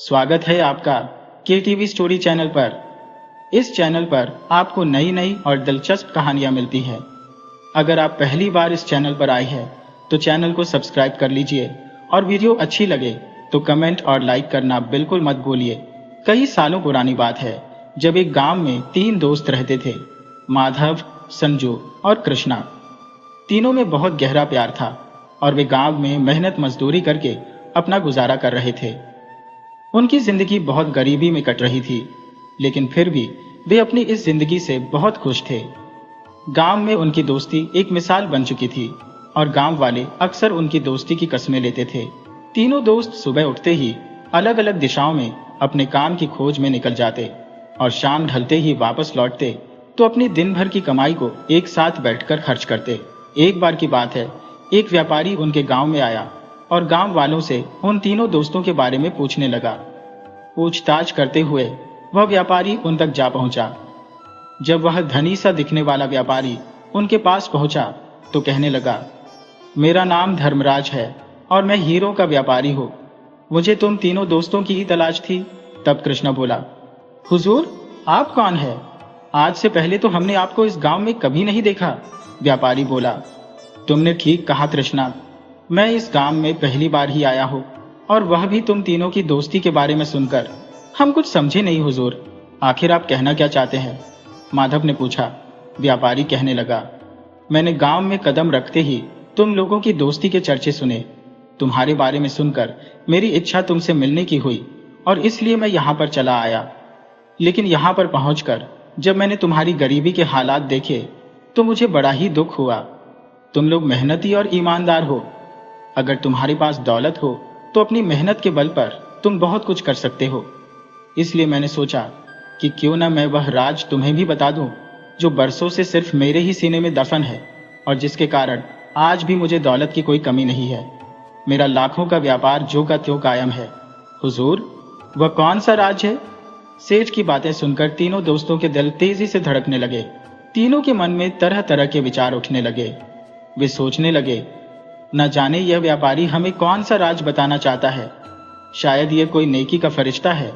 स्वागत है आपका केटीवी स्टोरी चैनल पर। इस चैनल पर आपको नई नई और दिलचस्प कहानियां मिलती है। अगर आप पहली बार इस चैनल पर आए हैं तो चैनल को सब्सक्राइब कर लीजिए और वीडियो अच्छी लगे तो कमेंट और लाइक करना बिल्कुल मत भूलिए। कई सालों पुरानी बात है जब एक गांव में 3 दोस्त रहते थे, माधव, संजू और कृष्णा। तीनों में बहुत गहरा प्यार था और वे गांव में मेहनत मजदूरी करके अपना गुजारा कर रहे थे। उनकी जिंदगी बहुत गरीबी में कट रही थी, लेकिन फिर भी वे अपनी इस जिंदगी से बहुत खुश थे। गांव में उनकी दोस्ती एक मिसाल बन चुकी थी और गांव वाले अक्सर उनकी दोस्ती की कस्में लेते थे। तीनों दोस्त सुबह उठते ही अलग अलग दिशाओं में अपने काम की खोज में निकल जाते और शाम ढलते ही वापस लौटते तो अपनी दिन भर की कमाई को एक साथ बैठकर खर्च करते। एक बार की बात है, एक व्यापारी उनके गांव में आया और गांव वालों से उन तीनों दोस्तों के बारे में पूछने लगा। पूछताछ करते हुए वह व्यापारी उन तक जा पहुंचा। जब वह धनी सा दिखने वाला व्यापारी उनके पास पहुंचा तो कहने लगा, मेरा नाम धर्मराज है और मैं हीरो का व्यापारी हूं। मुझे तुम तीनों दोस्तों की ही तलाश थी। तब कृष्णा बोला, हुजूर, आप कौन है? आज से पहले तो हमने आपको इस गांव में कभी नहीं देखा। व्यापारी बोला, तुमने ठीक कहा कृष्णा, मैं इस गांव में पहली बार ही आया हूं और वह भी तुम तीनों की दोस्ती के बारे में सुनकर। हम कुछ समझे नहीं हुजूर, आखिर आप कहना क्या चाहते हैं? माधव ने पूछा। व्यापारी कहने लगा, मैंने गांव में कदम रखते ही तुम लोगों की दोस्ती के चर्चे सुने। तुम्हारे बारे में सुनकर मेरी इच्छा तुमसे मिलने की हुई और इसलिए मैं यहाँ पर चला आया। लेकिन यहाँ पर पहुंचकर जब मैंने तुम्हारी गरीबी के हालात देखे तो मुझे बड़ा ही दुख हुआ। तुम लोग मेहनती और ईमानदार हो। अगर तुम्हारे पास दौलत हो तो अपनी मेहनत के बल पर तुम बहुत कुछ कर सकते हो। इसलिए मैंने सोचा कि क्यों न मैं वह राज तुम्हें भी बता दूं जो बरसों से सिर्फ मेरे ही सीने में दफन है और जिसके कारण आज भी मुझे दौलत की कोई कमी नहीं है। मेरा लाखों का व्यापार जो का त्यों कायम है। हुजूर, वह कौन सा राज है? सेठ की बातें सुनकर तीनों दोस्तों के दिल तेजी से धड़कने लगे। तीनों के मन में तरह तरह के विचार उठने लगे। वे सोचने लगे, न जाने यह व्यापारी हमें कौन सा राज बताना चाहता है। शायद यह कोई नेकी का फरिश्ता है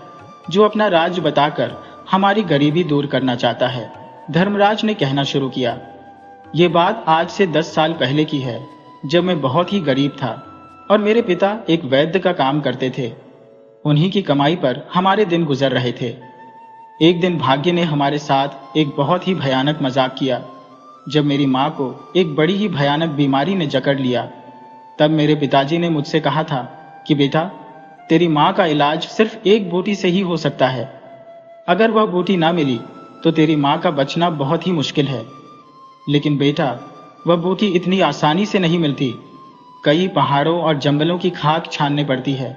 जो अपना राज बताकर हमारी गरीबी दूर करना चाहता है। धर्मराज ने कहना शुरू किया, ये बात आज से 10 साल पहले की है जब मैं बहुत ही गरीब था और मेरे पिता एक वैद्य का काम करते थे। उन्हीं की कमाई पर हमारे दिन गुजर रहे थे। एक दिन भाग्य ने हमारे साथ एक बहुत ही भयानक मजाक किया। जब मेरी माँ को एक बड़ी ही भयानक बीमारी ने जकड़ लिया तब मेरे पिताजी ने मुझसे कहा था कि बेटा, तेरी माँ का इलाज सिर्फ एक बूटी से ही हो सकता है। अगर वह बूटी ना मिली तो तेरी माँ का बचना बहुत ही मुश्किल है। लेकिन बेटा, वह बूटी इतनी आसानी से नहीं मिलती। कई पहाड़ों और जंगलों की खाक छानने पड़ती है।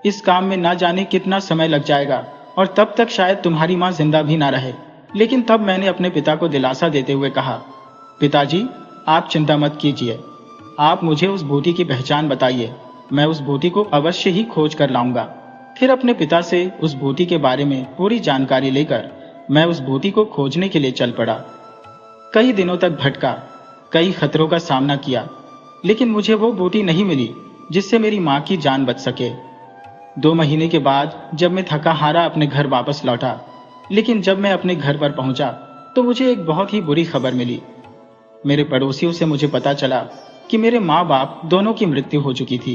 इस काम में ना जाने कितना समय लग जाएगा और तब तक शायद तुम्हारी माँ जिंदा भी ना रहे। लेकिन तब मैंने अपने पिता को दिलासा देते हुए कहा, पिताजी, आप चिंता मत कीजिए। आप मुझे उस बूटी की पहचान बताइए, मैं उस बूटी को अवश्य ही खोज कर लाऊंगा। फिर अपने पिता से उस बूटी के बारे में पूरी जानकारी लेकर मैं उस बूटी को खोजने के लिए चल पड़ा। कई दिनों तक भटका, कई खतरों का सामना किया, लेकिन मुझे वो बूटी नहीं मिली जिससे मेरी माँ की जान बच सके। 2 महीने के बाद जब मैं थका हारा अपने घर वापस लौटा, लेकिन जब मैं अपने घर पर पहुंचा तो मुझे एक बहुत ही बुरी खबर मिली। मेरे पड़ोसियों से मुझे पता चला कि मेरे माँ बाप दोनों की मृत्यु हो चुकी थी।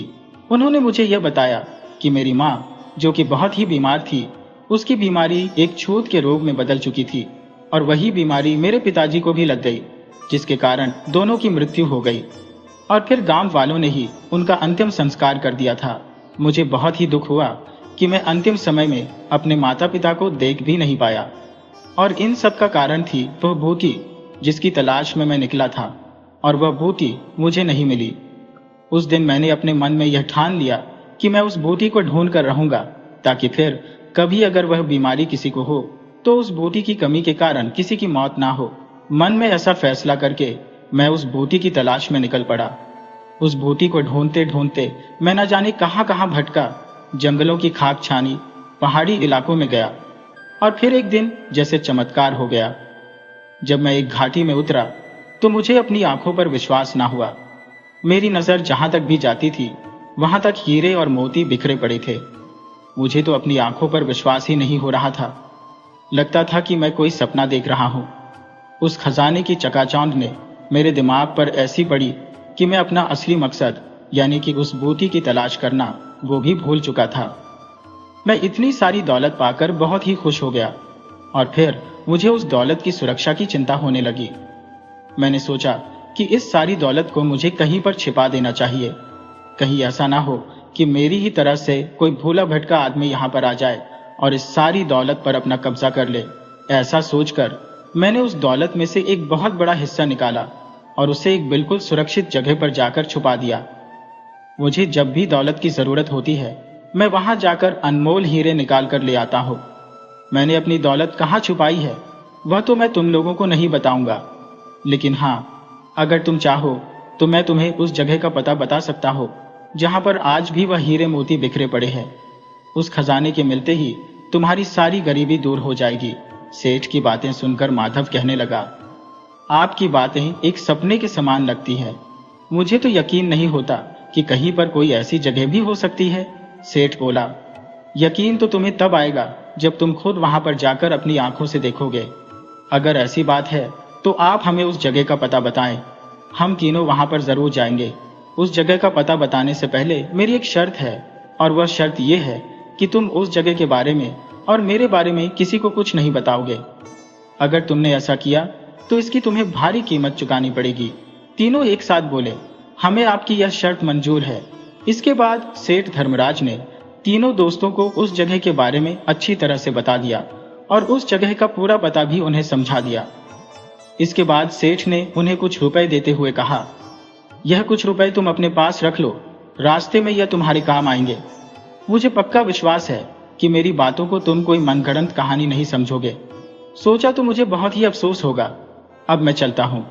उन्होंने मुझे यह बताया कि मेरी माँ, जो कि बहुत ही बीमार थी, उसकी बीमारी एक छूत के रोग में बदल चुकी थी और वही बीमारी मेरे पिताजी को भी लग गई, जिसके कारण दोनों की मृत्यु हो गई। और फिर गांव वालों ने ही उनका अंतिम संस्कार कर दिया था। मुझे बहुत ही दुख हुआ कि मैं अंतिम समय में अपने माता पिता को देख भी नहीं पाया। और इन सब का कारण थी वह बूटी जिसकी तलाश में मैं निकला था, और वह बूटी मुझे नहीं मिली। उस दिन मैंने अपने मन में यह ठान लिया कि मैं उस बूटी को ढूंढ कर रहूंगा, ताकि फिर कभी अगर वह बीमारी किसी को हो तो उस बूटी की कमी के कारण किसी की मौत ना हो। मन में ऐसा फैसला करके मैं उस बूटी की तलाश में निकल पड़ा। उस बूटी को ढूंढते ढूंढते मैं न जाने कहां कहां भटका, जंगलों की खाक छानी, पहाड़ी इलाकों में गया। और फिर एक दिन जैसे चमत्कार हो गया। जब मैं एक घाटी में उतरा तो मुझे अपनी आंखों पर विश्वास ना हुआ। मेरी नजर जहां तक भी जाती थी वहां तक हीरे और मोती बिखरे पड़े थे। मुझे तो अपनी आंखों पर विश्वास ही नहीं हो रहा था। लगता था कि मैं कोई सपना देख रहा हूं। उस खजाने की चकाचौंध ने मेरे दिमाग पर ऐसी पड़ी कि मैं अपना असली मकसद यानी कि उस बूटी की तलाश करना वो भी भूल चुका था। मैं इतनी सारी दौलत पाकर बहुत ही खुश हो गया और फिर मुझे उस दौलत की सुरक्षा की चिंता होने लगी। मैंने सोचा कि इस सारी दौलत को मुझे कहीं पर छिपा देना चाहिए। कहीं ऐसा ना हो कि मेरी ही तरह से कोई भूला भटका आदमी यहाँ पर आ जाए और इस सारी दौलत पर अपना कब्जा कर ले। ऐसा सोचकर मैंने उस दौलत में से एक बहुत बड़ा हिस्सा निकाला और उसे एक बिल्कुल सुरक्षित जगह पर जाकर छुपा दिया। मुझे जब भी दौलत की जरूरत होती है मैं वहां जाकर अनमोल हीरे निकाल कर ले आता हूं। मैंने अपनी दौलत कहाँ छुपाई है वह तो मैं तुम लोगों को नहीं बताऊंगा, लेकिन हाँ, अगर तुम चाहो तो मैं तुम्हें उस जगह का पता बता सकता हूं जहां पर आज भी वह हीरे मोती बिखरे पड़े हैं। उस खजाने के मिलते ही तुम्हारी सारी गरीबी दूर हो जाएगी। सेठ की बातें सुनकर माधव कहने लगा, आपकी बातें एक सपने के समान लगती है। मुझे तो यकीन नहीं होता कि कहीं पर कोई ऐसी जगह भी हो सकती है। सेठ बोला, यकीन तो तुम्हें तब आएगा जब तुम खुद वहां पर जाकर अपनी आंखों से देखोगे। अगर ऐसी बात है तो आप हमें उस जगह का पता बताएं। हम तीनों वहां पर जरूर जाएंगे। उस जगह का पता बताने से पहले मेरी एक शर्त है और वह शर्त यह है कि तुम उस जगह के बारे में और मेरे बारे में किसी को कुछ नहीं बताओगे। अगर तुमने ऐसा किया तो इसकी तुम्हें भारी कीमत चुकानी पड़ेगी। तीनों एक साथ बोले, हमें आपकी यह शर्त मंजूर है। इसके बाद सेठ धर्मराज ने तीनों दोस्तों को उस जगह के बारे में अच्छी तरह से बता दिया और उस जगह का पूरा पता भी उन्हें समझा दिया। इसके बाद सेठ ने उन्हें कुछ रुपए देते हुए कहा, यह कुछ रुपए तुम अपने पास रख लो, रास्ते में यह तुम्हारे काम आएंगे। मुझे पक्का विश्वास है कि मेरी बातों को तुम कोई मनगढ़ंत कहानी नहीं समझोगे। सोचा तो मुझे बहुत ही अफसोस होगा। अब मैं चलता हूं।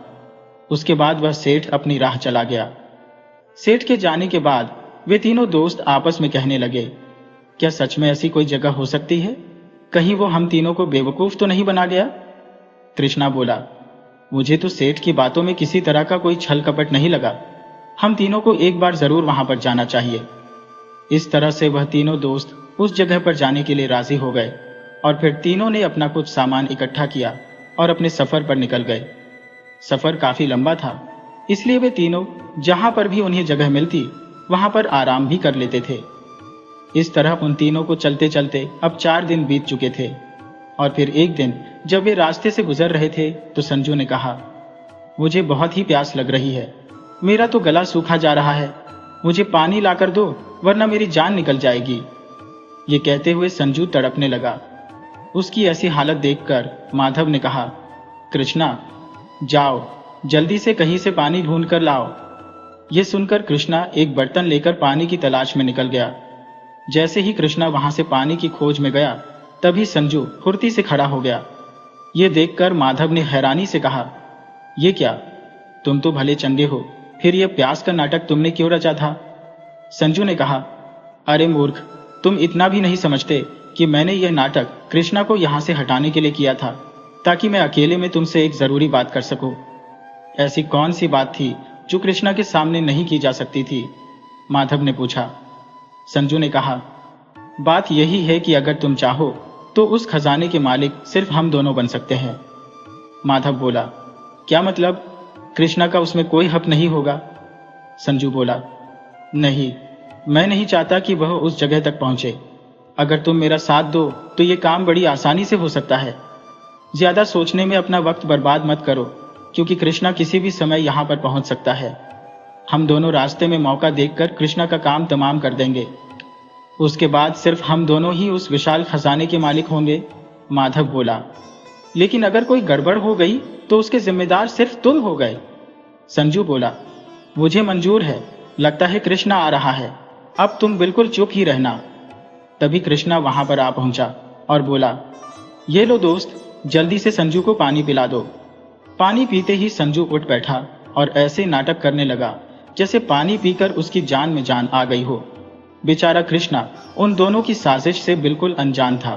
उसके बाद वह सेठ अपनी राह चला गया। सेठ के जाने के बाद वे तीनों दोस्त आपस में कहने लगे, क्या सच में ऐसी कोई जगह हो सकती है? कहीं वो हम तीनों को बेवकूफ तो नहीं बना गया? कृष्णा बोला, मुझे तो सेठ की बातों में किसी तरह का कोई छल कपट नहीं लगा। हम तीनों को एक बार जरूर वहां पर जाना चाहिए। इस तरह से वह तीनों दोस्त उस जगह पर जाने के लिए राजी हो गए और फिर तीनों ने अपना कुछ सामान इकट्ठा किया और अपने सफर पर निकल गए। सफर काफी लंबा था, इसलिए वे तीनों जहां पर भी उन्हें जगह मिलती वहां पर आराम भी कर लेते थे। इस तरह उन तीनों को चलते चलते अब 4 दिन बीत चुके थे और फिर एक दिन जब वे रास्ते से गुजर रहे थे तो संजू ने कहा, मुझे बहुत ही प्यास लग रही है। मेरा तो गला सूखा जा रहा है। मुझे पानी लाकर दो वरना मेरी जान निकल जाएगी। ये कहते हुए संजू तड़पने लगा। उसकी ऐसी हालत देखकर माधव ने कहा, कृष्णा, जाओ जल्दी से कहीं से पानी ढूंढ कर लाओ। यह सुनकर कृष्णा एक बर्तन लेकर पानी की तलाश में निकल गया। जैसे ही कृष्णा वहां से पानी की खोज में गया तभी संजू फुर्ती से खड़ा हो गया। ये देखकर माधव ने हैरानी से कहा, ये क्या, तुम तो भले चंगे हो, फिर यह प्यास का नाटक तुमने क्यों रचा था? संजू ने कहा, अरे मूर्ख, तुम इतना भी नहीं समझते कि मैंने यह नाटक कृष्णा को यहां से हटाने के लिए किया था ताकि मैं अकेले में तुमसे एक जरूरी बात कर सकूं। ऐसी कौन सी बात थी जो कृष्णा के सामने नहीं की जा सकती थी? माधव ने पूछा। संजू ने कहा, बात यही है कि अगर तुम चाहो तो उस खजाने के मालिक सिर्फ हम दोनों बन सकते हैं। माधव बोला, क्या मतलब? कृष्णा का उसमें कोई हक नहीं होगा? संजू बोला, नहीं, मैं नहीं चाहता कि वह उस जगह तक पहुंचे। अगर तुम मेरा साथ दो तो यह काम बड़ी आसानी से हो सकता है। ज्यादा सोचने में अपना वक्त बर्बाद मत करो, क्योंकि कृष्णा किसी भी समय यहां पर पहुंच सकता है। हम दोनों रास्ते में मौका देखकर कृष्णा का काम तमाम कर देंगे। उसके बाद सिर्फ हम दोनों ही उस विशाल खजाने के मालिक होंगे। माधव बोला, लेकिन अगर कोई गड़बड़ हो गई तो उसके जिम्मेदार सिर्फ तुम हो गए। संजू बोला, मुझे मंजूर है, लगता है कृष्णा आ रहा है, अब तुम बिल्कुल चुप ही रहना। तभी कृष्णा वहां पर आ पहुंचा और बोला, ये लो दोस्त, जल्दी से संजू को पानी पिला दो। पानी पीते ही संजू उठ बैठा और ऐसे नाटक करने लगा जैसे पानी पीकर उसकी जान में जान आ गई हो। बेचारा कृष्णा उन दोनों की साजिश से बिल्कुल अनजान था।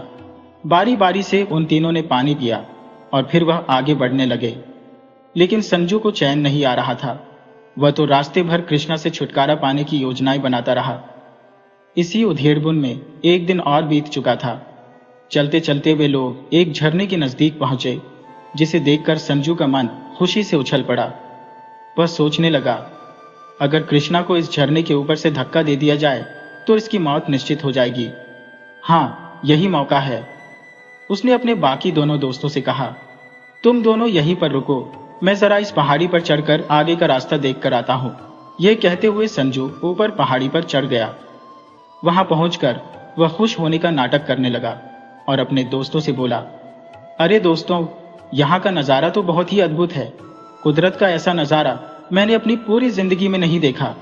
बारी बारी से उन तीनों ने पानी पिया और फिर वह आगे बढ़ने लगे, लेकिन संजू को चैन नहीं आ रहा था। वह तो रास्ते भर कृष्णा से छुटकारा पाने की योजनाएं बनाता रहा। इसी उधेड़बुन में एक दिन और बीत चुका था। चलते चलते वे लोग एक झरने के नजदीक पहुंचे, जिसे देखकर संजू का मन खुशी से उछल पड़ा। वह सोचने लगा, अगर कृष्णा को इस झरने के ऊपर से धक्का दे दिया जाए तो इसकी मौत निश्चित हो जाएगी। हाँ, यही मौका है। उसने अपने बाकी दोनों दोस्तों से कहा, तुम दोनों यहीं पर रुको, मैं जरा इस पहाड़ी पर चढ़कर आगे का रास्ता देख कर आता हूं। यह कहते हुए संजू ऊपर पहाड़ी पर चढ़ गया। वहां पहुंचकर वह खुश होने का नाटक करने लगा और अपने दोस्तों से बोला, अरे दोस्तों, यहाँ का नज़ारा तो बहुत ही अद्भुत है। कुदरत का ऐसा नज़ारा मैंने अपनी पूरी जिंदगी में नहीं देखा।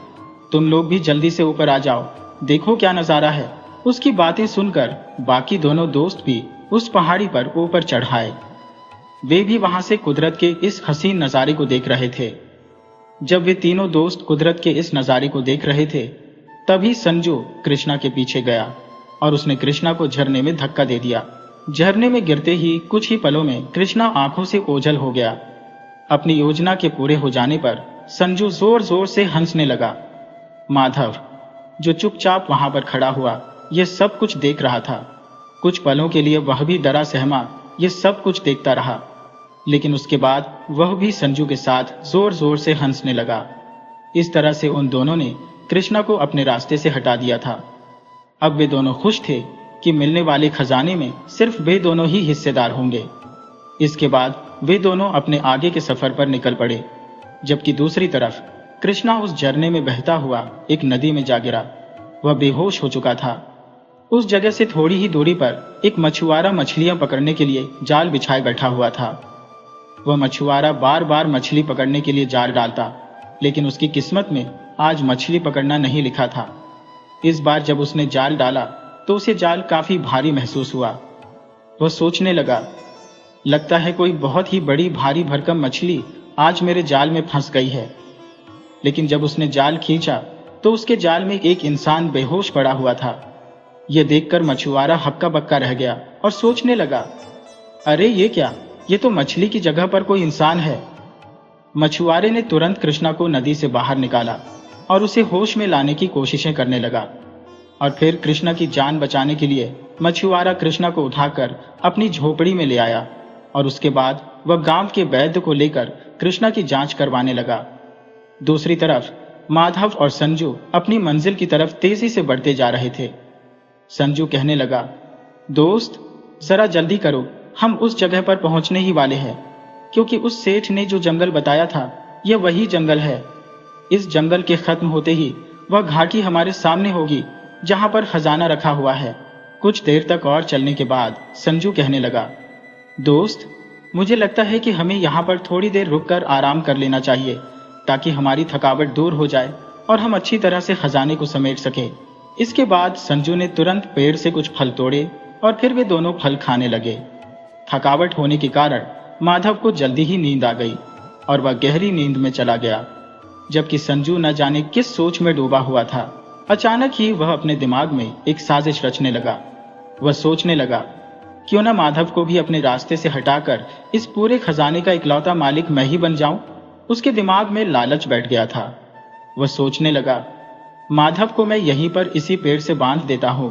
तुम लोग भी जल्दी से ऊपर आ जाओ, देखो क्या नज़ारा है। उसकी बातें सुनकर बाकी दोनों दोस्त भी उस पहाड़ी पर ऊपर चढ़ आए। वे भी वहां से कुदरत के इस हसीन नज़ारे को देख रहे थे। जब वे तीनों दोस्त कुदरत के इस नज़ारे को देख रहे थे, तभी संजू कृष्णा के पीछे गया और उसने कृष्णा को झरने में धक्का दे दिया। झरने में गिरते ही कुछ ही पलों में कृष्णा आंखों से ओझल हो गया। अपनी योजना के पूरे हो जाने पर संजू जोर जोर से हंसने लगा। माधव, जो चुपचाप वहां पर खड़ा हुआ, यह सब कुछ देख रहा था। कुछ पलों के लिए वह भी डरा सहमा यह सब कुछ देखता रहा, लेकिन उसके बाद वह भी संजू के साथ जोर जोर से हंसने लगा। इस तरह से उन दोनों ने कृष्णा को अपने रास्ते से हटा दिया था। अब वे दोनों खुश थे कि मिलने वाले खजाने में सिर्फ वे दोनों ही हिस्सेदार होंगे। इसके बाद वे दोनों अपने आगे के सफर पर निकल पड़े, जबकि दूसरी तरफ कृष्णा उस झरने में बहता हुआ एक नदी में जा गिरा। वह बेहोश हो चुका था। उस जगह से थोड़ी ही दूरी पर एक मछुआरा मछलियां पकड़ने के लिए जाल बिछाए बैठा हुआ था। वह मछुआरा बार बार मछली पकड़ने के लिए जाल डालता, लेकिन उसकी किस्मत में आज मछली पकड़ना नहीं लिखा था। इस बार जब उसने जाल डाला तो उसे जाल काफी भारी महसूस हुआ। वह सोचने लगा, लगता है कोई बहुत ही बड़ी भारी भरकम मछली आज मेरे जाल में फंस गई है। लेकिन जब उसने जाल खींचा तो उसके जाल में एक इंसान बेहोश पड़ा हुआ था। यह देखकर मछुआरा हक्का बक्का रह गया और सोचने लगा, अरे ये क्या, ये तो मछली की जगह पर कोई इंसान है। मछुआरे ने तुरंत कृष्णा को नदी से बाहर निकाला और उसे होश में लाने की कोशिशें करने लगा। और फिर कृष्णा की जान बचाने के लिए मछुआरा कृष्णा को उठाकर अपनी झोपड़ी में ले आया और उसके बाद वह गांव के वैद्य को लेकर कृष्णा की जांच करवाने लगा। दूसरी तरफ माधव और संजू अपनी मंजिल की तरफ तेजी से बढ़ते जा रहे थे। संजू कहने लगा, दोस्त जरा जल्दी करो, हम उस जगह पर पहुंचने ही वाले हैं, क्योंकि उस सेठ ने जो जंगल बताया था यह वही जंगल है। इस जंगल के खत्म होते ही वह घाटी हमारे सामने होगी जहां पर खजाना रखा हुआ है। कुछ देर तक और चलने के बाद संजू कहने लगा, दोस्त मुझे लगता है कि हमें यहाँ पर थोड़ी देर रुककर आराम कर लेना चाहिए, ताकि हमारी थकावट दूर हो जाए और हम अच्छी तरह से खजाने को समेट सके। इसके बाद संजू ने तुरंत पेड़ से कुछ फल तोड़े और फिर वे दोनों फल खाने लगे। थकावट होने के कारण माधव को जल्दी ही नींद आ गई और वह गहरी नींद में चला गया, जबकि संजू न जाने किस सोच में डूबा हुआ था। अचानक ही वह अपने दिमाग में एक साजिश रचने लगा। वह सोचने लगा, क्यों न माधव को भी अपने रास्ते से हटाकर इस पूरे खजाने का इकलौता मालिक मैं ही बन जाऊं। उसके दिमाग में लालच बैठ गया था। वह सोचने लगा, माधव को मैं यहीं पर इसी पेड़ से बांध देता हूं।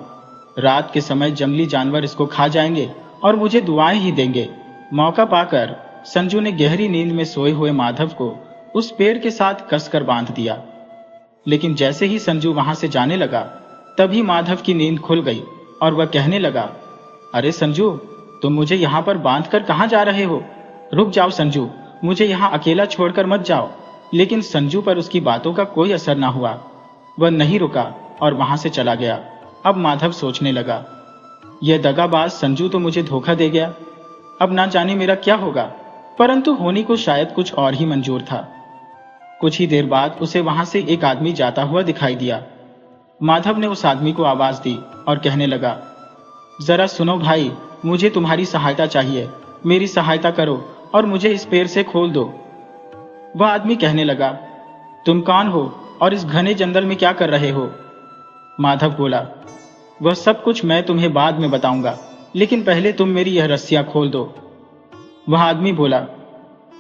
रात के समय जंगली जानवर इसको खा जाएंगे और मुझे दुआएं ही देंगे। मौका पाकर संजू ने गहरी नींद में सोए हुए माधव को उस पेड़ के साथ कसकर बांध दिया। लेकिन जैसे ही संजू वहां से जाने लगा, तभी माधव की नींद खुल गई और वह कहने लगा, अरे संजू, तुम मुझे यहाँ पर बांधकर कहाँ जा रहे हो? रुक जाओ संजू, मुझे यहाँ अकेला छोड़कर मत जाओ। लेकिन संजू पर उसकी बातों का कोई असर न हुआ। वह नहीं रुका और वहां से चला गया। अब माधव सोचने लगा, यह दगाबाज संजू तो मुझे धोखा दे गया। अब ना जाने मेरा क्या होगा। परंतु होनी को शायद कुछ और ही मंजूर था। कुछ ही देर बाद उसे वहां से एक आदमी जाता हुआ दिखाई दिया। माधव ने उस आदमी को आवाज दी और कहने लगा, जरा सुनो भाई, मुझे तुम्हारी सहायता चाहिए। मेरी सहायता करो और मुझे इस पेड़ से खोल दो। वह आदमी कहने लगा, तुम कौन हो और इस घने जंगल में क्या कर रहे हो? माधव बोला, वह सब कुछ मैं तुम्हें बाद में बताऊंगा, लेकिन पहले तुम मेरी यह रस्सियां खोल दो। वह आदमी बोला,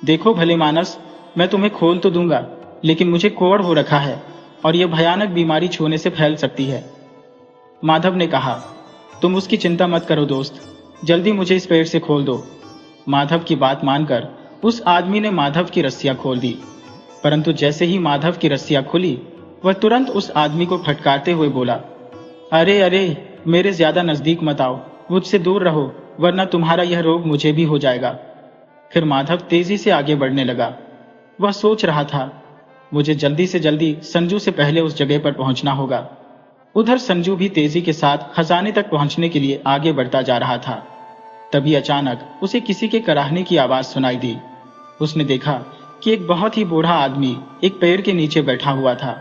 देखो भले मानस, मैं तुम्हें खोल तो दूंगा, लेकिन मुझे कोढ़ हो रखा है और यह भयानक बीमारी छूने से फैल सकती है। माधव ने कहा, तुम उसकी चिंता मत करो दोस्त, जल्दी मुझे इस पेड़ से खोल दो। माधव की बात मानकर उस आदमी ने माधव की रस्सियां खोल दी, परंतु जैसे ही माधव की रस्सियां खुली, वह तुरंत उस आदमी को फटकारते हुए बोला, अरे अरे, मेरे ज्यादा नजदीक मत आओ, मुझसे दूर रहो, वरना तुम्हारा यह रोग मुझे भी हो जाएगा। फिर माधव तेजी से आगे बढ़ने लगा। वह सोच रहा था, मुझे जल्दी से जल्दी संजू से पहले उस जगह पर पहुंचना होगा। उधर संजू भी तेजी के साथ खजाने तक पहुंचने के लिए आगे बढ़ता जा रहा था। तभी अचानक उसे किसी के कराहने की आवाज सुनाई दी। उसने देखा कि एक बहुत ही बूढ़ा आदमी एक पेड़ के नीचे बैठा हुआ था।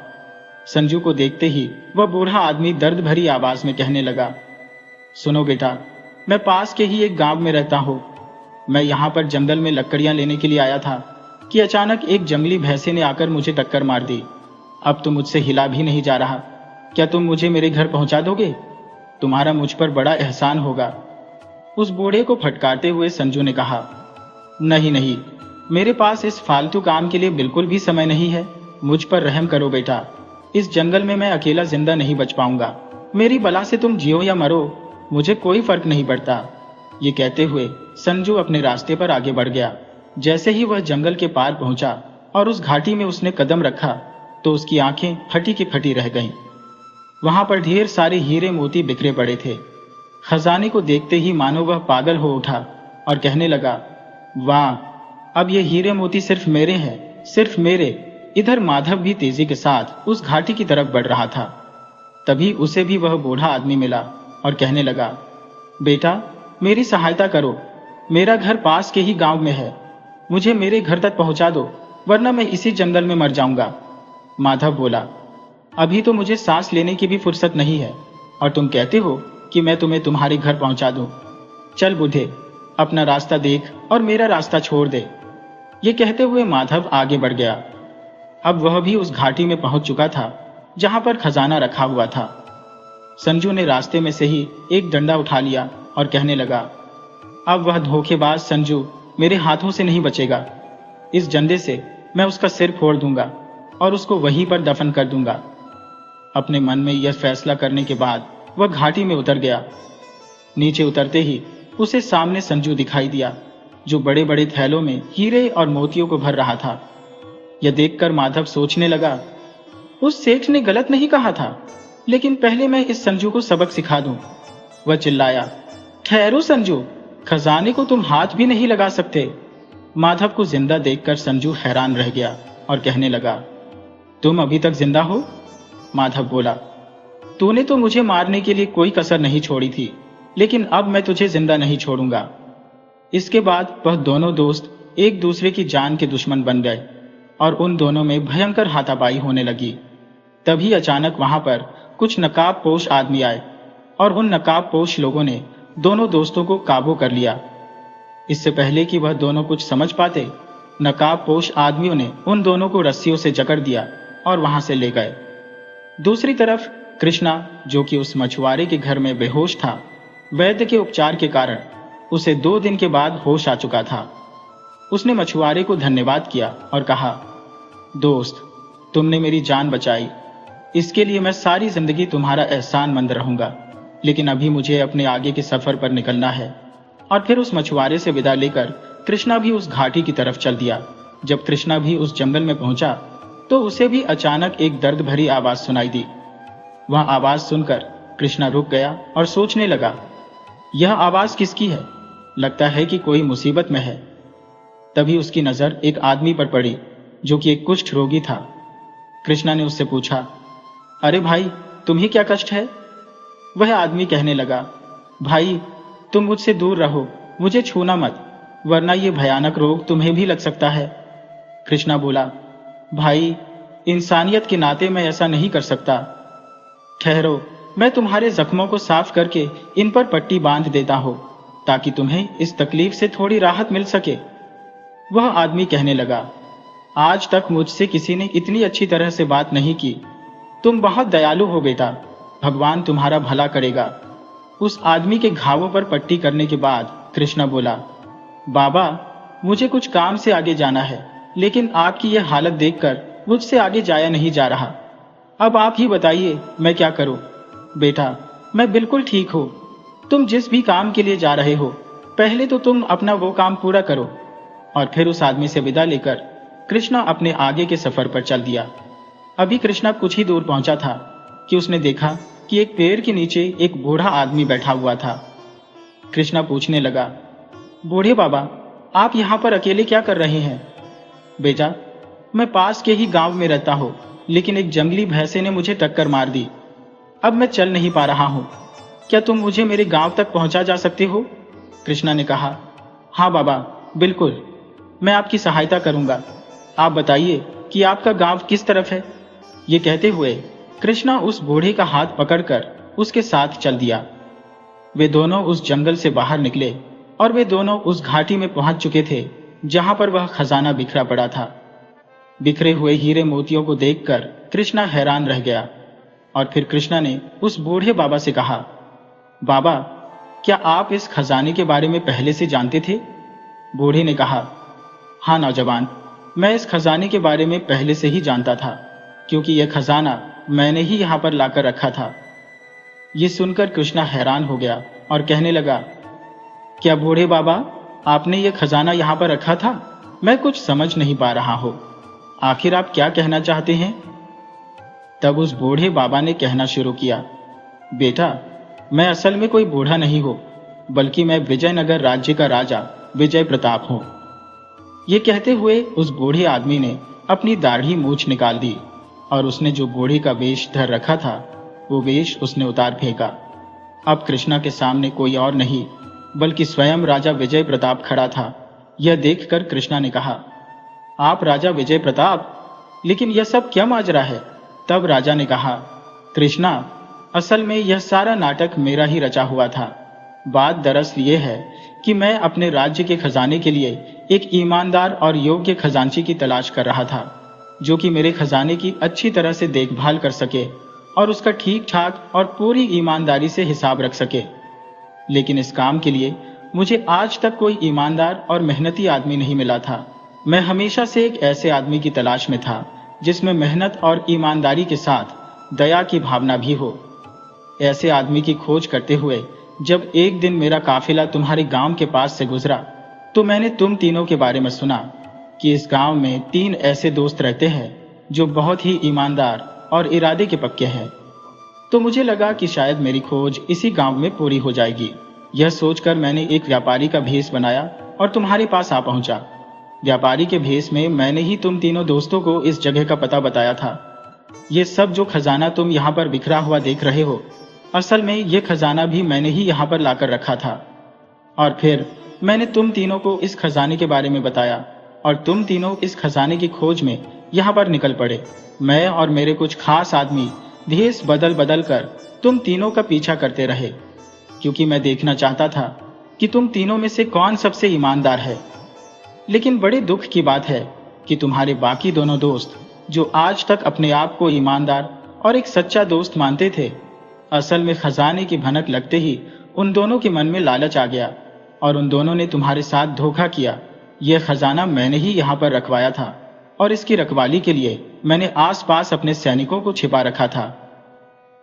संजू को देखते ही वह बूढ़ा आदमी दर्द भरी आवाज में कहने लगा, सुनो बेटा, मैं पास के ही एक गांव में रहता हूँ। मैं यहाँ पर जंगल में लकड़ियां लेने के लिए आया था कि अचानक एक जंगली भैंसे ने आकर मुझे टक्कर मार दी। अब तो मुझसे हिला भी नहीं जा रहा। क्या तुम मुझे मेरे घर पहुंचा दोगे? तुम्हारा मुझ पर बड़ा एहसान होगा। उस बूढ़े को फटकारते हुए संजू ने कहा, नहीं नहीं, मेरे पास इस फालतू काम के लिए बिल्कुल भी समय नहीं है। मुझ पर रहम करो बेटा, इस जंगल में मैं अकेला जिंदा नहीं बच पाऊंगा। मेरी बला से तुम जियो या मरो, मुझे कोई फर्क नहीं पड़ता। ये कहते हुए संजू अपने रास्ते पर आगे बढ़ गया। जैसे ही वह जंगल के पार पहुंचा और उस घाटी में उसने कदम रखा, तो उसकी आंखें फटी की फटी रह गईं। वहां पर ढेर सारे हीरे मोती बिखरे पड़े थे। खजाने को देखते ही मानो वह पागल हो उठा और कहने लगा, वाह, अब ये हीरे मोती सिर्फ मेरे हैं, सिर्फ मेरे। इधर माधव भी तेजी के साथ उस घाटी की तरफ बढ़ रहा था। तभी उसे भी वह बूढ़ा आदमी मिला और कहने लगा, बेटा, मेरी सहायता करो, मेरा घर पास के ही गांव में है, मुझे मेरे घर तक पहुंचा दो, वरना मैं इसी जंगल में मर जाऊंगा। माधव बोला, अभी तो मुझे सांस लेने की भी फुर्सत नहीं है, और तुम कहते हो कि मैं तुम्हें तुम्हारे घर पहुंचा दूं। चल बूढ़े, अपना रास्ता देख और मेरा रास्ता छोड़ दे। ये कहते हुए माधव आगे बढ़ गया। अब वह भी उस घाटी में पहुंच चुका था जहां पर खजाना रखा हुआ था। संजू ने रास्ते में से ही एक डंडा उठा लिया और कहने लगा, अब वह धोखेबाज संजू मेरे हाथों से नहीं बचेगा। इस डंडे से मैं उसका सिर फोड़ दूंगा और उसको वहीं पर दफन कर दूंगा। अपने मन में यह फैसला करने के बाद वह घाटी में उतर गया। नीचे उतरते ही उसे सामने संजू दिखाई दिया, जो बड़े बड़े थैलों में हीरे और मोतियों को भर रहा था। यह देखकर माधव सोचने लगा, उस सेठ ने गलत नहीं कहा था, लेकिन पहले मैं इस संजू को सबक सिखा दूं। वह चिल्लाया, ठहरो संजू, खजाने को तुम हाथ भी नहीं लगा सकते। माधव को जिंदा देखकर संजू हैरान रह गया और कहने लगा, तुम अभी तक जिंदा हो? माधव बोला, तूने तो मुझे मारने के लिए कोई कसर नहीं छोड़ी थी, लेकिन अब मैं तुझे जिंदा नहीं छोड़ूंगा। इसके बाद वह दोनों दोस्त एक दूसरे की जान के दुश्मन बन गए और उन दोनों में भयंकर हाथापाई होने लगी। तभी अचानक वहां पर कुछ नकाबपोश आदमी आए और उन नकाबपोश लोगों ने दोनों दोस्तों को काबू कर लिया। इससे पहले कि वह दोनों कुछ समझ पाते, नकाबपोश आदमियों ने उन दोनों को रस्सियों से जकड़ दिया और वहां से ले गए। दूसरी तरफ कृष्णा, जो कि उस मछुआरे के घर में बेहोश था, वैद्य के उपचार के कारण उसे 2 दिन के बाद होश आ चुका था। उसने मछुआरे को धन्यवाद किया और कहा, दोस्त, तुमने मेरी जान बचाई, इसके लिए मैं सारी जिंदगी तुम्हारा एहसानमंद रहूंगा। लेकिन अभी मुझे अपने आगे के सफर पर निकलना है। और फिर उस मछुआरे से विदा लेकर कृष्णा भी उस घाटी की तरफ चल दिया। जब कृष्णा भी उस जंगल में पहुंचा तो उसे भी अचानक एक दर्द भरी आवाज सुनाई दी। वह आवाज सुनकर कृष्णा रुक गया और सोचने लगा, यह आवाज किसकी है? लगता है कि कोई मुसीबत में है। तभी उसकी नजर एक आदमी पर पड़ी, जो कि एक कुष्ठ रोगी था। कृष्णा ने उससे पूछा, अरे भाई, तुम्हें क्या कष्ट है? वह आदमी कहने लगा, भाई, तुम मुझसे दूर रहो, मुझे छूना मत, वरना यह भयानक रोग तुम्हें भी लग सकता है। कृष्णा बोला, भाई, इंसानियत के नाते मैं ऐसा नहीं कर सकता। ठहरो, मैं तुम्हारे जख्मों को साफ करके इन पर पट्टी बांध देता हूं, ताकि तुम्हें इस तकलीफ से थोड़ी राहत मिल सके। वह आदमी कहने लगा, आज तक मुझसे किसी ने इतनी अच्छी तरह से बात नहीं की। तुम बहुत दयालु हो बेटा, भगवान तुम्हारा भला करेगा। उस आदमी के घावों पर पट्टी करने के बाद कृष्णा बोला, बाबा, मुझे कुछ काम से आगे जाना है, लेकिन आपकी यह हालत देखकर मुझसे आगे जाया नहीं जा रहा। अब आप ही बताइए, मैं क्या करूं? बेटा, मैं बिल्कुल ठीक हूँ। तुम जिस भी काम के लिए जा रहे हो, पहले तो तुम अपना वो काम पूरा करो। और फिर उस आदमी से विदा लेकर कृष्णा अपने आगे के सफर पर चल दिया। अभी कृष्णा कुछ ही दूर पहुंचा था कि उसने देखा कि एक पेड़ के नीचे एक बूढ़ा आदमी बैठा हुआ था। कृष्णा पूछने लगा, बूढ़े बाबा, आप यहाँ पर अकेले क्या कर रहे हैं? बेटा, मैं पास के ही गांव में रहता हूँ, लेकिन एक जंगली भैंसे ने मुझे टक्कर मार दी। अब मैं चल नहीं पा रहा हूँ। क्या तुम मुझे मेरे गांव तक पहुंचा जा सकते हो? कृष्णा ने कहा, हाँ बाबा, बिल्कुल, मैं आपकी सहायता करूंगा। आप बताइए कि आपका गांव किस तरफ है? ये कहते हुए कृष्णा उस बूढ़े का हाथ पकड़कर उसके साथ चल दिया। वे दोनों उस जंगल से बाहर निकले और वे दोनों उस घाटी में पहुंच चुके थे जहां पर वह खजाना बिखरा पड़ा था। बिखरे हुए हीरे मोतियों को देखकर कृष्णा हैरान रह गया और फिर कृष्णा ने उस बूढ़े बाबा से कहा, बाबा, क्या आप इस खजाने के बारे में पहले से जानते थे? बूढ़े ने कहा, हाँ नौजवान, मैं इस खजाने के बारे में पहले से ही जानता था, क्योंकि यह खजाना मैंने ही यहां पर लाकर रखा था। ये सुनकर कृष्णा हैरान हो गया और कहने लगा, क्या बूढ़े बाबा, आपने यह खजाना यहां पर रखा था? मैं कुछ समझ नहीं पा रहा हूं। आखिर आप क्या कहना चाहते हैं? तब उस बूढ़े बाबा ने कहना शुरू किया, बेटा, मैं असल में कोई बूढ़ा नहीं हूं, बल्कि मैं विजयनगर राज्य का राजा विजय प्रताप हूं। ये कहते हुए उस बूढ़े आदमी ने अपनी दाढ़ी मूछ निकाल दी और उसने जो बूढ़े का वेश धर रखा था, वो वेश उसने उतार फेंका। अब कृष्णा के सामने कोई और नहीं बल्कि स्वयं राजा विजय प्रताप खड़ा था। यह देखकर कृष्णा ने कहा, आप राजा विजय प्रताप, लेकिन यह सब क्या माजरा है? तब राजा ने कहा, कृष्णा, असल में यह सारा नाटक मेरा ही रचा हुआ था। बात दरअसल ये है कि मैं अपने राज्य के खजाने के लिए एक ईमानदार और योग्य खजांची की तलाश कर रहा था, जो कि मेरे खजाने की अच्छी तरह से देखभाल कर सके और उसका ठीक ठाक और पूरी ईमानदारी से हिसाब रख सके। लेकिन इस काम के लिए मुझे आज तक कोई ईमानदार और मेहनती आदमी नहीं मिला था। मैं हमेशा से एक ऐसे आदमी की तलाश में था जिसमें मेहनत और ईमानदारी के साथ दया की भावना भी हो। ऐसे आदमी की खोज करते हुए जब एक दिन मेरा काफिला तुम्हारे गांव के पास से गुजरा, तो मैंने तुम तीनों के बारे में सुना कि इस गांव में 3 ऐसे दोस्त रहते हैं जो बहुत ही ईमानदार और इरादे के पक्के हैं। तो मुझे लगा कि शायद मेरी खोज इसी गांव में पूरी हो जाएगी। यह सोचकर मैंने एक व्यापारी का भेष बनाया और तुम्हारे पास आ पहुंचा। व्यापारी के भेष में मैंने ही तुम तीनों दोस्तों को इस जगह का पता बताया था। ये सब जो खजाना तुम यहाँ पर बिखरा हुआ देख रहे हो, असल में ये खजाना भी मैंने ही यहाँ पर लाकर रखा था। और फिर मैंने तुम तीनों को इस खजाने के बारे में बताया और तुम तीनों इस खजाने की खोज में यहाँ पर निकल पड़े। मैं और मेरे कुछ खास आदमी भेष बदल बदल कर तुम तीनों का पीछा करते रहे, क्योंकि मैं देखना चाहता था कि तुम तीनों में से कौन सबसे ईमानदार है। लेकिन बड़े दुख की बात है कि तुम्हारे बाकी दोनों दोस्त, जो आज तक अपने आप को ईमानदार और एक सच्चा दोस्त मानते थे, असल में खजाने की भनक लगते ही उन दोनों के मन में लालच आ गया और उन दोनों ने तुम्हारे साथ धोखा किया। यह खजाना मैंने ही यहाँ पर रखवाया था और इसकी रखवाली के लिए मैंने आसपास अपने सैनिकों को छिपा रखा था।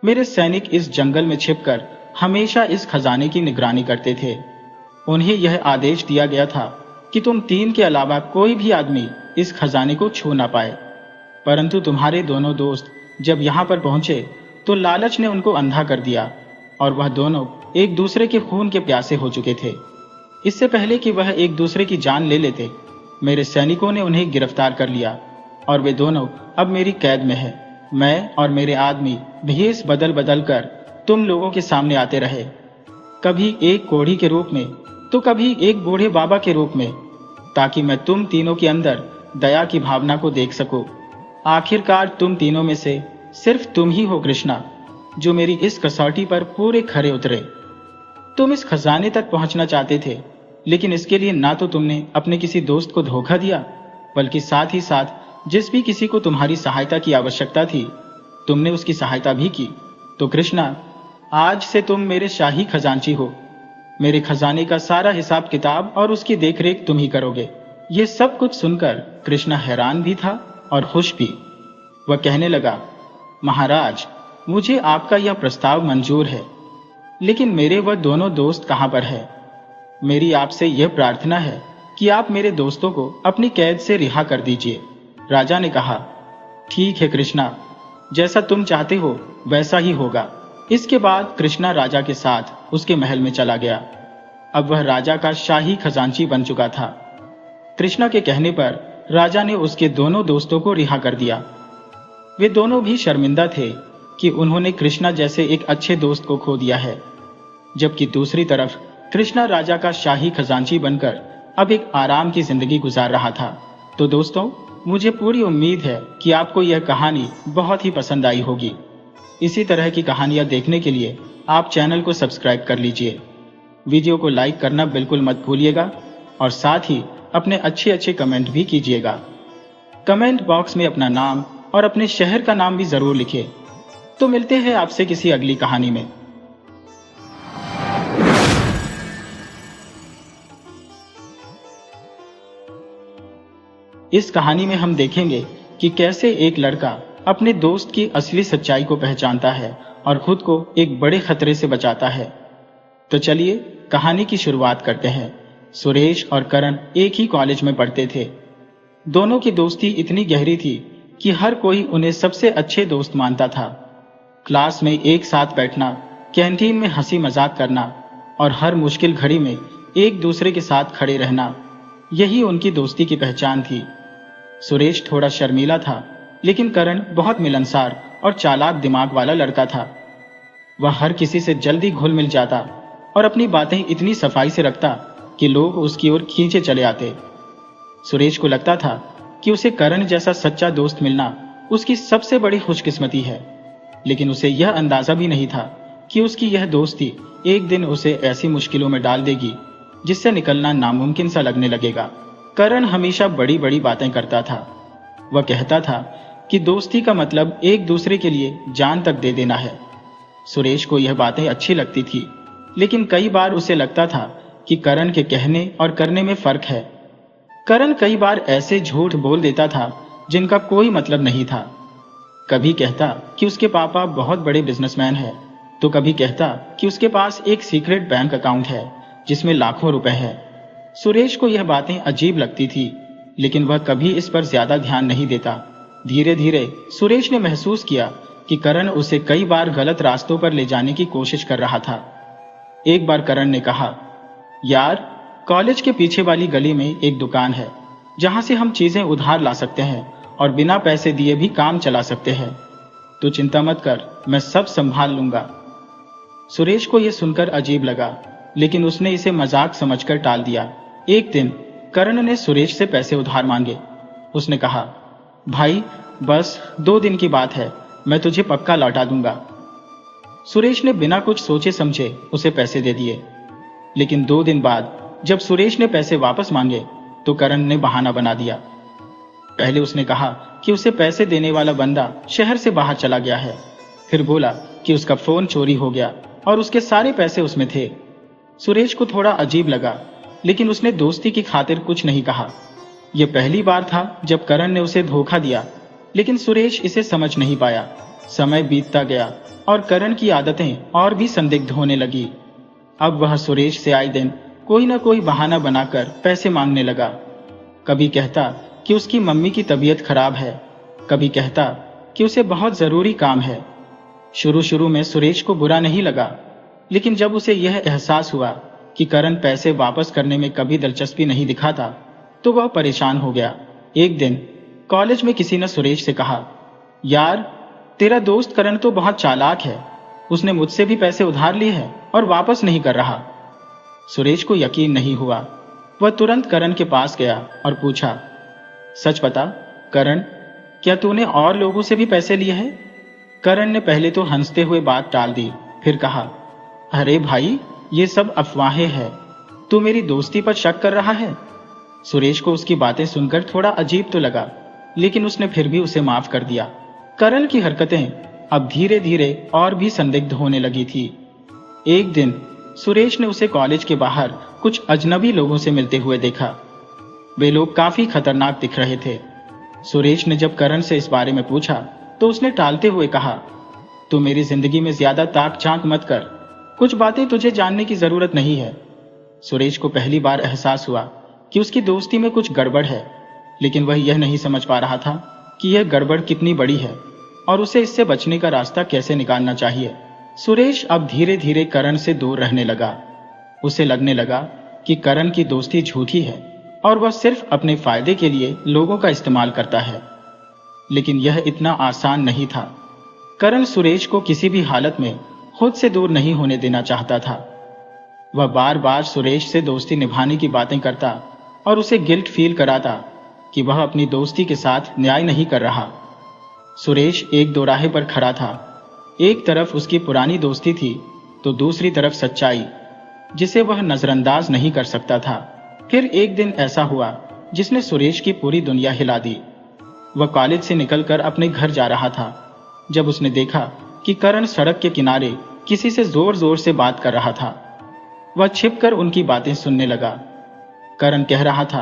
मेरे सैनिक इस जंगल में छिपकर हमेशा इस खजाने की निगरानी करते थे। उन्हें यह आदेश दिया गया था कि तुम 3 के अलावा कोई भी आदमी इस खजाने को छू ना पाए। परंतु तुम्हारे दोनों दोस्त जब यहाँ पर पहुंचे तो लालच ने उनको अंधा कर दिया और वह दोनों एक दूसरे के खून के प्यासे हो चुके थे। इससे पहले कि वह एक दूसरे की जान ले लेते, मेरे सैनिकों ने उन्हें गिरफ्तार कर लिया और वे दोनों अब मेरी कैद में है। मैं और मेरे आदमी भेष बदल बदल कर तुम लोगों के सामने आते रहे, कभी एक कोढ़ी के रूप में तो कभी एक बूढ़े बाबा के रूप में, ताकि मैं तुम तीनों के अंदर दया की भावना को देख सकूं। आखिरकार तुम तीनों में से सिर्फ तुम ही हो कृष्णा, जो मेरी इस कसौटी पर पूरे खरे उतरे। तुम इस खजाने तक पहुंचना चाहते थे, लेकिन इसके लिए ना तो तुमने अपने किसी दोस्त को धोखा दिया, बल्कि साथ ही साथ जिस भी किसी को तुम्हारी सहायता की आवश्यकता थी, तुमने उसकी सहायता भी की। तो कृष्णा, आज से तुम मेरे शाही खजांची हो। मेरे खजाने का सारा हिसाब किताब और उसकी देखरेख तुम ही करोगे। ये सब कुछ सुनकर कृष्णा हैरान भी था और खुश भी। वह कहने लगा, महाराज, मुझे आपका यह प्रस्ताव मंजूर है। लेकिन मेरे वह दोनों दोस्त कहां पर है? मेरी आपसे यह प्रार्थना है कि आप मेरे दोस्तों को अपनी कैद से रिहा कर दीजिए। राजा ने कहा, ठीक है कृष्णा, जैसा तुम चाहते हो वैसा ही होगा। इसके बाद कृष्णा राजा के साथ उसके महल में चला गया। अब वह राजा का शाही खजांची बन चुका था। कृष्णा के कहने पर राजा ने उसके दोनों दोस्तों को रिहा कर दिया। वे दोनों भी शर्मिंदा थे कि उन्होंने कृष्णा जैसे एक अच्छे दोस्त को खो दिया है, जबकि दूसरी तरफ कृष्णा राजा का शाही खजांची बनकर अब एक आराम की जिंदगी गुजार रहा था। तो दोस्तों, मुझे पूरी उम्मीद है कि आपको यह कहानी बहुत ही पसंद आई होगी। इसी तरह की कहानियां देखने के लिए आप चैनल को सब्सक्राइब कर लीजिए। वीडियो को लाइक करना बिल्कुल मत भूलिएगा और साथ ही अपने अच्छे कमेंट भी कीजिएगा। कमेंट बॉक्स में अपना नाम और अपने शहर का नाम भी जरूर लिखिए। तो मिलते हैं आपसे किसी अगली कहानी में। इस कहानी में हम देखेंगे कि कैसे एक लड़का अपने दोस्त की असली सच्चाई को पहचानता है और खुद को एक बड़े खतरे से बचाता है। तो चलिए कहानी की शुरुआत करते हैं। सुरेश और करण एक ही कॉलेज में पढ़ते थे। दोनों की दोस्ती इतनी गहरी थी कि हर कोई उन्हें सबसे अच्छे दोस्त मानता था। क्लास में एक साथ बैठना, कैंटीन में हंसी मजाक करना और हर मुश्किल घड़ी में एक दूसरे के साथ खड़े रहना, यही उनकी दोस्ती की पहचान थी। सुरेश थोड़ा शर्मीला था, लेकिन करण बहुत मिलनसार और चालाक दिमाग वाला लड़का था। वह हर किसी से जल्दी घुल मिल जाता और अपनी बातें इतनी सफाई से रखता कि लोग उसकी ओर खींचे चले आते। सुरेश को लगता था कि उसे करण जैसा सच्चा दोस्त मिलना उसकी सबसे बड़ी खुशकिस्मती है, लेकिन उसे यह अंदाजा भी नहीं था कि उसकी यह दोस्ती एक दिन उसे ऐसी मुश्किलों में डाल देगी जिससे निकलना नामुमकिन सा लगने लगेगा। करण हमेशा बड़ी बड़ी बातें करता था। वह कहता था कि दोस्ती का मतलब एक दूसरे के लिए जान तक दे देना है। सुरेश को यह बातें अच्छी लगती थी, लेकिन कई बार उसे लगता था कि करण के कहने और करने में फर्क है। करण कई बार ऐसे झूठ बोल देता था जिनका कोई मतलब नहीं था। कभी कहता कि उसके पापा बहुत बड़े बिजनेसमैन हैं, तो कभी कहता कि उसके पास एक सीक्रेट बैंक अकाउंट है जिसमें लाखों रुपए है। सुरेश को यह बातें अजीब लगती थी, लेकिन वह कभी इस पर ज्यादा ध्यान नहीं देता। धीरे धीरे सुरेश ने महसूस किया कि करण उसे कई बार गलत रास्तों पर ले जाने की कोशिश कर रहा था। एक बार करण ने कहा, यार, कॉलेज के पीछे वाली गली में एक दुकान है जहां से हम चीजें उधार ला सकते हैं और बिना पैसे दिए भी काम चला सकते हैं। तू चिंता मत कर, मैं सब संभाल लूंगा। सुरेश को यह सुनकर अजीब लगा, लेकिन उसने इसे मजाक समझकर टाल दिया। एक दिन करण ने सुरेश से पैसे उधार मांगे। उसने कहा, भाई, बस 2 दिन की बात है, मैं तुझे पक्का लौटा दूंगा। सुरेश ने बिना कुछ सोचे समझे उसे पैसे दे दिए। लेकिन 2 दिन बाद जब सुरेश ने पैसे वापस मांगे तो करण ने बहाना बना दिया। पहले उसने कहा कि उसे पैसे देने वाला बंदा शहर से बाहर चला गया है। फिर बोला कि उसका फोन चोरी हो गया और उसके सारे पैसे उसमें थे। सुरेश को थोड़ा अजीब लगा, लेकिन उसने दोस्ती की खातिर कुछ नहीं कहा। यह पहली बार था जब करण ने उसे धोखा दिया, लेकिन सुरेश इसे समझ नहीं पाया। समय बीतता गया और करण की आदतें और भी संदिग्ध होने लगी। अब वह सुरेश से आए दिन कोई ना कोई बहाना बनाकर पैसे मांगने लगा। कभी कहता कि उसकी मम्मी की तबीयत खराब है, कभी कहता कि उसे बहुत जरूरी काम है। शुरू में सुरेश को बुरा नहीं लगा, लेकिन जब उसे यह एहसास हुआ कि करण पैसे वापस करने में कभी दिलचस्पी नहीं दिखाता, तो वह परेशान हो गया। एक दिन कॉलेज में किसी ने सुरेश से कहा, यार, तेरा दोस्त करण तो बहुत चालाक है, उसने मुझसे भी पैसे उधार लिए हैं और वापस नहीं कर रहा। सुरेश को यकीन नहीं हुआ। वह तुरंत करण के पास गया और पूछा, सच बता करण, क्या तूने और लोगों से भी पैसे लिए हैं? करण ने पहले तो हंसते हुए बात टाल दी, फिर कहा, अरे भाई, ये सब अफवाहें हैं, तू मेरी दोस्ती पर शक कर रहा है। सुरेश को उसकी बातें सुनकर थोड़ा अजीब तो लगा, लेकिन उसने फिर भी उसे माफ कर दिया। करण की हरकतें अब धीरे धीरे और भी संदिग्ध होने लगी थी। एक दिन सुरेश ने उसे कॉलेज के बाहर कुछ अजनबी लोगों से मिलते हुए देखा। वे लोग काफी खतरनाक दिख रहे थे। सुरेश ने जब करण से इस बारे में पूछा तो उसने टालते हुए कहा, तू मेरी जिंदगी में ज्यादा ताक झांक मत कर, कुछ बातें तुझे जानने की जरूरत नहीं है। सुरेश को पहली बार एहसास हुआ कि उसकी दोस्ती में कुछ गड़बड़ है, लेकिन वह यह नहीं समझ पा रहा था कि यह गड़बड़ कितनी बड़ी है और उसे इससे बचने का रास्ता कैसे निकालना चाहिए। सुरेश अब धीरे धीरे करण से दूर रहने लगा। उसे लगने लगा कि करण की दोस्ती झूठी है और वह सिर्फ अपने फायदे के लिए लोगों का इस्तेमाल करता है। लेकिन यह इतना आसान नहीं था। करण सुरेश को किसी भी हालत में खुद से दूर नहीं होने देना चाहता था। वह बार बार सुरेश से दोस्ती निभाने की बातें करता और उसे गिल्ट फील कराता कि वह अपनी दोस्ती के साथ न्याय नहीं कर रहा। सुरेश एक दोराहे पर खड़ा था। एक तरफ उसकी पुरानी दोस्ती थी तो दूसरी तरफ सच्चाई, जिसे वह नजरअंदाज नहीं कर सकता था। फिर एक दिन ऐसा हुआ जिसने सुरेश की पूरी दुनिया हिला दी। वह कॉलेज से निकलकर अपने घर जा रहा था जब उसने देखा कि करण सड़क के किनारे किसी से जोर जोर से बात कर रहा था। वह छिपकर उनकी बातें सुनने लगा। करण कह रहा था,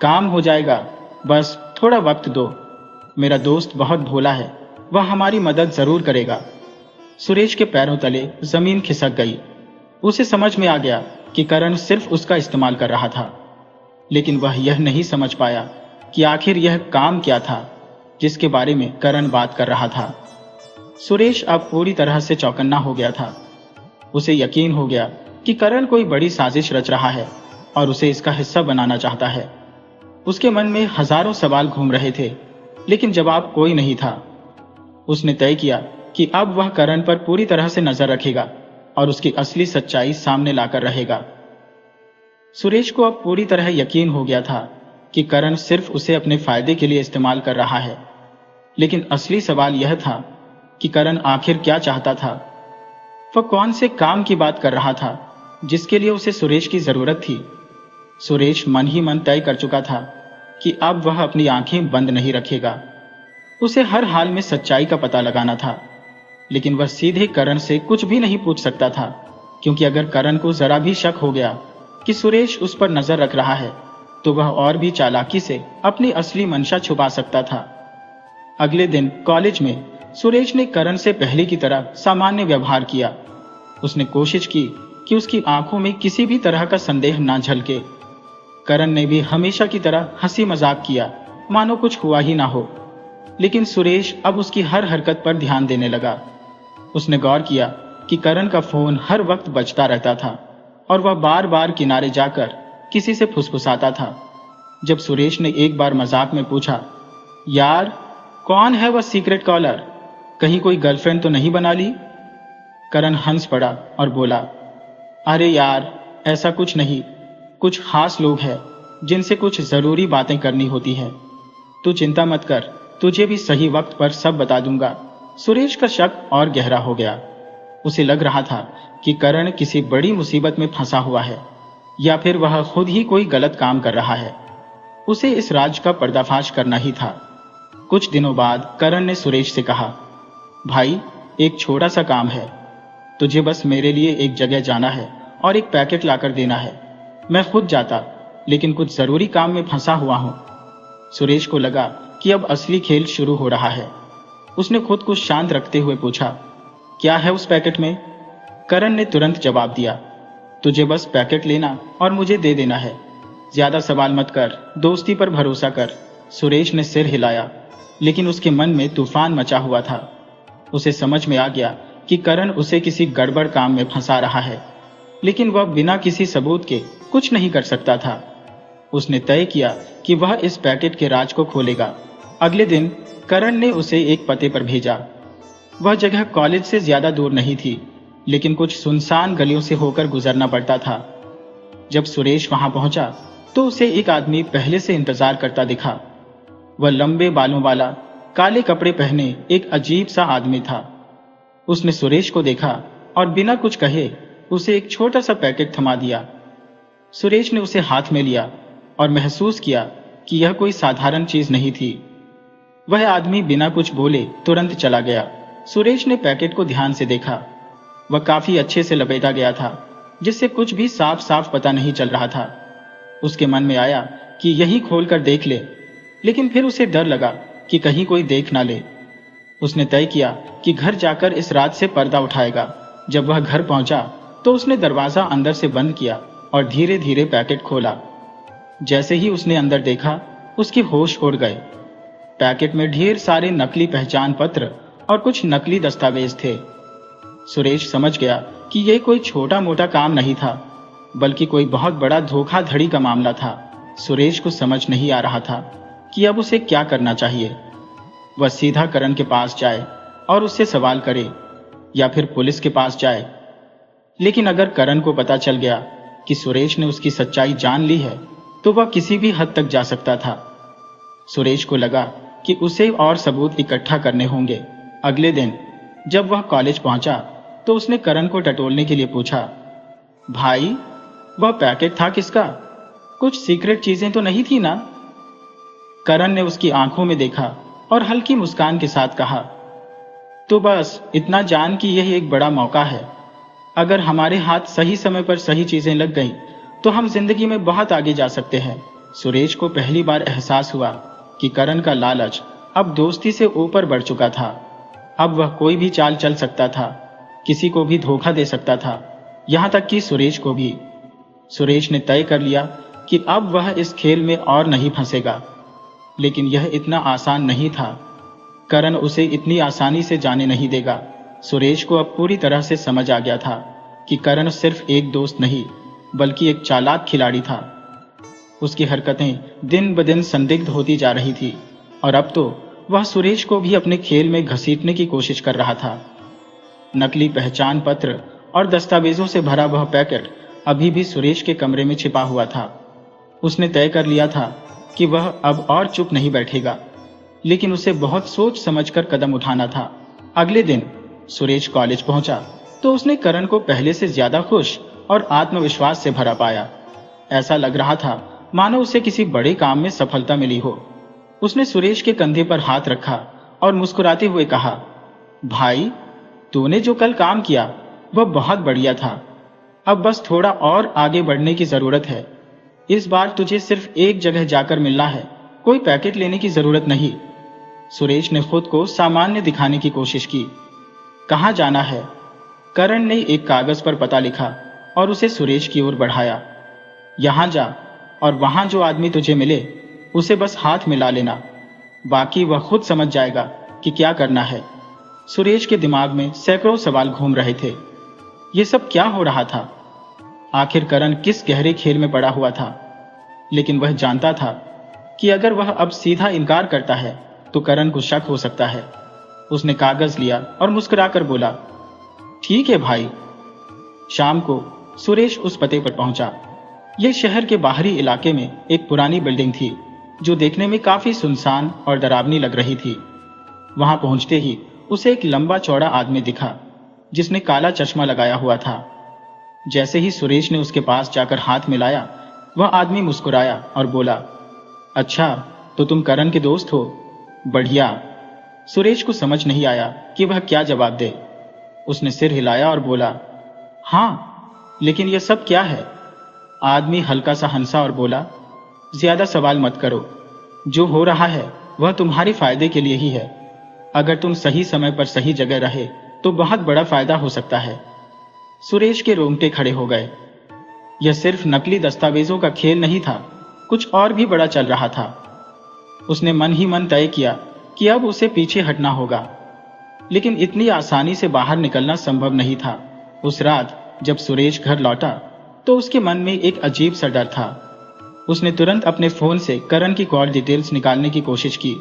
काम हो जाएगा, बस थोड़ा वक्त दो। मेरा दोस्त बहुत भोला है, वह हमारी मदद जरूर करेगा। सुरेश के पैरों तले जमीन खिसक गई। उसे समझ में आ गया कि करण सिर्फ उसका इस्तेमाल कर रहा था, लेकिन वह यह नहीं समझ पाया कि आखिर यह काम क्या था जिसके बारे में करण बात कर रहा था। सुरेश अब पूरी तरह से चौकन्ना हो गया था। उसे यकीन हो गया कि करण कोई बड़ी साजिश रच रहा है और उसे इसका हिस्सा बनाना चाहता है। उसके मन में हजारों सवाल घूम रहे थे, लेकिन जवाब कोई नहीं था। उसने तय किया कि अब वह करण पर पूरी तरह से नजर रखेगा और उसकी असली सच्चाई सामने लाकर रहेगा। सुरेश को अब पूरी तरह यकीन हो गया था कि करण सिर्फ उसे अपने फायदे के लिए इस्तेमाल कर रहा है। लेकिन असली सवाल यह था कि करण आखिर क्या चाहता था। वह कौन से काम की बात कर रहा था जिसके लिए उसे सुरेश की जरूरत थी। सुरेश मन ही मन तय कर चुका था कि अब वह अपनी आंखें बंद नहीं रखेगा। उसे हर हाल में सच्चाई का पता लगाना था। लेकिन वह सीधे करण से कुछ भी नहीं पूछ सकता था, क्योंकि अगर करण को जरा भी शक हो गया कि सुरेश उस पर नजर रख रहा है तो वह और भी चालाकी से अपनी असली मंशा छुपा सकता था। अगले दिन कॉलेज में सुरेश ने करण से पहले की तरह सामान्य व्यवहार किया। उसने कोशिश की कि उसकी आंखों में किसी भी तरह का संदेह ना झलके। करण ने भी हमेशा की तरह हंसी मजाक किया, मानो कुछ हुआ ही ना हो। लेकिन सुरेश अब उसकी हर हरकत पर ध्यान देने लगा। उसने गौर किया कि करण का फोन हर वक्त बजता रहता था और वह बार बार किनारे जाकर किसी से फुसफुसाता था। जब सुरेश ने एक बार मजाक में पूछा, यार कौन है वह सीक्रेट कॉलर, कहीं कोई गर्लफ्रेंड तो नहीं बना ली? करण हंस पड़ा और बोला, अरे यार ऐसा कुछ नहीं, कुछ खास लोग हैं जिनसे कुछ जरूरी बातें करनी होती है। तू चिंता मत कर, तुझे भी सही वक्त पर सब बता दूंगा। सुरेश का शक और गहरा हो गया। उसे लग रहा था कि करण किसी बड़ी मुसीबत में फंसा हुआ है या फिर वह खुद ही कोई गलत काम कर रहा है। उसे इस राज का पर्दाफाश करना ही था। कुछ दिनों बाद करण ने सुरेश से कहा, भाई एक छोटा सा काम है, तुझे बस मेरे लिए एक जगह जाना है और एक पैकेट लाकर देना है। मैं खुद जाता, लेकिन कुछ जरूरी काम में फंसा हुआ हूं। सुरेश को लगा कि अब असली खेल शुरू हो रहा है। उसने खुद को शांत रखते हुए पूछा, क्या है उस पैकेट में? करण ने तुरंत जवाब दिया, तुझे बस पैकेट लेना और मुझे दे देना है। ज्यादा सवाल मत कर, दोस्ती पर भरोसा कर। सुरेश ने सिर हिलाया, लेकिन उसके मन में तूफान मचा हुआ था। उसे समझ में आ गया कि करण उसे किसी गड़बड़ काम में फंसा रहा है, लेकिन वह बिना किसी सबूत के कुछ नहीं कर सकता था। उसने तय किया कि वह इस पैकेट के राज को खोलेगा। अगले दिन करण ने उसे एक पते पर भेजा। वह जगह कॉलेज से ज्यादा दूर नहीं थी, लेकिन कुछ सुनसान गलियों से होकर गुजरना पड़ता था। जब सुरेश वहां पहुंचा तो उसे एक आदमी पहले से इंतजार करता दिखा। वह लंबे बालों वाला, काले कपड़े पहने एक अजीब सा आदमी था। उसने सुरेश को देखा और बिना कुछ कहे उसे एक छोटा सा पैकेट थमा दिया। सुरेश ने उसे हाथ में लिया और महसूस किया कि यह कोई साधारण चीज नहीं थी। वह आदमी बिना कुछ बोले तुरंत चला गया। सुरेश ने पैकेट को ध्यान से देखा। वह काफी अच्छे से लपेटा गया था, जिससे कुछ भी साफ साफ पता नहीं चल रहा था। उसके मन में आया कि यही खोलकर देख ले, लेकिन फिर उसे डर लगा कि कहीं कोई देख ना ले। उसने तय किया कि घर जाकर इस रात से पर्दा उठाएगा जब वह घर पहुंचा तो उसने दरवाजा अंदर से बंद किया और धीरे धीरे पैकेट खोला। जैसे ही उसने अंदर देखा, उसके होश उड़ गए। पैकेट में ढेर सारे नकली पहचान पत्र और कुछ नकली दस्तावेज थे। सुरेश समझ गया कि यह कोई छोटा मोटा काम नहीं था, बल्कि कोई बहुत बड़ा धोखाधड़ी का मामला था। सुरेश को समझ नहीं आ रहा था कि अब उसे क्या करना चाहिए। वह सीधा करण के पास जाए और उससे सवाल करे, या फिर पुलिस के पास जाए। लेकिन अगर करण को पता चल गया कि सुरेश ने उसकी सच्चाई जान ली है, तो वह किसी भी हद तक जा सकता था। सुरेश को लगा कि उसे और सबूत इकट्ठा करने होंगे। अगले दिन जब वह कॉलेज पहुंचा तो उसने करण को टटोलने के लिए पूछा, भाई, वह पैकेट था किसका? कुछ सीक्रेट चीजें तो नहीं थी ना? करण ने उसकी आंखों में देखा और हल्की मुस्कान के साथ कहा, तो बस इतना जान कि यह एक बड़ा मौका है। अगर हमारे हाथ सही समय पर सही चीजें लग गईं, तो हम जिंदगी में बहुत आगे जा सकते हैं। सुरेश को पहली बार एहसास हुआ कि करण का लालच अब दोस्ती से ऊपर बढ़ चुका था। अब वह कोई भी चाल चल सकता था, किसी को भी धोखा दे सकता था, यहां तक कि सुरेश को भी। सुरेश ने तय कर लिया कि अब वह इस खेल में और नहीं फंसेगा। लेकिन यह इतना आसान नहीं था। करण उसे इतनी आसानी से जाने नहीं देगा। सुरेश को अब पूरी तरह से समझ आ गया था कि करण सिर्फ एक दोस्त नहीं, बल्कि एक चालाक खिलाड़ी था। उसकी हरकतें दिन ब दिन संदिग्ध होती जा रही थी और अब तो वह सुरेश को भी अपने खेल में घसीटने की कोशिश कर रहा था। नकली पहचान पत्र और दस्तावेजों से भरा वह पैकेट अभी भी सुरेश के कमरे में छिपा हुआ था। उसने तय कर लिया था कि वह अब और चुप नहीं बैठेगा, लेकिन उसे बहुत सोच समझकर कदम उठाना था। अगले दिन सुरेश कॉलेज पहुंचा तो उसने करण को पहले से ज्यादा खुश और आत्मविश्वास से भरा पाया। ऐसा लग रहा था मानो उसे किसी बड़े काम में सफलता मिली हो। उसने सुरेश के कंधे पर हाथ रखा और मुस्कुराते हुए कहा, भाई, तूने जो कल काम किया वह बहुत बढ़िया था। अब बस थोड़ा और आगे बढ़ने की जरूरत है। इस बार तुझे सिर्फ एक जगह जाकर मिलना है, कोई पैकेट लेने की जरूरत नहीं। सुरेश ने खुद को सामान्य दिखाने की कोशिश की। कहाँ जाना है? करण ने एक कागज पर पता लिखा और उसे सुरेश की ओर बढ़ाया। यहां जा और वहां जो आदमी तुझे मिले उसे बस हाथ मिला लेना, बाकी वह खुद समझ जाएगा कि क्या करना है। सुरेश के दिमाग में सैकड़ों सवाल घूम रहे थे। यह सब क्या हो रहा था? आखिर करण किस गहरे खेल में पड़ा हुआ था? लेकिन वह जानता था कि अगर वह अब सीधा इनकार करता है तो करण को शक हो सकता है। उसने कागज लिया और मुस्कुराकर बोला, ठीक है भाई। शाम को सुरेश उस पते पर पहुंचा। यह शहर के बाहरी इलाके में एक पुरानी बिल्डिंग थी जो देखने में काफी सुनसान और डरावनी लग रही थी। वहां पहुंचते ही उसे एक लंबा चौड़ा आदमी दिखा जिसने काला चश्मा लगाया हुआ था। जैसे ही सुरेश ने उसके पास जाकर हाथ मिलाया, वह आदमी मुस्कुराया और बोला, अच्छा, तो तुम करण के दोस्त हो? बढ़िया। सुरेश को समझ नहीं आया कि वह क्या जवाब दे। उसने सिर हिलाया और बोला, हाँ, लेकिन यह सब क्या है? आदमी हल्का सा हंसा और बोला, ज्यादा सवाल मत करो। जो हो रहा है वह तुम्हारे फायदे के लिए ही है। अगर तुम सही समय पर सही जगह रहे तो बहुत बड़ा फायदा हो सकता है। सुरेश के रोंगटे खड़े हो गए। यह सिर्फ नकली दस्तावेजों का खेल नहीं था, कुछ और भी बड़ा चल रहा था। उसने मन ही मन तय किया कि अब उसे पीछे हटना होगा, लेकिन इतनी आसानी से बाहर निकलना संभव नहीं था। उस रात जब सुरेश घर लौटा तो उसके मन में एक अजीब सा डर था। उसने तुरंत अपने फोन से करण की कॉल डिटेल्स निकालने की कोशिश की।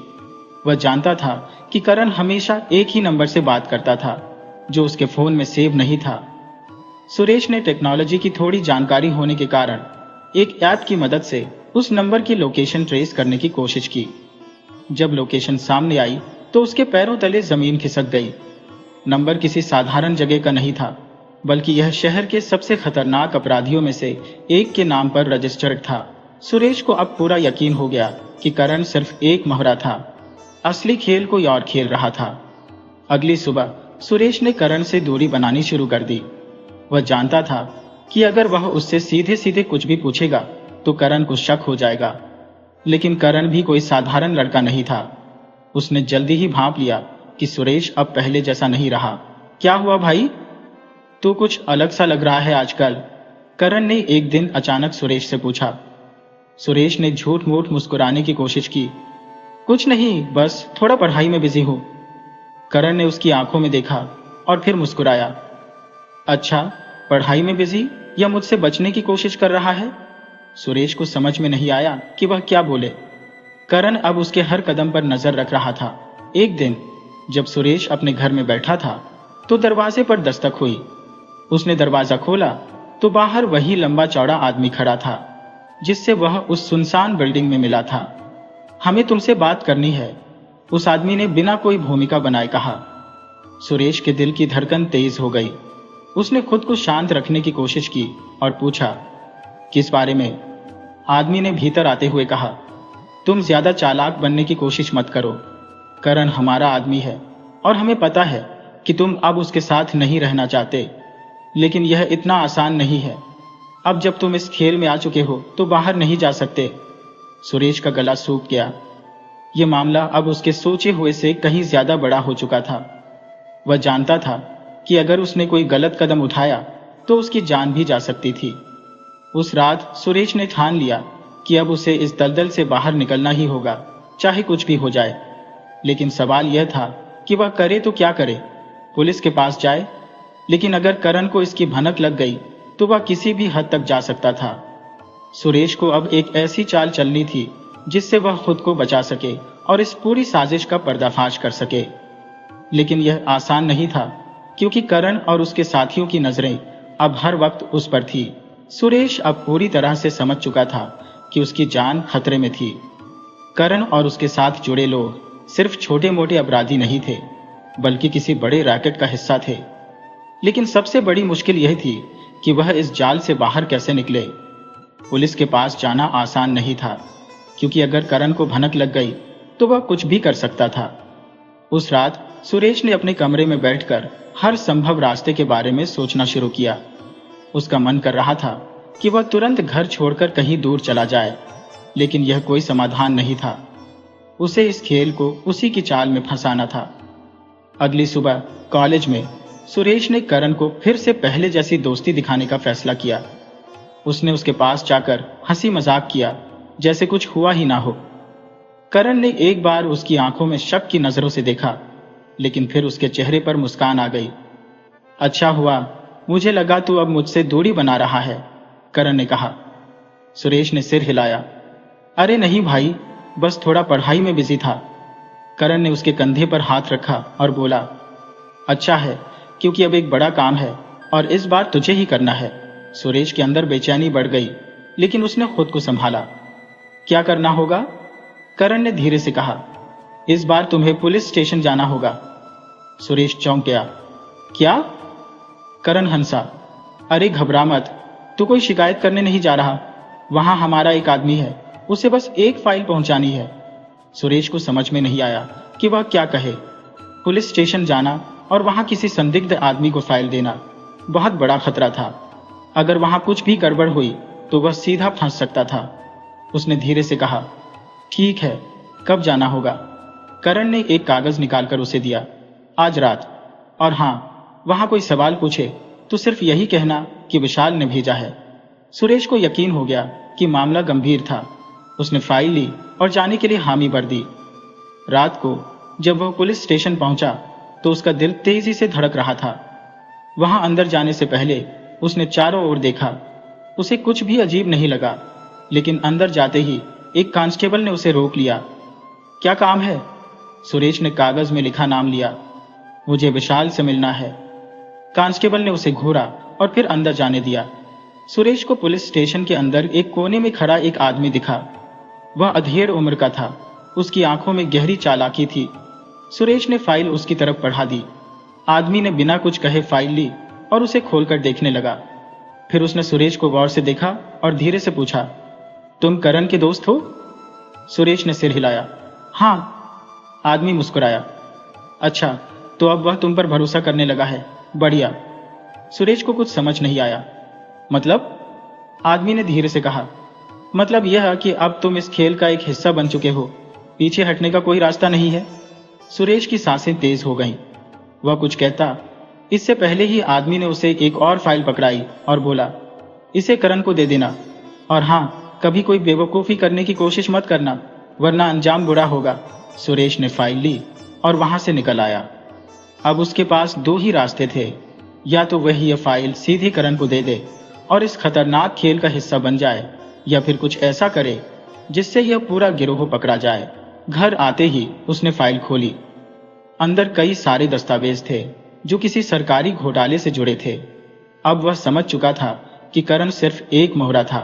वह जानता था कि करण हमेशा एक ही नंबर से बात करता था जो उसके फोन में सेव नहीं था। सुरेश ने टेक्नोलॉजी की थोड़ी जानकारी होने के कारण एक ऐप की मदद से उस नंबर की लोकेशन ट्रेस करने की कोशिश की। जब लोकेशन सामने आई तो उसके पैरों तले जमीन खिसक गई। नंबर किसी साधारण जगह का नहीं था, बल्कि यह शहर के सबसे खतरनाक अपराधियों में से एक के नाम पर रजिस्टर्ड था। सुरेश को अब पूरा यकीन हो गया कि करण सिर्फ एक मोहरा था, असली खेल कोई और खेल रहा था। अगली सुबह सुरेश ने करण से दूरी बनानी शुरू कर दी। वह जानता था कि अगर वह उससे सीधे सीधे कुछ भी पूछेगा तो करण को शक हो जाएगा, लेकिन करण भी कोई साधारण लड़का नहीं था। उसने जल्दी ही भांप लिया कि सुरेश अब पहले जैसा नहीं रहा। क्या हुआ भाई? तू कुछ अलग सा लग रहा है आजकल, करण ने एक दिन अचानक सुरेश से पूछा। सुरेश ने झूठ मूठ मुस्कुराने की कोशिश की। कुछ नहीं, बस थोड़ा पढ़ाई में बिजी हूं। करण ने उसकी आंखों में देखा और फिर मुस्कुराया। अच्छा, पढ़ाई में बिजी या मुझसे बचने की कोशिश कर रहा है? सुरेश को समझ में नहीं आया कि वह क्या बोले। करण अब उसके हर कदम पर नजर रख रहा था। एक दिन जब सुरेश अपने घर में बैठा था तो दरवाजे पर दस्तक हुई। उसने दरवाजा खोला तो बाहर वही लंबा चौड़ा आदमी खड़ा था जिससे वह उस सुनसान बिल्डिंग में मिला था। हमें तुमसे बात करनी है, उस आदमी ने बिना कोई भूमिका बनाए कहा। सुरेश के दिल की धड़कन तेज हो गई। उसने खुद को शांत रखने की कोशिश की और पूछा, किस बारे में? आदमी ने भीतर आते हुए कहा, तुम ज्यादा चालाक बनने की कोशिश मत करो। करण हमारा आदमी है और हमें पता है कि तुम अब उसके साथ नहीं रहना चाहते, लेकिन यह इतना आसान नहीं है। अब जब तुम इस खेल में आ चुके हो तो बाहर नहीं जा सकते। सुरेश का गला सूख गया। यह मामला अब उसके सोचे हुए से कहीं ज्यादा बड़ा हो चुका था। वह जानता था कि अगर उसने कोई गलत कदम उठाया तो उसकी जान भी जा सकती थी। उस रात सुरेश ने ठान लिया कि अब उसे इस दलदल से बाहर निकलना ही होगा, चाहे कुछ भी हो जाए। लेकिन सवाल यह था कि वह करे तो क्या करे? पुलिस के पास जाए? लेकिन अगर करण को इसकी भनक लग गई तो वह किसी भी हद तक जा सकता था। सुरेश को अब एक ऐसी चाल चलनी थी जिससे वह खुद को बचा सके और इस पूरी साजिश का पर्दाफाश कर सके। लेकिन यह आसान नहीं था क्योंकि करण और उसके साथियों की नजरें अब हर वक्त उस पर थी। सुरेश अब पूरी तरह से समझ चुका था कि उसकी जान खतरे में थी। करण और उसके साथ जुड़े लोग सिर्फ छोटे मोटे अपराधी नहीं थे, बल्कि किसी बड़े रैकेट का हिस्सा थे। लेकिन सबसे बड़ी मुश्किल यह थी कि वह इस जाल से बाहर कैसे निकले। पुलिस के पास जाना आसान नहीं था क्योंकि अगर करण को भनक लग गई तो वह कुछ भी कर सकता था। उस रात सुरेश ने अपने कमरे में बैठकर हर संभव रास्ते के बारे में सोचना शुरू किया। उसका मन कर रहा था कि वह तुरंत घर छोड़कर कहीं दूर चला जाए, लेकिन यह कोई समाधान नहीं था। उसे इस खेल को उसी की चाल में फंसाना था। अगली सुबह कॉलेज में सुरेश ने करण को फिर से पहले जैसी दोस्ती दिखाने का फैसला किया। उसने उसके पास जाकर हंसी मजाक किया जैसे कुछ हुआ ही ना हो। करण ने एक बार उसकी आंखों में शक की नजरों से देखा, लेकिन फिर उसके चेहरे पर मुस्कान आ गई। अच्छा हुआ, मुझे लगा तू अब मुझसे दूरी बना रहा है, करण ने कहा। सुरेश ने सिर हिलाया। अरे नहीं भाई, बस थोड़ा पढ़ाई में बिजी था। करण ने उसके कंधे पर हाथ रखा और बोला, अच्छा है, क्योंकि अब एक बड़ा काम है और इस बार तुझे ही करना है। सुरेश के अंदर बेचैनी बढ़ गई, लेकिन उसने खुद को संभाला। क्या करना होगा? करण ने धीरे से कहा, इस बार तुम्हें पुलिस स्टेशन जाना होगा। सुरेश चौंक गया। क्या? करण हंसा। अरे घबरा मत, तू कोई शिकायत करने नहीं जा रहा। वहां हमारा एक आदमी है, उसे बस एक फाइल पहुंचानी है। सुरेश को समझ में नहीं आया कि वह क्या कहे। पुलिस स्टेशन जाना और वहां किसी संदिग्ध आदमी को फाइल देना बहुत बड़ा खतरा था। अगर वहां कुछ भी गड़बड़ हुई तो वह सीधा फंस सकता था। उसने धीरे से कहा, ठीक है, कब जाना होगा? करण ने एक कागज निकालकर उसे दिया। आज रात। और हाँ, वहां कोई सवाल पूछे तो सिर्फ यही कहना कि विशाल ने भेजा है। सुरेश को यकीन हो गया कि मामला गंभीर था। उसने फाइल ली और जाने के लिए हामी भर दी। रात को जब वह पुलिस स्टेशन पहुंचा तो उसका दिल तेजी से धड़क रहा था। वहां अंदर जाने से पहले उसने चारों ओर देखा। उसे कुछ भी अजीब नहीं लगा, लेकिन अंदर जाते ही एक कांस्टेबल ने उसे रोक लिया। क्या काम है? सुरेश ने कागज में लिखा नाम लिया। मुझे विशाल से मिलना है। कांस्टेबल ने उसे घूरा और फिर अंदर जाने दिया। सुरेश को पुलिस स्टेशन के अंदर एक कोने में खड़ा एक आदमी दिखा। वह अधेड़ उम्र का था। उसकी आंखों में गहरी चालाकी थी। सुरेश ने फाइल उसकी तरफ बढ़ा दी। आदमी ने बिना कुछ कहे फाइल ली और उसे खोलकर देखने लगा। फिर उसने सुरेश को गौर से देखा और धीरे से पूछा, तुम करण के दोस्त हो? सुरेश ने सिर हिलाया। हाँ। आदमी मुस्कुराया। अच्छा, तो अब वह तुम पर भरोसा करने लगा है। बढ़िया। सुरेश को कुछ समझ नहीं आया। मतलब? आदमी ने धीरे से कहा, मतलब यह कि अब तुम इस खेल का एक हिस्सा बन चुके हो। पीछे हटने का कोई रास्ता नहीं है। सुरेश की सांसें तेज हो गईं। वह कुछ कहता, इससे पहले ही आदमी ने उसे एक और फाइल पकड़ाई और बोला, इसे करण को दे देना, और हाँ, कभी कोई बेवकूफ़ी करने की कोशिश मत करना, वरना अंजाम बुरा होगा। सुरेश ने फाइल ली और वहां से निकल आया। अब उसके पास दो ही रास्ते थे, या तो वह यह फाइल सीधे करण को दे दे और इस खतरनाक खेल का हिस्सा बन जाए, या फिर कुछ ऐसा करे जिससे यह पूरा गिरोह पकड़ा जाए। घर आते ही उसने फाइल खोली। अंदर कई सारे दस्तावेज थे जो किसी सरकारी घोटाले से जुड़े थे। अब वह समझ चुका था कि करण सिर्फ एक मोहरा था।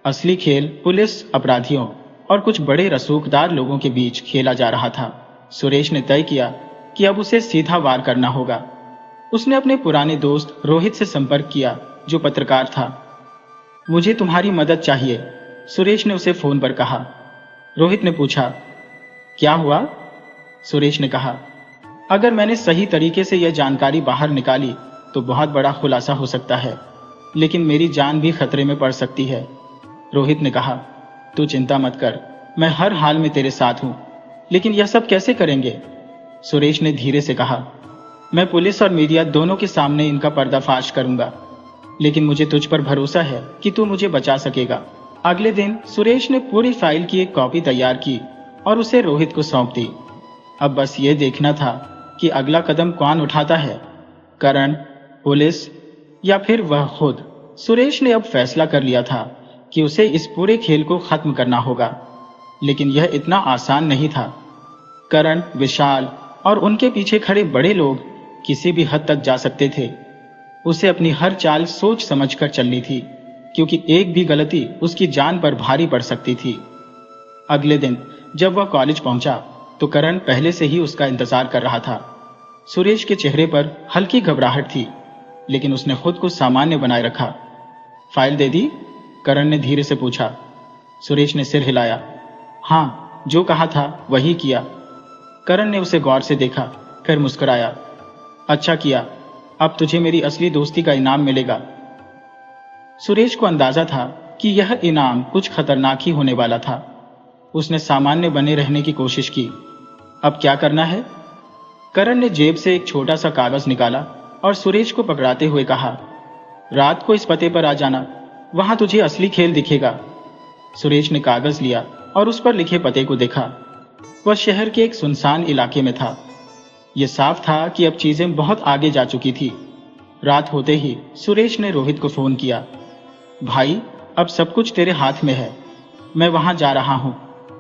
असली खेल पुलिस, अपराधियों और कुछ बड़े रसूखदार लोगों के बीच खेला जा रहा था। सुरेश ने तय किया कि अब उसे सीधा वार करना होगा। उसने अपने पुराने दोस्त रोहित से संपर्क किया, जो पत्रकार था। मुझे तुम्हारी मदद चाहिए, सुरेश ने उसे फोन पर कहा। रोहित ने पूछा, क्या हुआ? सुरेश ने कहा, अगर मैंने सही तरीके से यह जानकारी बाहर निकाली तो बहुत बड़ा खुलासा हो सकता है, लेकिन मेरी जान भी खतरे में पड़ सकती है। रोहित ने कहा, तू चिंता मत कर, मैं हर हाल में तेरे साथ हूं, लेकिन यह सब कैसे करेंगे? सुरेश ने धीरे से कहा, मैं पुलिस और मीडिया दोनों के सामने इनका पर्दाफाश करूंगा, लेकिन मुझे तुझ पर भरोसा है कि तू मुझे बचा सकेगा। अगले दिन सुरेश ने पूरी फाइल की एक कॉपी तैयार की और उसे रोहित को सौंप दी। अब बस ये देखना था कि अगला कदम कौन उठाता है, करण, पुलिस या फिर वह खुद। सुरेश ने अब फैसला कर लिया था कि उसे इस पूरे खेल को खत्म करना होगा, लेकिन यह इतना आसान नहीं था। करण, विशाल और उनके पीछे खड़े बड़े लोग किसी भी हद तक जा सकते थे। उसे अपनी हर चाल सोच समझकर चलनी थी, क्योंकि एक भी गलती उसकी जान पर भारी पड़ सकती थी। अगले दिन जब वह कॉलेज पहुंचा तो करण पहले से ही उसका इंतजार कर रहा था। सुरेश के चेहरे पर हल्की घबराहट थी, लेकिन उसने खुद को सामान्य बनाए रखा। फाइल दे दी? करण ने धीरे से पूछा। सुरेश ने सिर हिलाया। हाँ, जो कहा था वही किया। करण ने उसे गौर से देखा, फिर मुस्कुराया। अच्छा किया, अब तुझे मेरी असली दोस्ती का इनाम मिलेगा। सुरेश को अंदाजा था कि यह इनाम कुछ खतरनाक ही होने वाला था। उसने सामान्य बने रहने की कोशिश की। अब क्या करना है? करण ने जेब से एक छोटा सा कागज निकाला और सुरेश को पकड़ाते हुए कहा, रात को इस पते पर आ जाना, वहां तुझे असली खेल दिखेगा। सुरेश ने कागज लिया और उस पर लिखे पते को देखा। वह शहर के एक सुनसान इलाके में था। यह साफ था कि अब चीजें बहुत आगे जा चुकी थी। रात होते ही सुरेश ने रोहित को फोन किया। भाई, अब सब कुछ तेरे हाथ में है। मैं वहां जा रहा हूं,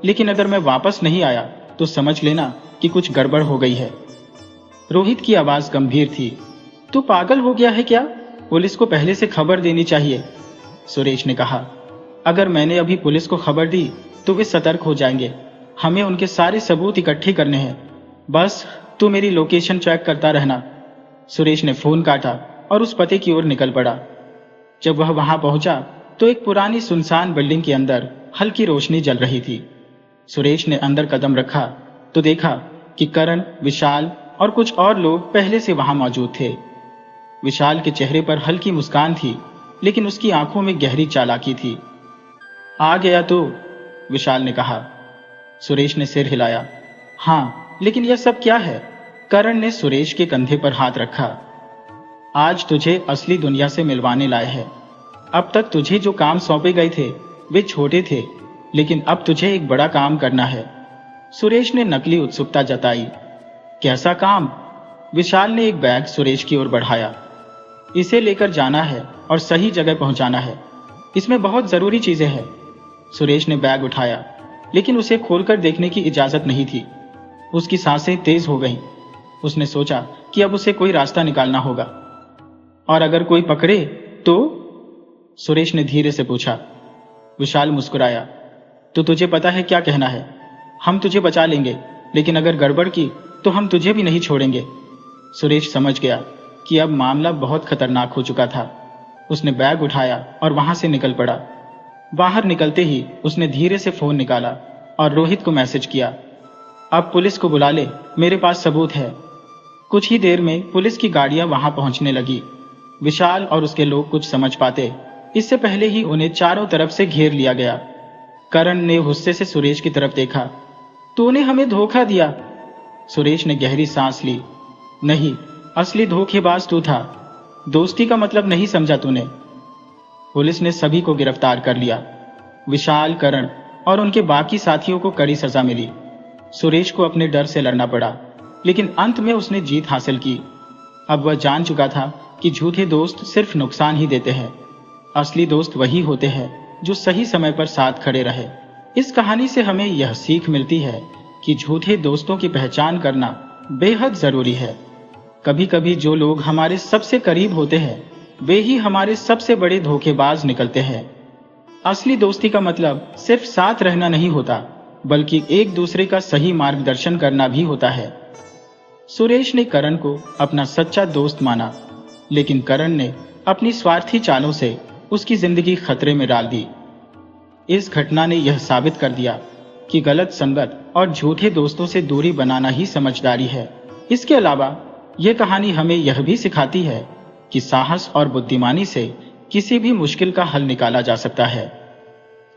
लेकिन अगर मैं वापस नहीं आया तो समझ लेना कि कुछ गड़बड़ हो गई है। रोहित की आवाज गंभीर थी। तू पागल हो गया है क्या? पुलिस को पहले से खबर देनी चाहिए। सुरेश ने कहा, अगर मैंने अभी पुलिस को खबर दी तो वे सतर्क हो जाएंगे। हमें उनके सारे सबूत इकट्ठे करने हैं। बस तू मेरी लोकेशन चेक करता रहना। सुरेश ने फोन काटा और उस पते की ओर निकल पड़ा। जब वह वहां पहुंचा तो एक पुरानी सुनसान बिल्डिंग के अंदर हल्की रोशनी जल रही थी। सुरेश ने अंदर कदम रखा तो देखा कि करण, विशाल और कुछ और लोग पहले से वहां मौजूद थे। विशाल के चेहरे पर हल्की मुस्कान थी, लेकिन उसकी आंखों में गहरी चालाकी थी। आ गया तो? विशाल ने कहा। सुरेश ने सिर हिलाया। हाँ, लेकिन यह सब क्या है? करण ने सुरेश के कंधे पर हाथ रखा। आज तुझे असली दुनिया से मिलवाने लाए हैं। अब तक तुझे जो काम सौंपे गए थे वे छोटे थे, लेकिन अब तुझे एक बड़ा काम करना है। सुरेश ने नकली उत्सुकता जताई। कैसा काम? विशाल ने एक बैग सुरेश की ओर बढ़ाया। इसे लेकर जाना है और सही जगह पहुंचाना है। इसमें बहुत जरूरी चीजें हैं। सुरेश ने बैग उठाया, लेकिन उसे खोलकर देखने की इजाजत नहीं थी। उसकी सांसें तेज हो गईं। उसने सोचा कि अब उसे कोई रास्ता निकालना होगा। और अगर कोई पकड़े तो? सुरेश ने धीरे से पूछा। विशाल मुस्कुराया। तो तुझे पता है क्या कहना है? हम तुझे बचा लेंगे, लेकिन अगर गड़बड़ की तो हम तुझे भी नहीं छोड़ेंगे। सुरेश समझ गया कि अब मामला बहुत खतरनाक हो चुका था। उसने बैग उठाया और वहां से निकल पड़ा। बाहर निकलते ही उसने धीरे से फोन निकाला और रोहित को मैसेज किया। अब पुलिस को बुला ले, मेरे पास सबूत है। कुछ ही देर में पुलिस की गाड़ियां वहां पहुंचने लगी। विशाल और उसके लोग कुछ समझ पाते इससे पहले ही उन्हें चारों तरफ से घेर लिया गया। करण ने गुस्से से सुरेश की तरफ देखा। तूने हमें धोखा दिया। सुरेश ने गहरी सांस ली। नहीं, असली धोखेबाज तू था। दोस्ती का मतलब नहीं समझा तूने। पुलिस ने सभी को गिरफ्तार कर लिया। विशाल, करण और उनके बाकी साथियों को कड़ी सजा मिली। सुरेश को अपने डर से लड़ना पड़ा, लेकिन अंत में उसने जीत हासिल की। अब वह जान चुका था कि झूठे दोस्त सिर्फ नुकसान ही देते हैं। असली दोस्त वही होते हैं जो सही समय पर साथ खड़े रहे। इस कहानी से हमें यह सीख मिलती है कि झूठे दोस्तों की पहचान करना बेहद जरूरी है। कभी कभी जो लोग हमारे सबसे करीब होते हैं वे ही हमारे सबसे बड़े धोखेबाज निकलते हैं। असली दोस्ती का मतलब सिर्फ साथ रहना नहीं होता, बल्कि एक दूसरे का सही मार्गदर्शन करना भी होता है। सुरेश ने करण को अपना सच्चा दोस्त माना, लेकिन करण ने अपनी स्वार्थी चालों से उसकी जिंदगी खतरे में डाल दी। इस घटना ने यह साबित कर दिया कि गलत संगत और झूठे दोस्तों से दूरी बनाना ही समझदारी है। इसके अलावा यह कहानी हमें यह भी सिखाती है कि साहस और बुद्धिमानी से किसी भी मुश्किल का हल निकाला जा सकता है।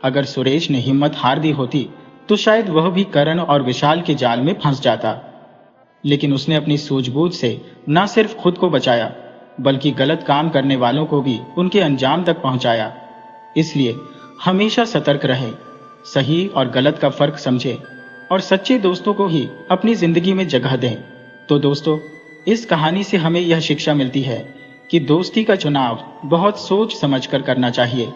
अगर सुरेश ने हिम्मत हार दी होती तो शायद वह भी करण और विशाल के जाल में फंस जाता, लेकिन उसने अपनी सूझबूझ से न सिर्फ खुद को बचाया, बल्कि गलत काम करने वालों को भी उनके अंजाम तक पहुंचाया। इसलिए हमेशा सतर्क रहे, सही और गलत का फर्क समझे और सच्चे दोस्तों को ही अपनी जिंदगी में जगह दें। तो दोस्तों, इस कहानी से हमें यह शिक्षा मिलती है कि दोस्ती का चुनाव बहुत सोच समझकर करना चाहिए।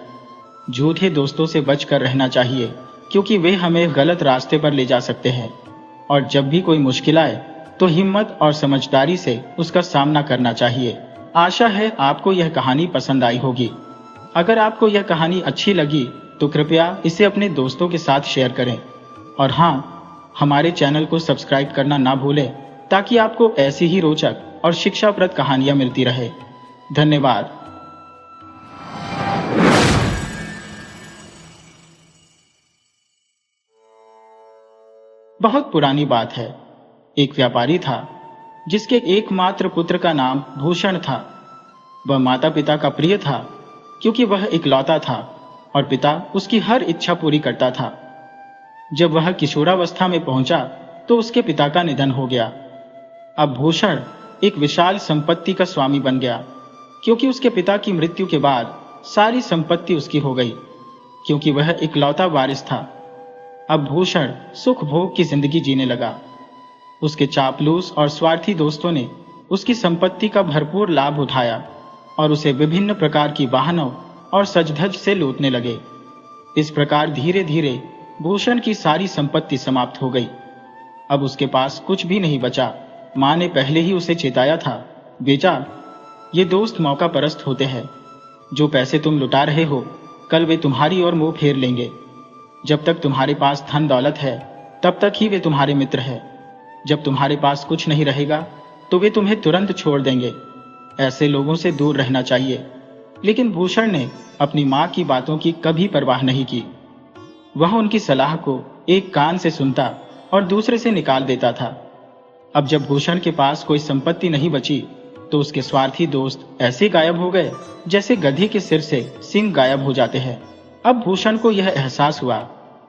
झूठे दोस्तों से बचकर रहना चाहिए, क्योंकि वे हमें गलत रास्ते पर ले जा सकते हैं। और जब भी कोई मुश्किल आए तो हिम्मत और समझदारी से उसका सामना करना चाहिए। आशा है आपको यह कहानी पसंद आई होगी। अगर आपको यह कहानी अच्छी लगी तो कृपया इसे अपने दोस्तों के साथ शेयर करें। और हाँ, हमारे चैनल को सब्सक्राइब करना ना भूलें, ताकि आपको ऐसी ही रोचक और शिक्षाप्रद कहानियां मिलती रहे। धन्यवाद। बहुत पुरानी बात है। एक व्यापारी था जिसके एकमात्र पुत्र का नाम भूषण था। वह माता पिता का प्रिय था, क्योंकि वह इकलौता था और पिता उसकी हर इच्छा पूरी करता था। जब वह किशोरावस्था में पहुंचा तो उसके पिता का निधन हो गया। अब भूषण एक विशाल संपत्ति का स्वामी बन गया, क्योंकि उसके पिता की मृत्यु के बाद सारी संपत्ति उसकी हो गई, क्योंकि वह इकलौता वारिस था। अब भूषण सुख भोग की जिंदगी जीने लगा। उसके चापलूस और स्वार्थी दोस्तों ने उसकी संपत्ति का भरपूर लाभ उठाया और उसे विभिन्न प्रकार की वाहनों और सज-धज से लूटने लगे। इस प्रकार धीरे धीरे भूषण की सारी संपत्ति समाप्त हो गई। अब उसके पास कुछ भी नहीं बचा। मां ने पहले ही उसे चेताया था, बेटा, ये दोस्त मौका परस्त होते हैं। जो पैसे तुम लुटा रहे हो, कल वे तुम्हारी ओर मुंह फेर लेंगे। जब तक तुम्हारे पास धन दौलत है, तब तक ही वे तुम्हारे मित्र हैं। जब तुम्हारे पास कुछ नहीं रहेगा तो वे तुम्हें तुरंत छोड़ देंगे। ऐसे लोगों से दूर रहना चाहिए। लेकिन भूषण ने अपनी मां की बातों की कभी परवाह नहीं की। वह उनकी सलाह को एक कान से सुनता और दूसरे से निकाल देता था। अब जब भूषण के पास कोई संपत्ति नहीं बची तो उसके स्वार्थी दोस्त ऐसे गायब हो गए जैसे गधी के सिर से सींग गायब हो जाते हैं। अब भूषण को यह एहसास हुआ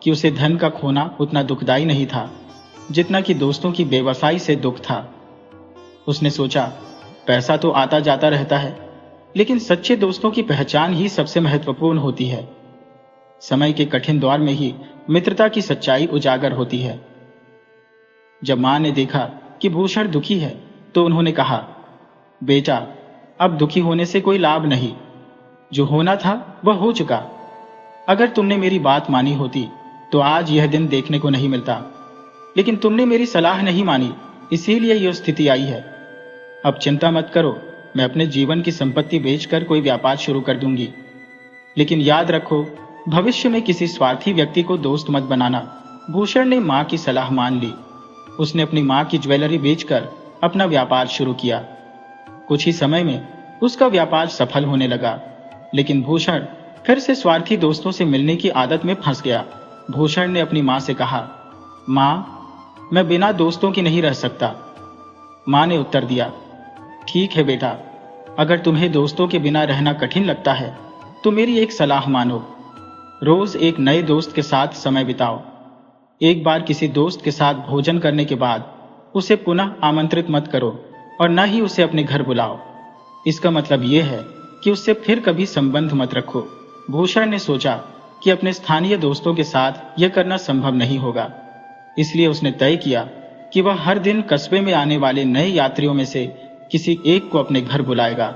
कि उसे धन का खोना उतना दुखदाई नहीं था जितना कि दोस्तों की बेवफाई से दुख था। उसने सोचा, पैसा तो आता जाता रहता है, लेकिन सच्चे दोस्तों की पहचान ही सबसे महत्वपूर्ण होती है। समय के कठिन दौर में ही मित्रता की सच्चाई उजागर होती है। जब मां ने देखा कि भूषण दुखी है तो उन्होंने कहा, बेटा, अब दुखी होने से कोई लाभ नहीं। जो होना था वह हो चुका। अगर तुमने मेरी बात मानी होती तो आज यह दिन देखने को नहीं मिलता, लेकिन तुमने मेरी सलाह नहीं मानी, इसीलिए यह स्थिति आई है। अब चिंता मत करो, मैं अपने जीवन की संपत्ति बेचकर कोई व्यापार शुरू कर दूंगी। लेकिन याद रखो, भविष्य में किसी स्वार्थी व्यक्ति को दोस्त मत बनाना। भूषण ने मां की सलाह मान ली। उसने अपनी मां की ज्वेलरी बेचकर अपना व्यापार शुरू किया। कुछ ही समय में उसका व्यापार सफल होने लगा, लेकिन भूषण फिर से स्वार्थी दोस्तों से मिलने की आदत में फंस गया। भूषण ने अपनी मां से कहा, मां, मैं बिना दोस्तों के नहीं रह सकता। मां ने उत्तर दिया, ठीक है बेटा, अगर तुम्हें दोस्तों के बिना रहना कठिन लगता है तो मेरी एक सलाह मानो। रोज एक नए दोस्त के साथ समय बिताओ। एक बार किसी दोस्त के साथ भोजन करने के बाद उसे पुनः आमंत्रित मत करो, और न ही उसे अपने घर बुलाओ। इसका मतलब ये है कि उससे फिर कभी संबंध मत रखो। भूषण ने सोचा कि अपने स्थानीय दोस्तों के साथ यह करना संभव नहीं होगा, इसलिए उसने तय किया कि वह हर दिन कस्बे में आने वाले नए यात्रियों में से किसी एक को अपने घर बुलाएगा।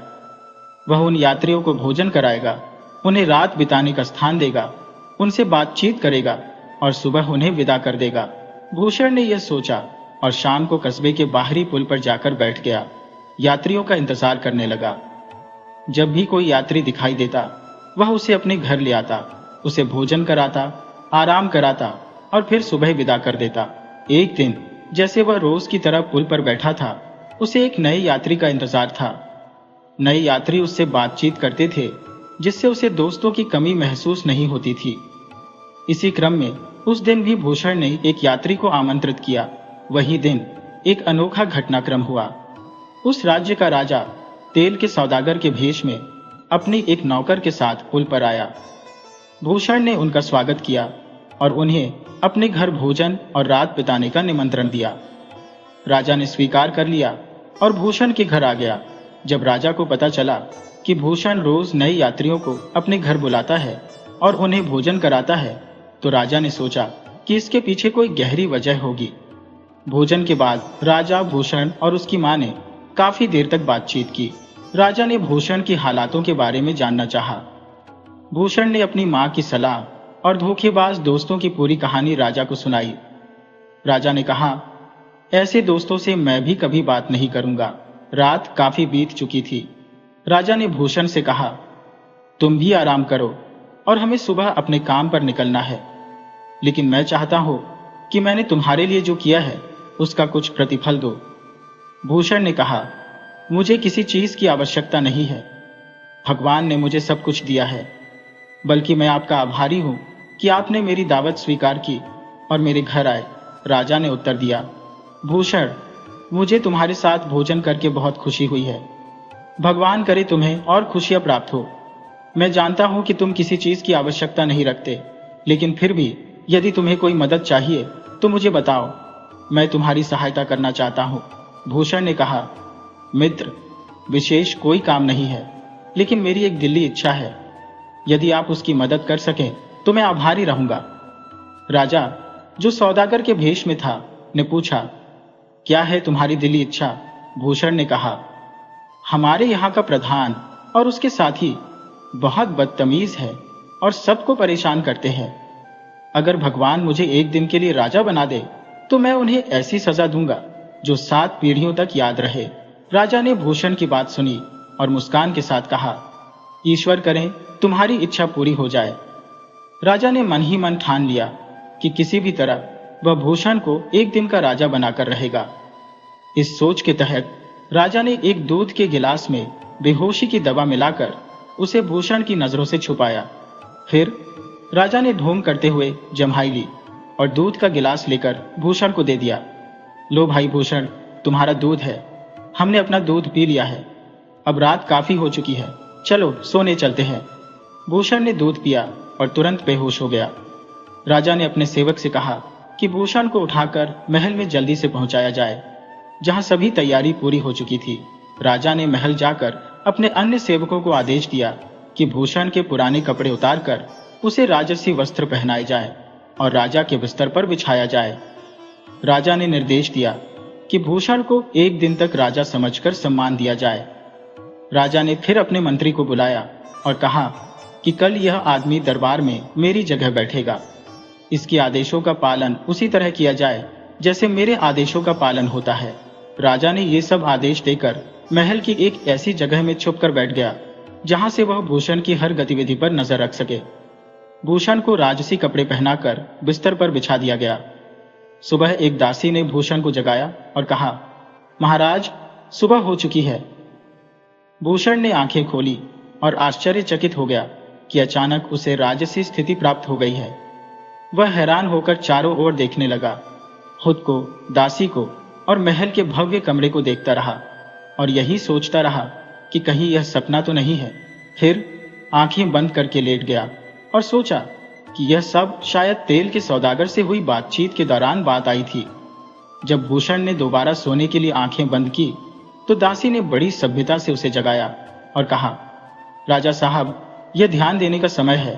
वह उन यात्रियों को भोजन कराएगा, उन्हें रात बिताने का स्थान देगा, उनसे बातचीत करेगा और सुबह उन्हें विदा कर देगा। भूषण ने यह सोचा और शाम को कस्बे के बाहरी पुल पर जाकर बैठ गया। यात्रियों का इंतजार करने लगा। जब भी कोई यात्री दिखाई देता, वह उसे अपने घर ले आता, उसे भोजन कराता, आराम कराता और फिर सुबह विदा कर देता। एक दिन जैसे वह रोज की तरह पुल पर बैठा था, उसे एक नए यात्री का इंतजार था। नए यात्री उससे बातचीत करते थे, जिससे उसे दोस्तों की कमी महसूस नहीं होती थी। इसी क्रम में उस दिन भी भूषण ने एक यात्री को आमंत्रित किया। वही दिन एक अनोखा घटनाक्रम हुआ। उस राज्य का राजा तेल के सौदागर के भेष में अपनी एक नौकर के साथ पुल पर आया। भूषण ने उनका स्वागत किया और उन्हें अपने घर भोजन और रात बिताने का निमंत्रण दिया। राजा ने स्वीकार कर लिया और भूषण के घर आ गया। जब राजा को पता चला कि भूषण रोज नए यात्रियों को अपने घर बुलाता है और उन्हें भोजन कराता है, तो राजा ने सोचा कि इसके पीछे कोई गहरी वजह होगी। भोजन के बाद राजा, भूषण और उसकी मां ने काफी देर तक बातचीत की। राजा ने भूषण की हालातों के बारे में जानना चाहा। भूषण ने अपनी मां की सलाह और धोखेबाज दोस्तों की पूरी कहानी राजा को सुनाई। राजा ने कहा, ऐसे दोस्तों से मैं भी कभी बात नहीं करूंगा। रात काफी बीत चुकी थी। राजा ने भूषण से कहा, तुम भी आराम करो और हमें सुबह अपने काम पर निकलना है, लेकिन मैं चाहता हूं कि मैंने तुम्हारे लिए जो किया है उसका कुछ प्रतिफल दो। भूषण ने कहा, मुझे किसी चीज की आवश्यकता नहीं है। भगवान ने मुझे सब कुछ दिया है, बल्कि मैं आपका आभारी हूं कि आपने मेरी दावत स्वीकार की और मेरे घर आए। राजा ने उत्तर दिया, भूषण, मुझे तुम्हारे साथ भोजन करके बहुत खुशी हुई है। भगवान करे तुम्हें और खुशियां प्राप्त हो। मैं जानता हूं कि तुम किसी चीज की आवश्यकता नहीं रखते, लेकिन फिर भी यदि तुम्हें कोई मदद चाहिए तो मुझे बताओ, मैं तुम्हारी सहायता करना चाहता हूं। भूषण ने कहा, मित्र, विशेष कोई काम नहीं है, लेकिन मेरी एक दिली इच्छा है। यदि आप उसकी मदद कर सकें तो मैं आभारी रहूंगा। राजा, जो सौदागर के भेष में था, ने पूछा, क्या है तुम्हारी दिली इच्छा? भूषण ने कहा, हमारे यहाँ का प्रधान और उसके साथी बहुत बदतमीज है और सबको परेशान करते हैं। अगर भगवान मुझे एक दिन के लिए राजा बना दे तो मैं उन्हें ऐसी सजा दूंगा जो 7 पीढ़ियों तक याद रहे। राजा ने भूषण की बात सुनी और मुस्कान के साथ कहा, ईश्वर करें तुम्हारी इच्छा पूरी हो जाए। राजा ने मन ही मन ठान लिया कि किसी भी तरह वह भूषण को एक दिन का राजा बनाकर रहेगा। इस सोच के तहत राजा ने एक दूध के गिलास में बेहोशी की दवा मिलाकर उसे भूषण की नजरों से छुपाया। फिर राजा ने ढोंग करते हुए जम्हाई ली और दूध का गिलास लेकर भूषण को दे दिया। लो भाई भूषण, तुम्हारा दूध है। हमने अपना दूध पी लिया है। अब रात काफी हो चुकी है, चलो सोने चलते हैं। भूषण ने दूध पिया और तुरंत बेहोश हो गया। राजा ने अपने सेवक से कहा कि भूषण को उठाकर महल में जल्दी से पहुंचाया जाए, जहां सभी तैयारी पूरी हो चुकी थी। राजा ने महल जाकर अपने अन्य सेवकों को आदेश दिया कि भूषण के पुराने कपड़े उतारकर उसे राजसी वस्त्र पहनाए जाए और राजा के बिस्तर पर बिछाया जाए। राजा ने निर्देश दिया कि भूषण को एक दिन तक राजा समझकर सम्मान दिया जाए। राजा ने फिर अपने मंत्री को बुलाया और कहा कि कल यह आदमी दरबार में मेरी जगह बैठेगा। इसके आदेशों का पालन उसी तरह किया जाए जैसे मेरे आदेशों का पालन होता है। राजा ने ये सब आदेश देकर महल की एक ऐसी जगह में छुपकर बैठ गया जहां से वह भूषण की हर गतिविधि पर नजर रख सके। भूषण को राजसी कपड़े पहनाकर बिस्तर पर बिछा दिया गया। सुबह एक दासी ने भूषण को जगाया और कहा, महाराज, सुबह हो चुकी है। भूषण ने आंखें खोली और आश्चर्यचकित हो गया कि अचानक उसे राजसी स्थिति प्राप्त हो गई है। वह हैरान होकर चारों ओर देखने लगा, खुद को, दासी को और महल के भव्य कमरे को देखता रहा और यही सोचता रहा कि कहीं यह सपना तो नहीं है। फिर आंखें बंद करके लेट गया और सोचा कि यह सब शायद तेल के सौदागर से हुई बातचीत के दौरान बात आई थी। जब भूषण ने दोबारा सोने के लिए आंखें बंद की तो दासी ने बड़ी सभ्यता से उसे जगाया और कहा, राजा साहब, यह ध्यान देने का समय है।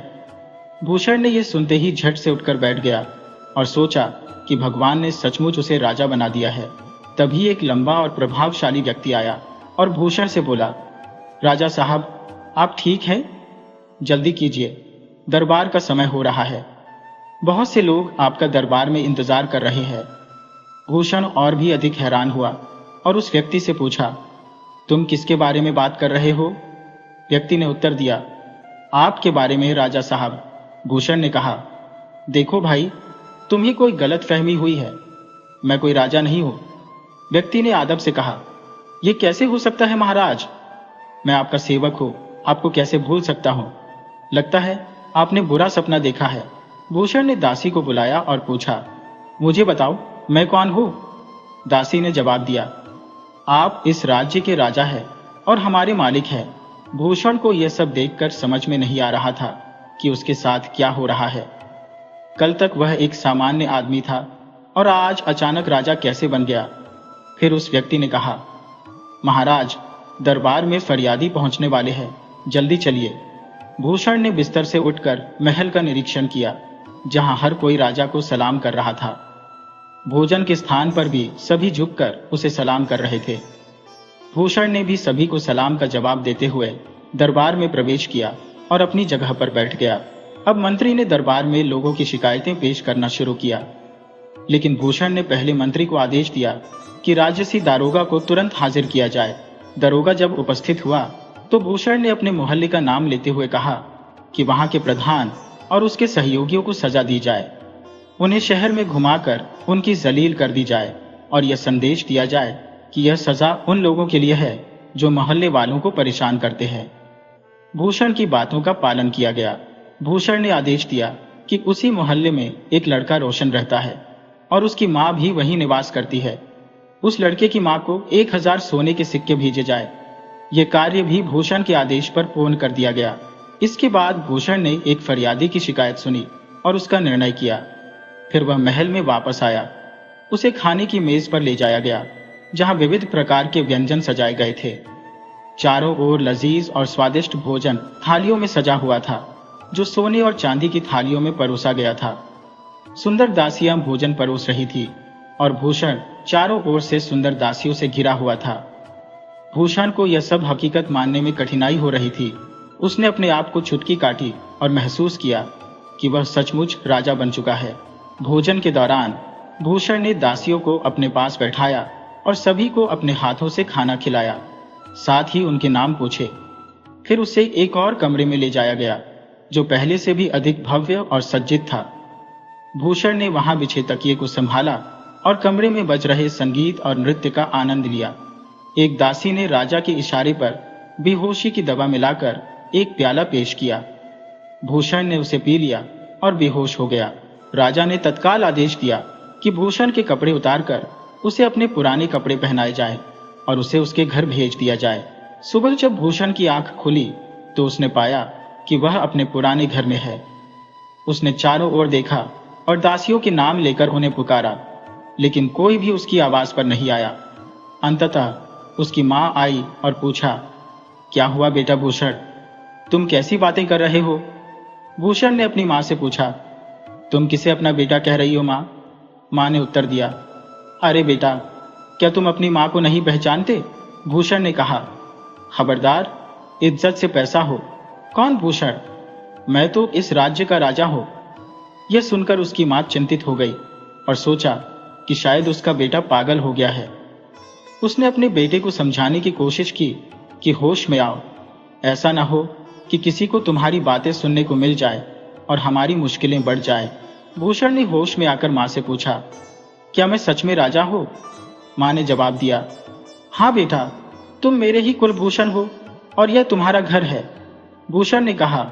भूषण ने यह सुनते ही झट से उठकर बैठ गया और सोचा कि भगवान ने सचमुच उसे राजा बना दिया है। तभी एक लंबा और प्रभावशाली व्यक्ति आया और भूषण से बोला, राजा साहब, आप ठीक हैं? जल्दी कीजिए, दरबार का समय हो रहा है। बहुत से लोग आपका दरबार में इंतजार कर रहे हैं। भूषण और भी अधिक हैरान हुआ और उस व्यक्ति से पूछा, तुम किसके बारे में बात कर रहे हो? व्यक्ति ने उत्तर दिया, आपके बारे में राजा साहब। भूषण ने कहा, देखो भाई, तुम्हें कोई गलत फहमी हुई है, मैं कोई राजा नहीं हूं। व्यक्ति ने आदब से कहा, यह कैसे हो सकता है महाराज? मैं आपका सेवक हूं, आपको कैसे भूल सकता हूं? लगता है आपने बुरा सपना देखा है। भूषण ने दासी को बुलाया और पूछा, मुझे बताओ, मैं कौन हूं? दासी ने जवाब दिया, आप इस राज्य के राजा हैं और हमारे मालिक हैं। भूषण को यह सब देखकर समझ में नहीं आ रहा था कि उसके साथ क्या हो रहा है। कल तक वह एक सामान्य आदमी था और आज अचानक राजा कैसे बन गया? फिर उस व्यक्ति ने कहा, महाराज, दरबार में फरियादी पहुंचने वाले हैं, जल्दी चलिए। भूषण ने बिस्तर से उठकर महल का निरीक्षण किया, जहां हर कोई राजा को सलाम कर रहा था। भोजन के स्थान पर भी सभी झुककर उसे सलाम कर रहे थे। भूषण ने भी सभी को सलाम का जवाब देते हुए दरबार में प्रवेश किया और अपनी जगह पर बैठ गया। अब मंत्री ने दरबार में लोगों की शिकायतें पेश करना शुरू किया, लेकिन भूषण ने पहले मंत्री को आदेश दिया कि राजसी दारोगा को तुरंत हाजिर किया जाए। दारोगा जब उपस्थित हुआ तो भूषण ने अपने मोहल्ले का नाम लेते हुए कहा कि वहां के प्रधान और उसके सहयोगियों को सजा दी जाए, उन्हें शहर में घुमाकर उनकी जलील कर दी जाए और यह संदेश दिया जाए कि यह सजा उन लोगों के लिए है जो मोहल्ले वालों को परेशान करते हैं। भूषण की बातों का पालन किया गया। भूषण ने आदेश दिया कि उसी मोहल्ले में एक लड़का रोशन रहता है और उसकी मां भी वहीं निवास करती है। उस लड़के की मां को 1000 सोने के सिक्के भेजे जाए। यह कार्य भी भूषण के आदेश पर पूर्ण कर दिया गया। इसके बाद भूषण ने एक फरियादी की शिकायत सुनी और उसका निर्णय किया। फिर वह महल में वापस आया। उसे खाने की मेज पर ले जाया गया, जहां विविध प्रकार के व्यंजन सजाए गए थे। चारों ओर लजीज और स्वादिष्ट भोजन थालियों में सजा हुआ था, जो सोने और चांदी की थालियों में परोसा गया था। सुंदर दासियां भोजन परोस रही थी और भूषण चारों ओर से सुंदर दासियों से घिरा हुआ था। भूषण को यह सब हकीकत मानने में कठिनाई हो रही थी। उसने अपने आप को चुटकी काटी और महसूस किया कि वह सचमुच राजा बन चुका है। भोजन के दौरान भूषण ने दासियों को अपने पास बैठाया और सभी को अपने हाथों से खाना खिलाया, साथ ही उनके नाम पूछे। फिर उसे एक और कमरे में ले जाया गया, जो पहले से भी अधिक भव्य और सज्जित था। भूषण ने वहां बिछे तकिए को संभाला और कमरे में बज रहे संगीत और नृत्य का आनंद लिया। एक दासी ने राजा के इशारे पर बेहोशी की दवा मिलाकर एक प्याला पेश किया। भूषण ने उसे पी लिया और बेहोश हो गया। राजा ने तत्काल आदेश दिया कि भूषण के कपड़े उतारकर उसे अपने पुराने कपड़े पहनाए जाए और उसे उसके घर भेज दिया जाए। सुबह जब भूषण की आंख खुली तो उसने पाया कि वह अपने पुराने घर में है। उसने चारों ओर देखा और दासियों के नाम लेकर उन्हें पुकारा, लेकिन कोई भी उसकी आवाज पर नहीं आया। अंततः उसकी मां आई और पूछा, क्या हुआ बेटा भूषण, तुम कैसी बातें कर रहे हो? भूषण ने अपनी मां से पूछा, तुम किसे अपना बेटा कह रही हो मां? मां ने उत्तर दिया, अरे बेटा, क्या तुम अपनी मां को नहीं पहचानते? भूषण ने कहा, खबरदार, इज्जत से पैसा हो। कौन भूषण? मैं तो इस राज्य का राजा हूं। यह सुनकर उसकी मां चिंतित हो गई और सोचा कि शायद उसका बेटा पागल हो गया है। उसने अपने बेटे को समझाने की कोशिश की कि होश में आओ, ऐसा ना हो कि किसी को तुम्हारी बातें सुनने को मिल जाए और हमारी मुश्किलें बढ़ जाए। भूषण ने होश में आकर मां से पूछा, क्या मैं सच में राजा हूं? मां ने जवाब दिया, हाँ बेटा, तुम मेरे ही कुलभूषण हो और यह तुम्हारा घर है। भूषण ने कहा,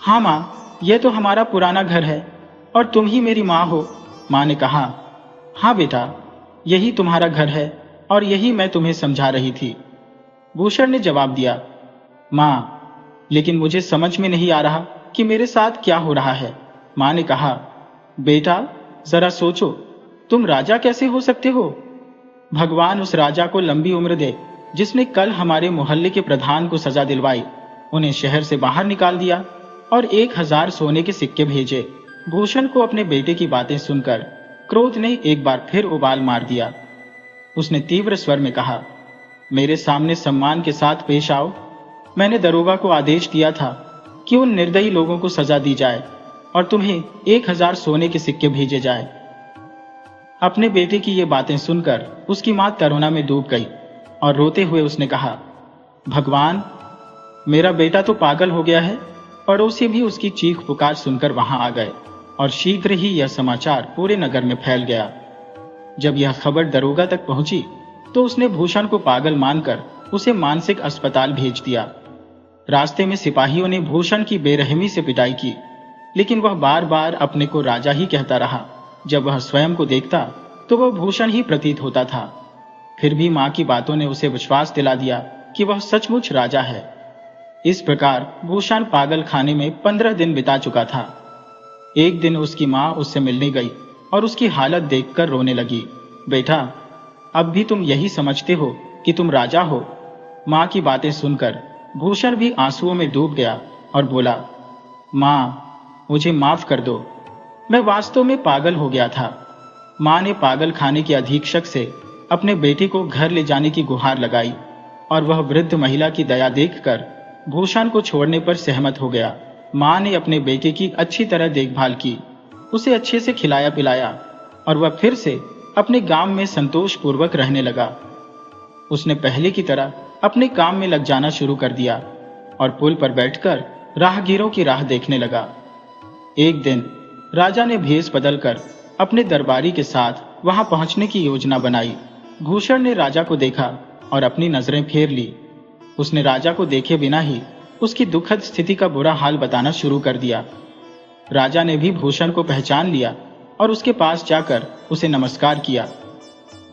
हाँ मां, यह तो हमारा पुराना घर है और तुम ही मेरी मां हो। मां ने कहा, हाँ बेटा, यही तुम्हारा घर है और यही मैं तुम्हें समझा रही थी। भूषण ने जवाब दिया, मां, लेकिन मुझे समझ में नहीं आ रहा कि मेरे साथ क्या हो रहा है। मां ने कहा, बेटा, जरा सोचो, तुम राजा कैसे हो सकते हो? भगवान उस राजा को लंबी उम्र दे जिसने कल हमारे मोहल्ले के प्रधान को सजा दिलवाई, उन्हें शहर से बाहर निकाल दिया और 1000 सोने के सिक्के भेजे। भूषण को अपने बेटे की बातें सुनकर क्रोध ने एक बार फिर उबाल मार दिया। उसने तीव्र स्वर में कहा, मेरे सामने सम्मान के साथ पेश आओ। मैंने दरोगा को आदेश दिया था कि उन निर्दयी लोगों को सजा दी जाए और तुम्हें 1000 सोने के सिक्के भेजे जाए। अपने बेटे की ये बातें सुनकर उसकी मां तरोना में डूब गई और रोते हुए उसने कहा, भगवान, मेरा बेटा तो पागल हो गया है। पड़ोसी भी उसकी चीख पुकार सुनकर वहां आ गए और शीघ्र ही यह समाचार पूरे नगर में फैल गया। जब यह खबर दरोगा तक पहुंची तो उसने भूषण को पागल मानकर उसे मानसिक अस्पताल भेज दिया। रास्ते में सिपाहियों ने भूषण की बेरहमी से पिटाई की, लेकिन वह बार बार अपने को राजा ही कहता रहा। जब वह स्वयं को देखता तो वह भूषण ही प्रतीत होता था। फिर भी मां की बातों ने उसे विश्वास दिला दिया कि वह सचमुच राजा है। इस प्रकार भूषण पागल खाने में 15 दिन बिता चुका था। एक दिन उसकी मां उससे मिलने गई और उसकी हालत देखकर रोने लगी। बेटा, अब भी तुम यही समझते हो कि तुम राजा हो? मां की बातें सुनकर भूषण भी आंसुओं में डूब गया और बोला, मां, मुझे माफ कर दो, मैं वास्तव में पागल हो गया था। मां ने पागल खाने के अधीक्षक से अपने बेटे को घर ले जाने की गुहार लगाई और वह वृद्ध महिला की दया देखकर भूषण को छोड़ने पर सहमत हो गया। मां ने अपने बेटे की अच्छी तरह देखभाल की, उसे अच्छे से खिलाया पिलाया और वह फिर से अपने गांव में संतोषपूर्वक रहने लगा। उसने पहले की तरह अपने काम में लग जाना शुरू कर दिया और पुल पर बैठकर राहगीरों की राह देखने लगा। एक दिन राजा ने भेष बदलकर अपने दरबारी के साथ वहां पहुंचने की योजना बनाई। भूषण ने राजा को देखा और अपनी नजरें फेर ली। उसने राजा को देखे बिना ही उसकी दुखद स्थिति का बुरा हाल बताना शुरू कर दिया। राजा ने भी भूषण को पहचान लिया और उसके पास जाकर उसे नमस्कार किया,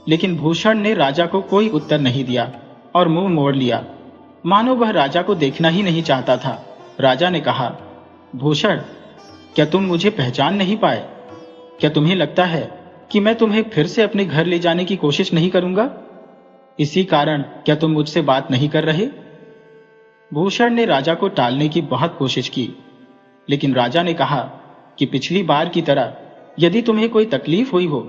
लेकिन भूषण ने राजा को कोई उत्तर नहीं दिया और मुंह मोड़ लिया, मानो वह राजा को देखना ही नहीं चाहता था। राजा ने कहा, भूषण, क्या तुम मुझे पहचान नहीं पाए? क्या तुम्हें लगता है कि मैं तुम्हें फिर से अपने घर ले जाने की कोशिश नहीं करूंगा? इसी कारण क्या तुम मुझसे बात नहीं कर रहे? भूषण ने राजा को टालने की बहुत कोशिश की, लेकिन राजा ने कहा कि पिछली बार की तरह यदि तुम्हें कोई तकलीफ हुई हो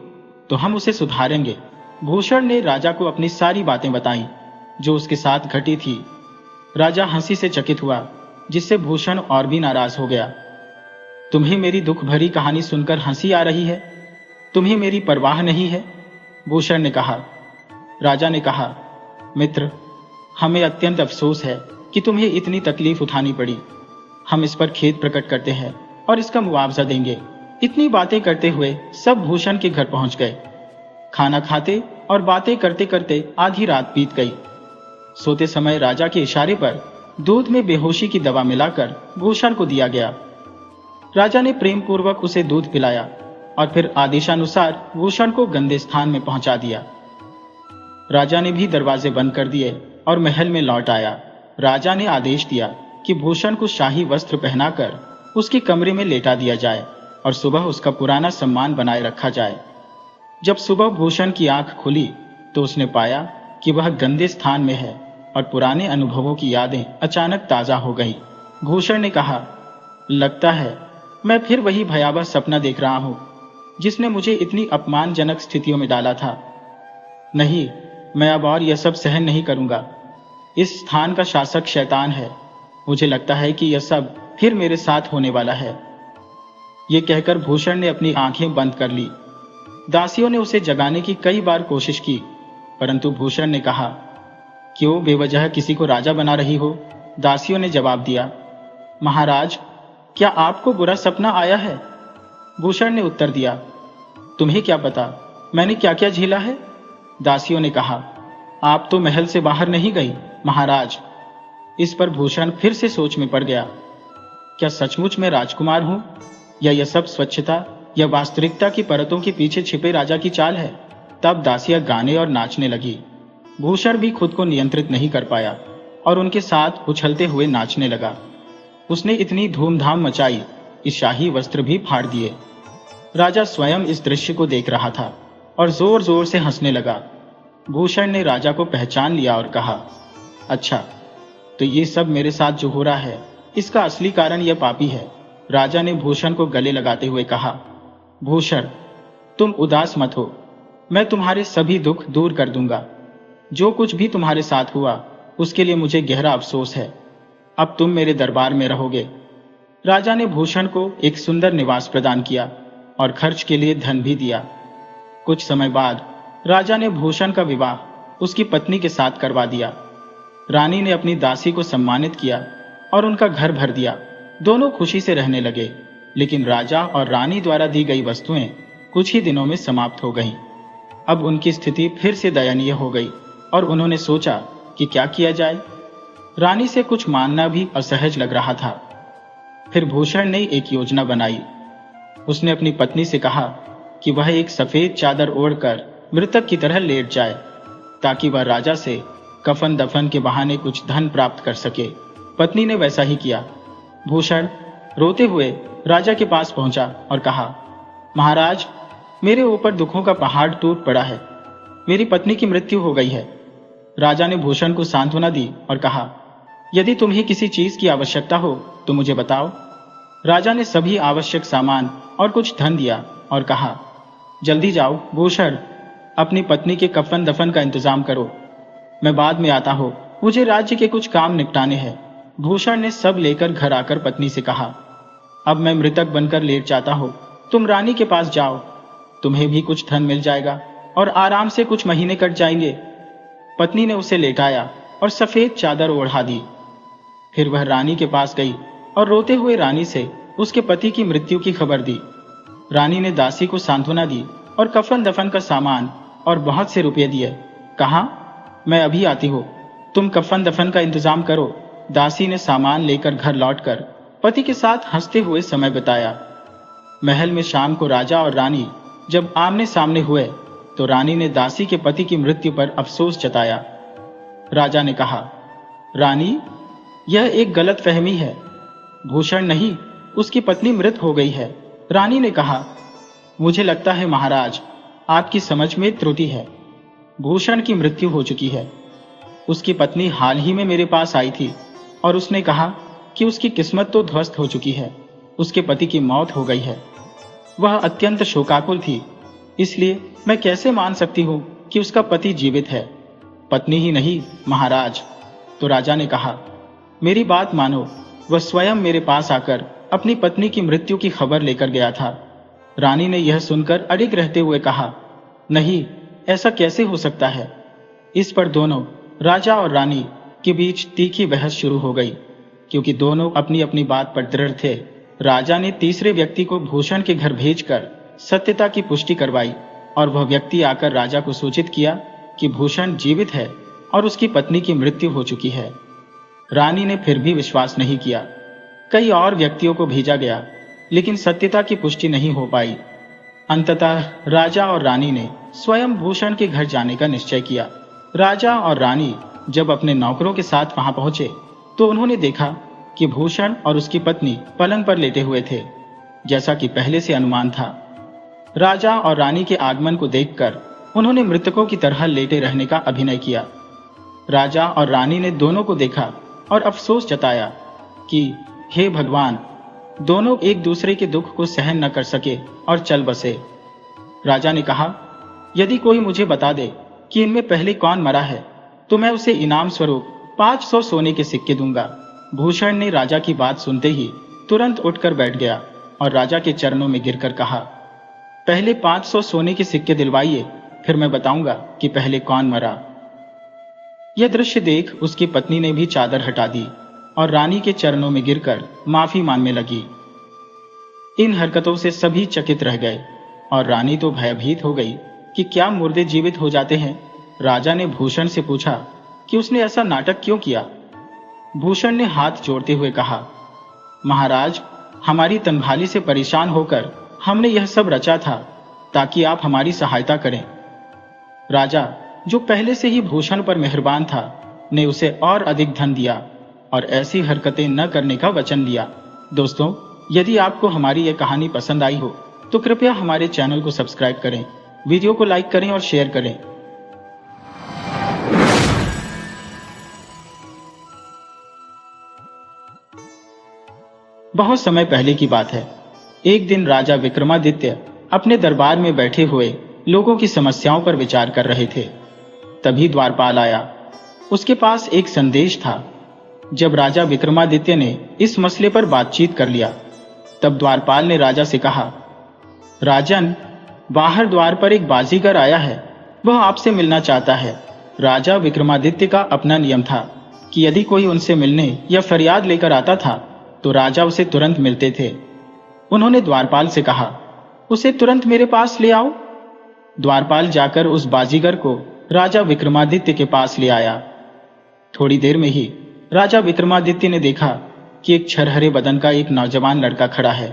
तो हम उसे सुधारेंगे। भूषण ने राजा को अपनी सारी बातें बताई जो उसके साथ घटी थी। राजा हंसी से चकित हुआ, जिससे भूषण और भी नाराज हो गया। तुम्हें मेरी दुख भरी कहानी सुनकर हंसी आ रही है? तुम्हें मेरी परवाह नहीं है? भूषण ने कहा। राजा ने कहा, मित्र, हमें अत्यंत अफसोस है कि तुम्हें इतनी तकलीफ उठानी पड़ी। हम इस पर खेद प्रकट करते हैं और इसका मुआवजा देंगे। इतनी बातें करते हुए सब भूषण के घर पहुंच गए। खाना खाते और बातें करते करते आधी रात बीत गई। सोते समय राजा के इशारे पर दूध में बेहोशी की दवा मिलाकर भूषण को दिया गया। राजा ने प्रेम पूर्वक उसे दूध पिलाया और फिर आदेशानुसार भूषण को गंदे स्थान में पहुंचा दिया। राजा ने भी दरवाजे बंद कर दिए और महल में लौट आया। राजा ने आदेश दिया कि भूषण को शाही वस्त्र पहनाकर उसके कमरे में लेटा दिया जाए और सुबह उसका पुराना सम्मान बनाए रखा जाए। जब सुबह भूषण की आंख खुली तो उसने पाया कि वह गंदे स्थान में है और पुराने अनुभवों की यादें अचानक ताजा हो गई। भूषण ने कहा, लगता है मैं फिर वही भयावह सपना देख रहा हूं जिसने मुझे इतनी अपमानजनक स्थितियों में डाला था। नहीं, मैं अब और यह सब सहन नहीं करूंगा। इस स्थान का शासक शैतान है। मुझे लगता है कि यह सब फिर मेरे साथ होने वाला है। यह कहकर भूषण ने अपनी आंखें बंद कर ली। दासियों ने उसे जगाने की कई बार कोशिश की, परंतु भूषण ने कहा, क्यों बेवजह किसी को राजा बना रही हो? दासियों ने जवाब दिया, महाराज, क्या आपको बुरा सपना आया है? भूषण ने उत्तर दिया, तुम्हें क्या पता मैंने क्या क्या झेला है? दासियों ने कहा, आप तो महल से बाहर नहीं गई महाराज। इस पर भूषण फिर से सोच में पड़ गया। क्या सचमुच मैं राजकुमार हूं या यह सब स्वच्छता या वास्तविकता की परतों के पीछे छिपे राजा की चाल है? तब दासियां गाने और नाचने लगी। भूषण भी खुद को नियंत्रित नहीं कर पाया और उनके साथ उछलते हुए नाचने लगा। उसने इतनी धूमधाम मचाई कि शाही वस्त्र भी फाड़ दिए। राजा स्वयं इस दृश्य को देख रहा था और जोर जोर से हंसने लगा। भूषण ने राजा को पहचान लिया और कहा, अच्छा, तो ये सब मेरे साथ जो हो रहा है इसका असली कारण यह पापी है। राजा ने भूषण को गले लगाते हुए कहा, भूषण, तुम उदास मत हो, मैं तुम्हारे सभी दुख दूर कर दूंगा। जो कुछ भी तुम्हारे साथ हुआ उसके लिए मुझे गहरा अफसोस है। अब तुम मेरे दरबार में रहोगे। राजा ने भूषण को एक सुंदर निवास प्रदान किया और खर्च के लिए धन भी दिया। कुछ समय बाद राजा ने भूषण का विवाह उसकी पत्नी के साथ करवा दिया। रानी ने अपनी दासी को सम्मानित किया और उनका घर भर दिया। दोनों खुशी से रहने लगे, लेकिन राजा और रानी द्वारा दी गई वस्तुएं कुछ ही दिनों में समाप्त हो गईं। अब उनकी स्थिति फिर से दयनीय हो गई और उन्होंने सोचा कि क्या किया जाए। रानी से कुछ मांगना भी असहज लग रहा था। फिर भूषण ने एक योजना बनाई। उसने अपनी पत्नी से कहा कि वह एक सफेद चादर ओढ़कर मृतक की तरह लेट जाए, ताकि वह राजा से कफन दफन के बहाने कुछ धन प्राप्त कर सके। पत्नी ने वैसा ही किया। भूषण रोते हुए राजा के पास पहुंचा और कहा, महाराज, मेरे ऊपर दुखों का पहाड़ टूट पड़ा है। मेरी पत्नी की मृत्यु हो गई है। राजा ने भूषण को सांत्वना दी और कहा, यदि तुम्हें किसी चीज की आवश्यकता हो तो मुझे बताओ। राजा ने सभी आवश्यक सामान और कुछ धन दिया और कहा, जल्दी जाओ भूषण, अपनी पत्नी के कफन दफन का इंतजाम करो। मैं बाद में आता हूं, मुझे राज्य के कुछ काम निपटाने हैं। भूषण ने सब लेकर घर आकर पत्नी से कहा, अब मैं मृतक बनकर लेट जाता हूं, तुम रानी के पास जाओ, तुम्हें भी कुछ धन मिल जाएगा और आराम से कुछ महीने कट जाएंगे। पत्नी ने उसे लेटाया और सफेद चादर ओढ़ा दी। फिर वह रानी के पास गई और रोते हुए रानी से उसके पति की मृत्यु की खबर दी। रानी ने दासी को सांत्वना दी और कफन दफन का सामान और बहुत से रुपये दिए। कहा, मैं अभी आती हूँ, तुम कफन दफन का इंतजाम करो। दासी ने सामान लेकर घर लौटकर पति के साथ हंसते हुए समय बिताया। महल में शाम को राजा और रानी जब आमने सामने हुए तो रानी ने दासी के पति की मृत्यु पर अफसोस जताया। राजा ने कहा, रानी, यह एक गलत फहमी है। भूषण नहीं, उसकी पत्नी मृत हो गई है। रानी ने कहा, मुझे लगता है महाराज, आपकी समझ में त्रुटि है। भूषण की मृत्यु हो चुकी है। उसकी पत्नी हाल ही में मेरे पास आई थी और उसने कहा कि उसकी किस्मत तो ध्वस्त हो चुकी है, उसके पति की मौत हो गई है। वह अत्यंत शोकाकुल थी, इसलिए मैं कैसे मान सकती हूँ कि उसका पति जीवित है। पत्नी ही नहीं महाराज। तो राजा ने कहा, मेरी बात मानो, वह स्वयं मेरे पास आकर अपनी पत्नी की मृत्यु की खबर लेकर गया था। रानी ने यह सुनकर अडिग रहते हुए कहा, नहीं, ऐसा कैसे हो सकता है। इस पर दोनों राजा और रानी के बीच तीखी बहस शुरू हो गई, क्योंकि दोनों अपनी अपनी बात पर दृढ़ थे। राजा ने तीसरे व्यक्ति को भूषण के घर भेजकर सत्यता की पुष्टि करवाई और वह व्यक्ति आकर राजा को सूचित किया कि भूषण जीवित है और उसकी पत्नी की मृत्यु हो चुकी है। रानी ने फिर भी विश्वास नहीं किया। कई और व्यक्तियों को भेजा गया, लेकिन सत्यता की पुष्टि नहीं हो पाई। अंततः राजा और रानी ने स्वयं भूषण के घर जाने का निश्चय किया। राजा और रानी जब अपने नौकरों के साथ वहां पहुंचे तो उन्होंने देखा कि भूषण और उसकी पत्नी पलंग पर लेटे हुए थे, जैसा कि पहले से अनुमान था। राजा और रानी के आगमन को देखकर उन्होंने मृतकों की तरह लेटे रहने का अभिनय किया। राजा और रानी ने दोनों को देखा और अफसोस जताया कि हे भगवान, दोनों एक दूसरे के दुख को सहन न कर सके और चल बसे। राजा ने कहा, यदि कोई मुझे बता दे कि इनमें पहले कौन मरा है तो मैं उसे इनाम स्वरूप 500 सोने के सिक्के दूंगा। भूषण ने राजा की बात सुनते ही तुरंत उठकर बैठ गया और राजा के चरणों में गिरकर कहा, पहले 500 सोने के सिक्के दिलवाइए, फिर मैं बताऊंगा कि पहले कौन मरा। यह दृश्य देख उसकी पत्नी ने भी चादर हटा दी और रानी के चरणों में गिरकर माफी मांगने लगी। इन हरकतों से सभी चकित रह गए और रानी तो भयभीत हो गई कि क्या मुर्दे जीवित हो जाते हैं। राजा ने भूषण से पूछा कि उसने ऐसा नाटक क्यों किया। भूषण ने हाथ जोड़ते हुए कहा, महाराज, हमारी तनहाली से परेशान होकर हमने यह सब रचा था ताकि आप हमारी सहायता करें। राजा, जो पहले से ही भूषण पर मेहरबान था, ने उसे और अधिक धन दिया और ऐसी हरकतें न करने का वचन लिया। दोस्तों, यदि आपको हमारी यह कहानी पसंद आई हो तो कृपया हमारे चैनल को सब्सक्राइब करें, वीडियो को लाइक करें और शेयर करें। बहुत समय पहले की बात है। एक दिन राजा विक्रमादित्य अपने दरबार में बैठे हुए लोगों की समस्याओं पर विचार कर रहे थे। तभी द्वारपाल आया। उसके पास एक संदेश था। जब राजा विक्रमादित्य ने इस मसले पर बातचीत कर लिया, तब द्वारपाल ने राजा से कहा, राजन, बाहर द्वार पर एक बाजीगर आया है, वह आपसे मिलना चाहता है। राजा विक्रमादित्य का अपना नियम था कि यदि कोई उनसे मिलने या फरियाद लेकर आता था तो राजा उसे तुरंत मिलते थे। उन्होंने द्वारपाल से कहा, उसे तुरंत मेरे पास ले आओ। द्वारपाल जाकर उस बाजीगर को राजा विक्रमादित्य के पास ले आया। थोड़ी देर में ही राजा विक्रमादित्य ने देखा कि एक छरहरे बदन का एक नौजवान लड़का खड़ा है।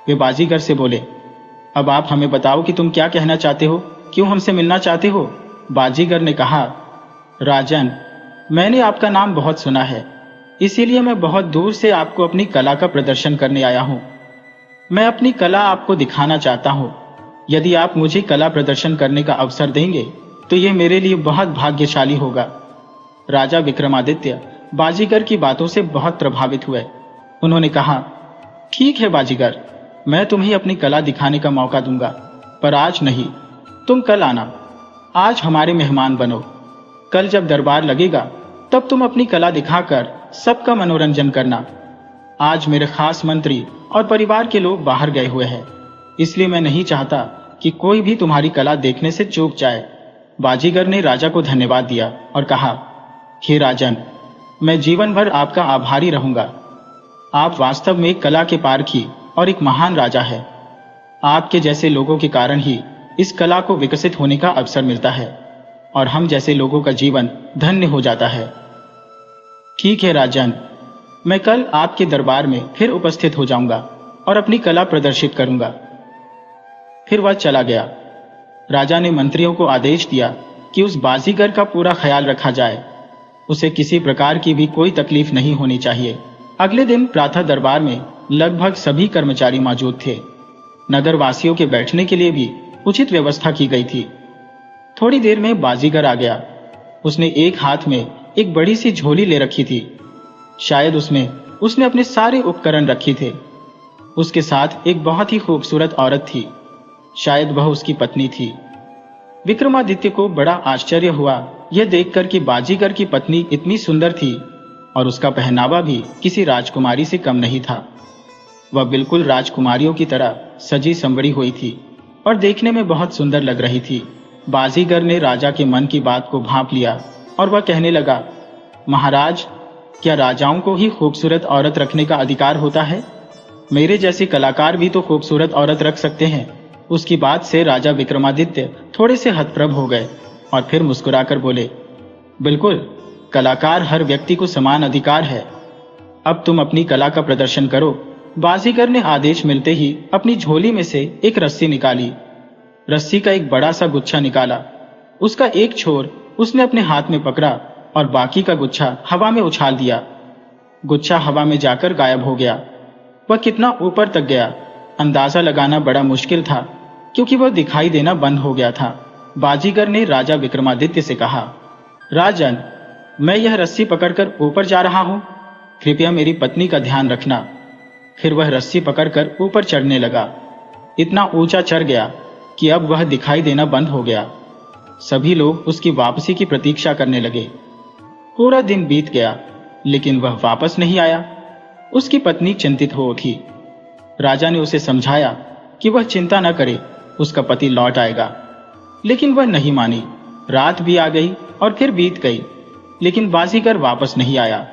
वे बाजीगर से बोले, अब आप हमें बताओ कि तुम क्या कहना चाहते हो, क्यों हमसे मिलना चाहते हो? बाजीगर ने कहा, राजन, मैंने आपका नाम बहुत सुना है, इसीलिए मैं बहुत दूर से आपको अपनी कला का प्रदर्शन करने आया हूं। मैं अपनी कला आपको दिखाना चाहता हूं। यदि आप मुझे कला प्रदर्शन करने का अवसर देंगे तो यह मेरे लिए बहुत भाग्यशाली होगा। राजा विक्रमादित्य बाजीगर की बातों से बहुत प्रभावित हुए। उन्होंने कहा, ठीक है बाजीगर, मैं तुम्हें अपनी कला दिखाने का मौका दूंगा, पर आज नहीं, तुम कल आना। आज हमारे मेहमान बनो। कल जब दरबार लगेगा तब तुम अपनी कला दिखाकर सबका मनोरंजन करना। आज मेरे खास मंत्री और परिवार के लोग बाहर गए हुए हैं, इसलिए मैं नहीं चाहता कि कोई भी तुम्हारी कला देखने से चूक जाए। बाजीगर ने राजा को धन्यवाद दिया और कहा, हे राजन, मैं जीवन भर आपका आभारी रहूंगा। आप वास्तव में कला के पारखी और एक महान राजा है। आपके जैसे लोगों के कारण ही इस कला को विकसित होने का अवसर मिलता है और हम जैसे लोगों का जीवन धन्य हो जाता है। ठीक है राजन, मैं कल आपके दरबार में फिर उपस्थित हो जाऊंगा और अपनी कला प्रदर्शित करूंगा। फिर वह चला गया। राजा ने मंत्रियों को आदेश दिया कि उस बाजीगर का पूरा ख्याल रखा जाए। उसे किसी प्रकार की भी कोई तकलीफ नहीं होनी चाहिए। अगले दिन प्रातः दरबार में लगभग सभी कर्मचारी मौजूद थे। नगर वासियों के बैठने के लिए भी उचित व्यवस्था की गई थी। थोड़ी देर में बाजीगर आ गया। उसने एक हाथ में एक बड़ी सी झोली ले रखी थी। शायद उसमें उसने अपने सारे उपकरण रखे थे। उसके साथ एक बहुत ही खूबसूरत औरत थी। शायद वह उसकी पत्नी थी। विक्रमादित्य को बड़ा आश्चर्य हुआ यह देखकर कि बाजीगर की पत्नी इतनी सुंदर थी और उसका पहनावा भी किसी राजकुमारी से कम नहीं था। वह बिल्कुल राजकुमारियों की तरह सजी संवरी हुई थी और देखने में बहुत सुंदर लग रही थी। बाजीगर ने राजा के मन की बात को भांप लिया और वह कहने लगा, महाराज, क्या राजाओं को ही खूबसूरत औरत रखने का अधिकार होता है? मेरे जैसे कलाकार भी तो खूबसूरत औरत रख सकते हैं। उसकी बात से राजा विक्रमादित्य थोड़े से हतप्रभ हो गए और फिर मुस्कुराकर बोले, बिल्कुल, कलाकार हर व्यक्ति को समान अधिकार है। अब तुम अपनी कला का प्रदर्शन करो। बाजीगर ने आदेश मिलते ही अपनी झोली में से एक रस्सी निकाली। रस्सी का एक बड़ा सा गुच्छा निकाला। उसका एक छोर उसने अपने हाथ में पकड़ा और बाकी का गुच्छा हवा में उछाल दिया। गुच्छा हवा में जाकर गायब हो गया। वह कितना ऊपर तक गया, अंदाजा लगाना बड़ा मुश्किल था, क्योंकि वह दिखाई देना बंद हो गया था। बाजीगर ने राजा विक्रमादित्य से कहा, राजन, मैं यह रस्सी पकड़कर ऊपर जा रहा हूं, कृपया मेरी पत्नी का ध्यान रखना। फिर वह रस्सी पकड़कर ऊपर चढ़ने लगा। इतना ऊंचा चढ़ गया कि अब वह दिखाई देना बंद हो गया। सभी लोग उसकी वापसी की प्रतीक्षा करने लगे। पूरा दिन बीत गया, लेकिन वह वापस नहीं आया। उसकी पत्नी चिंतित हो उठी। राजा ने उसे समझाया कि वह चिंता न करे, उसका पति लौट आएगा, लेकिन वह नहीं मानी। रात भी आ गई और फिर बीत गई, लेकिन बाजीगर वापस नहीं आया।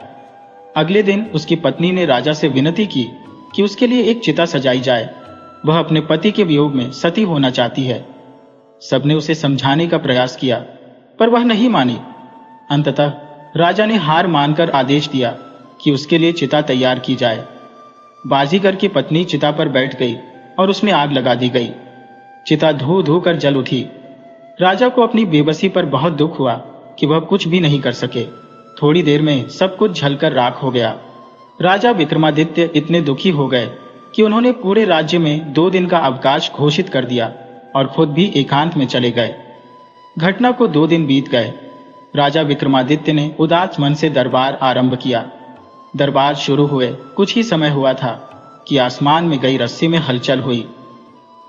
अगले दिन उसकी पत्नी ने राजा से विनती की कि उसके लिए एक चिता सजाई जाए। वह अपने पति के वियोग में सती होना चाहती है। सबने उसे समझाने का प्रयास किया, पर वह नहीं मानी। अंततः राजा ने हार मानकर आदेश दिया कि उसके लिए चिता तैयार की जाए। बाजीगर की पत्नी चिता पर बैठ गई और उसमें आग लगा दी गई। चिता धू धू कर जल उठी। राजा को अपनी बेबसी पर बहुत दुख हुआ कि वह कुछ भी नहीं कर सके। थोड़ी देर में सब कुछ जलकर राख हो गया। राजा विक्रमादित्य इतने दुखी हो गए कि उन्होंने पूरे राज्य में 2 दिन का अवकाश घोषित कर दिया और खुद भी एकांत में चले गए। घटना को 2 दिन बीत गए। राजा विक्रमादित्य ने उदास मन से दरबार आरंभ किया। दरबार शुरू हुए कुछ ही समय हुआ था कि आसमान में गई रस्सी में हलचल हुई।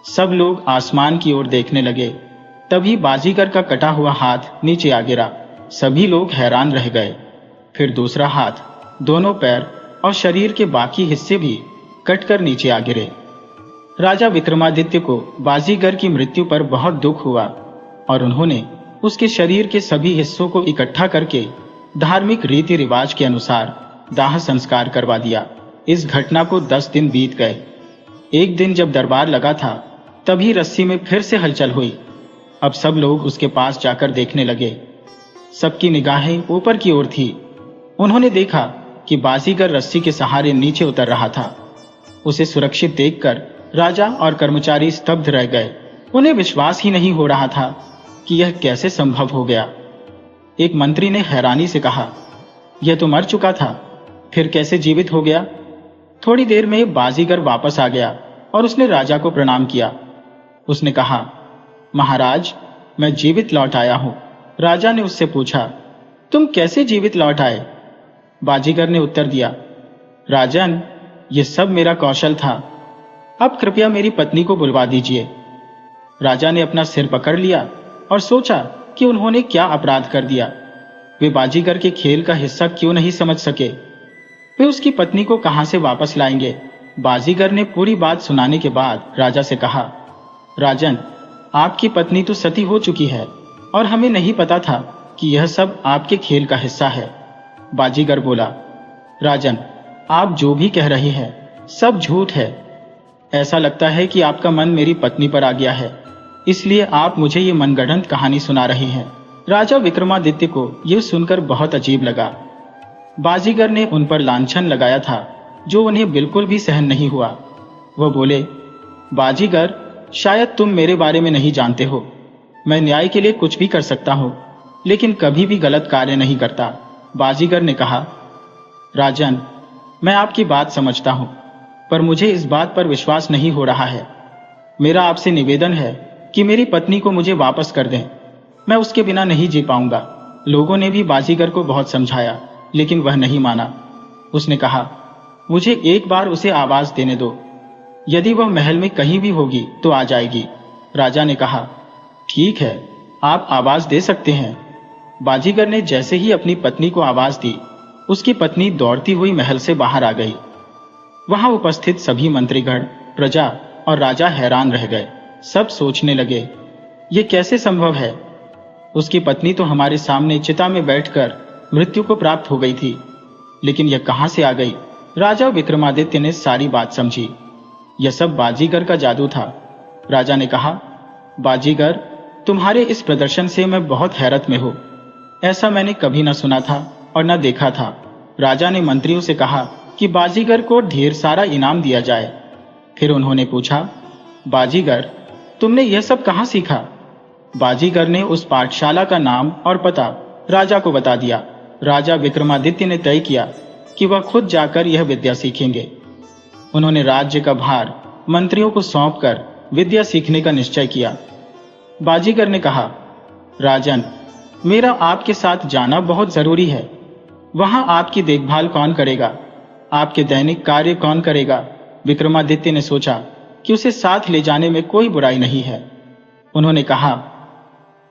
सब लोग आसमान की ओर देखने लगे। तभी बाजीगर का कटा हुआ हाथ नीचे आ गिरा। सभी लोग हैरान रह गए। फिर दूसरा हाथ, दोनों पैर और शरीर के बाकी हिस्से भी कटकर नीचे आ गिरे। राजा विक्रमादित्य को बाजीगर की मृत्यु पर बहुत दुख हुआ और उन्होंने उसके शरीर के सभी हिस्सों को इकट्ठा करके धार्मिक रीति रिवाज के अनुसार दाह संस्कार करवा दिया। इस घटना को 10 दिन बीत गए। एक दिन जब दरबार लगा था, तभी रस्सी में फिर से हलचल हुई। अब सब लोग उसके पास जाकर देखने लगे। सबकी निगाहें ऊपर की ओर थी। उन्होंने देखा कि बाजीगर रस्सी के सहारे नीचे उतर रहा था। उसे सुरक्षित देखकर राजा और कर्मचारी स्तब्ध रह गए। उन्हें विश्वास ही नहीं हो रहा था कि यह कैसे संभव हो गया। एक मंत्री ने हैरानी से कहा, यह तो मर चुका था, फिर कैसे जीवित हो गया? थोड़ी देर में बाजीगर वापस आ गया और उसने राजा को प्रणाम किया। उसने कहा, महाराज, मैं जीवित लौट आया हूं। राजा ने उससे पूछा, तुम कैसे जीवित लौट आए? बाजीगर ने उत्तर दिया, राजन, यह सब मेरा कौशल था। अब कृपया मेरी पत्नी को बुलवा दीजिए। राजा ने अपना सिर पकड़ लिया और सोचा कि उन्होंने क्या अपराध कर दिया। वे बाजीगर के खेल का हिस्सा क्यों नहीं समझ सके? वे उसकी पत्नी को कहां से वापस लाएंगे? बाजीगर ने पूरी बात सुनाने के बाद राजा से कहा, राजन, आपकी पत्नी तो सती हो चुकी है और हमें नहीं पता था कि यह सब आपके खेल का हिस्सा है। बाजीगर बोला, राजन, आप जो भी कह रहे हैं सब झूठ है। ऐसा लगता है कि आपका मन मेरी पत्नी पर आ गया है, इसलिए आप मुझे ये मनगढ़ंत कहानी सुना रहे हैं। राजा विक्रमादित्य को यह सुनकर बहुत अजीब लगा। बाजीगर ने उन पर लांछन लगाया था जो उन्हें बिल्कुल भी सहन नहीं हुआ। वह बोले, बाजीगर, शायद तुम मेरे बारे में नहीं जानते हो। मैं न्याय के लिए कुछ भी कर सकता हूं, लेकिन कभी भी गलत कार्य नहीं करता। बाजीगर ने कहा, राजन, मैं आपकी बात समझता हूं, पर मुझे इस बात पर विश्वास नहीं हो रहा है। मेरा आपसे निवेदन है कि मेरी पत्नी को मुझे वापस कर दें। मैं उसके बिना नहीं जी पाऊंगा। लोगों ने भी बाजीगर को बहुत समझाया, लेकिन वह नहीं माना। उसने कहा, मुझे एक बार उसे आवाज देने दो। यदि वह महल में कहीं भी होगी तो आ जाएगी। राजा ने कहा, ठीक है, आप आवाज दे सकते हैं। बाजीगर ने जैसे ही अपनी पत्नी को आवाज दी, उसकी पत्नी दौड़ती हुई महल से बाहर आ गई। वहां उपस्थित सभी मंत्रीगण, प्रजा और राजा हैरान रह गए। सब सोचने लगे, ये कैसे संभव है? उसकी पत्नी तो हमारे सामने चिता में बैठकर मृत्यु को प्राप्त हो गई थी, लेकिन यह कहां से आ गई? राजा विक्रमादित्य ने सारी बात समझी। यह सब बाजीगर का जादू था। राजा ने कहा, बाजीगर, तुम्हारे इस प्रदर्शन से मैं बहुत हैरत में हूं। ऐसा मैंने कभी न सुना था और न देखा था। राजा ने मंत्रियों से कहा कि बाजीगर को ढेर सारा इनाम दिया जाए। फिर उन्होंने पूछा, बाजीगर, तुमने यह सब कहां सीखा? बाजीगर ने उस पाठशाला का नाम और पता राजा को बता दिया। राजा विक्रमादित्य ने तय किया कि वह खुद जाकर यह विद्या सीखेंगे। उन्होंने राज्य का भार मंत्रियों को सौंपकर विद्या सीखने का निश्चय किया। बाजीगर ने कहा, राजन, मेरा आपके साथ जाना बहुत जरूरी है। वहां आपकी देखभाल कौन करेगा? आपके दैनिक कार्य कौन करेगा? विक्रमादित्य ने सोचा कि उसे साथ ले जाने में कोई बुराई नहीं है। उन्होंने कहा,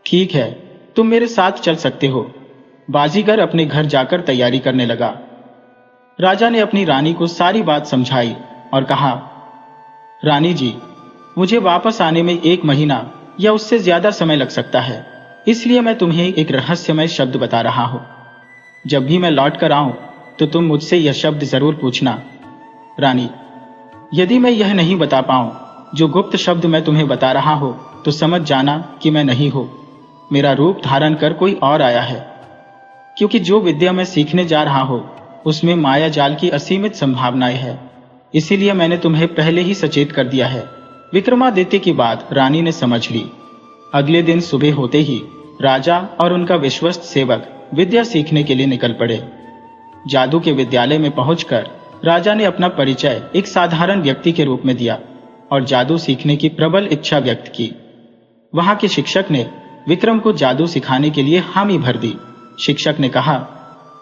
ठीक है, तुम मेरे साथ चल सकते हो। बाजीगर अपने घर जाकर तैयारी करने लगा। राजा ने अपनी रानी को सारी बात समझाई और कहा, रानी जी, मुझे वापस आने में 1 महीना या उससे ज्यादा समय लग सकता है, इसलिए मैं तुम्हें एक रहस्यमय शब्द बता रहा हूं। जब भी मैं लौट कर आऊं तो तुम मुझसे यह शब्द जरूर पूछना। रानी, यदि मैं यह नहीं बता पाऊं जो गुप्त शब्द मैं तुम्हें बता रहा हूं, तो समझ जाना कि मैं नहीं हूं, मेरा रूप धारण कर कोई और आया है। क्योंकि जो विद्या मैं सीखने जा रहा हूं उसमें माया जाल की असीमित संभावनाएं हैं, इसीलिए मैंने तुम्हें पहले ही सचेत कर दिया है। विक्रमादित्य की बात रानी ने समझ ली। अगले दिन सुबह होते ही राजा और उनका विश्वस्त सेवक विद्या सीखने के लिए निकल पड़े। जादू के विद्यालय में पहुंचकर राजा ने अपना परिचय एक साधारण व्यक्ति के रूप में दिया और जादू सीखने की प्रबल इच्छा व्यक्त की। वहां के शिक्षक ने विक्रम को जादू सिखाने के लिए हामी भर दी। शिक्षक ने कहा,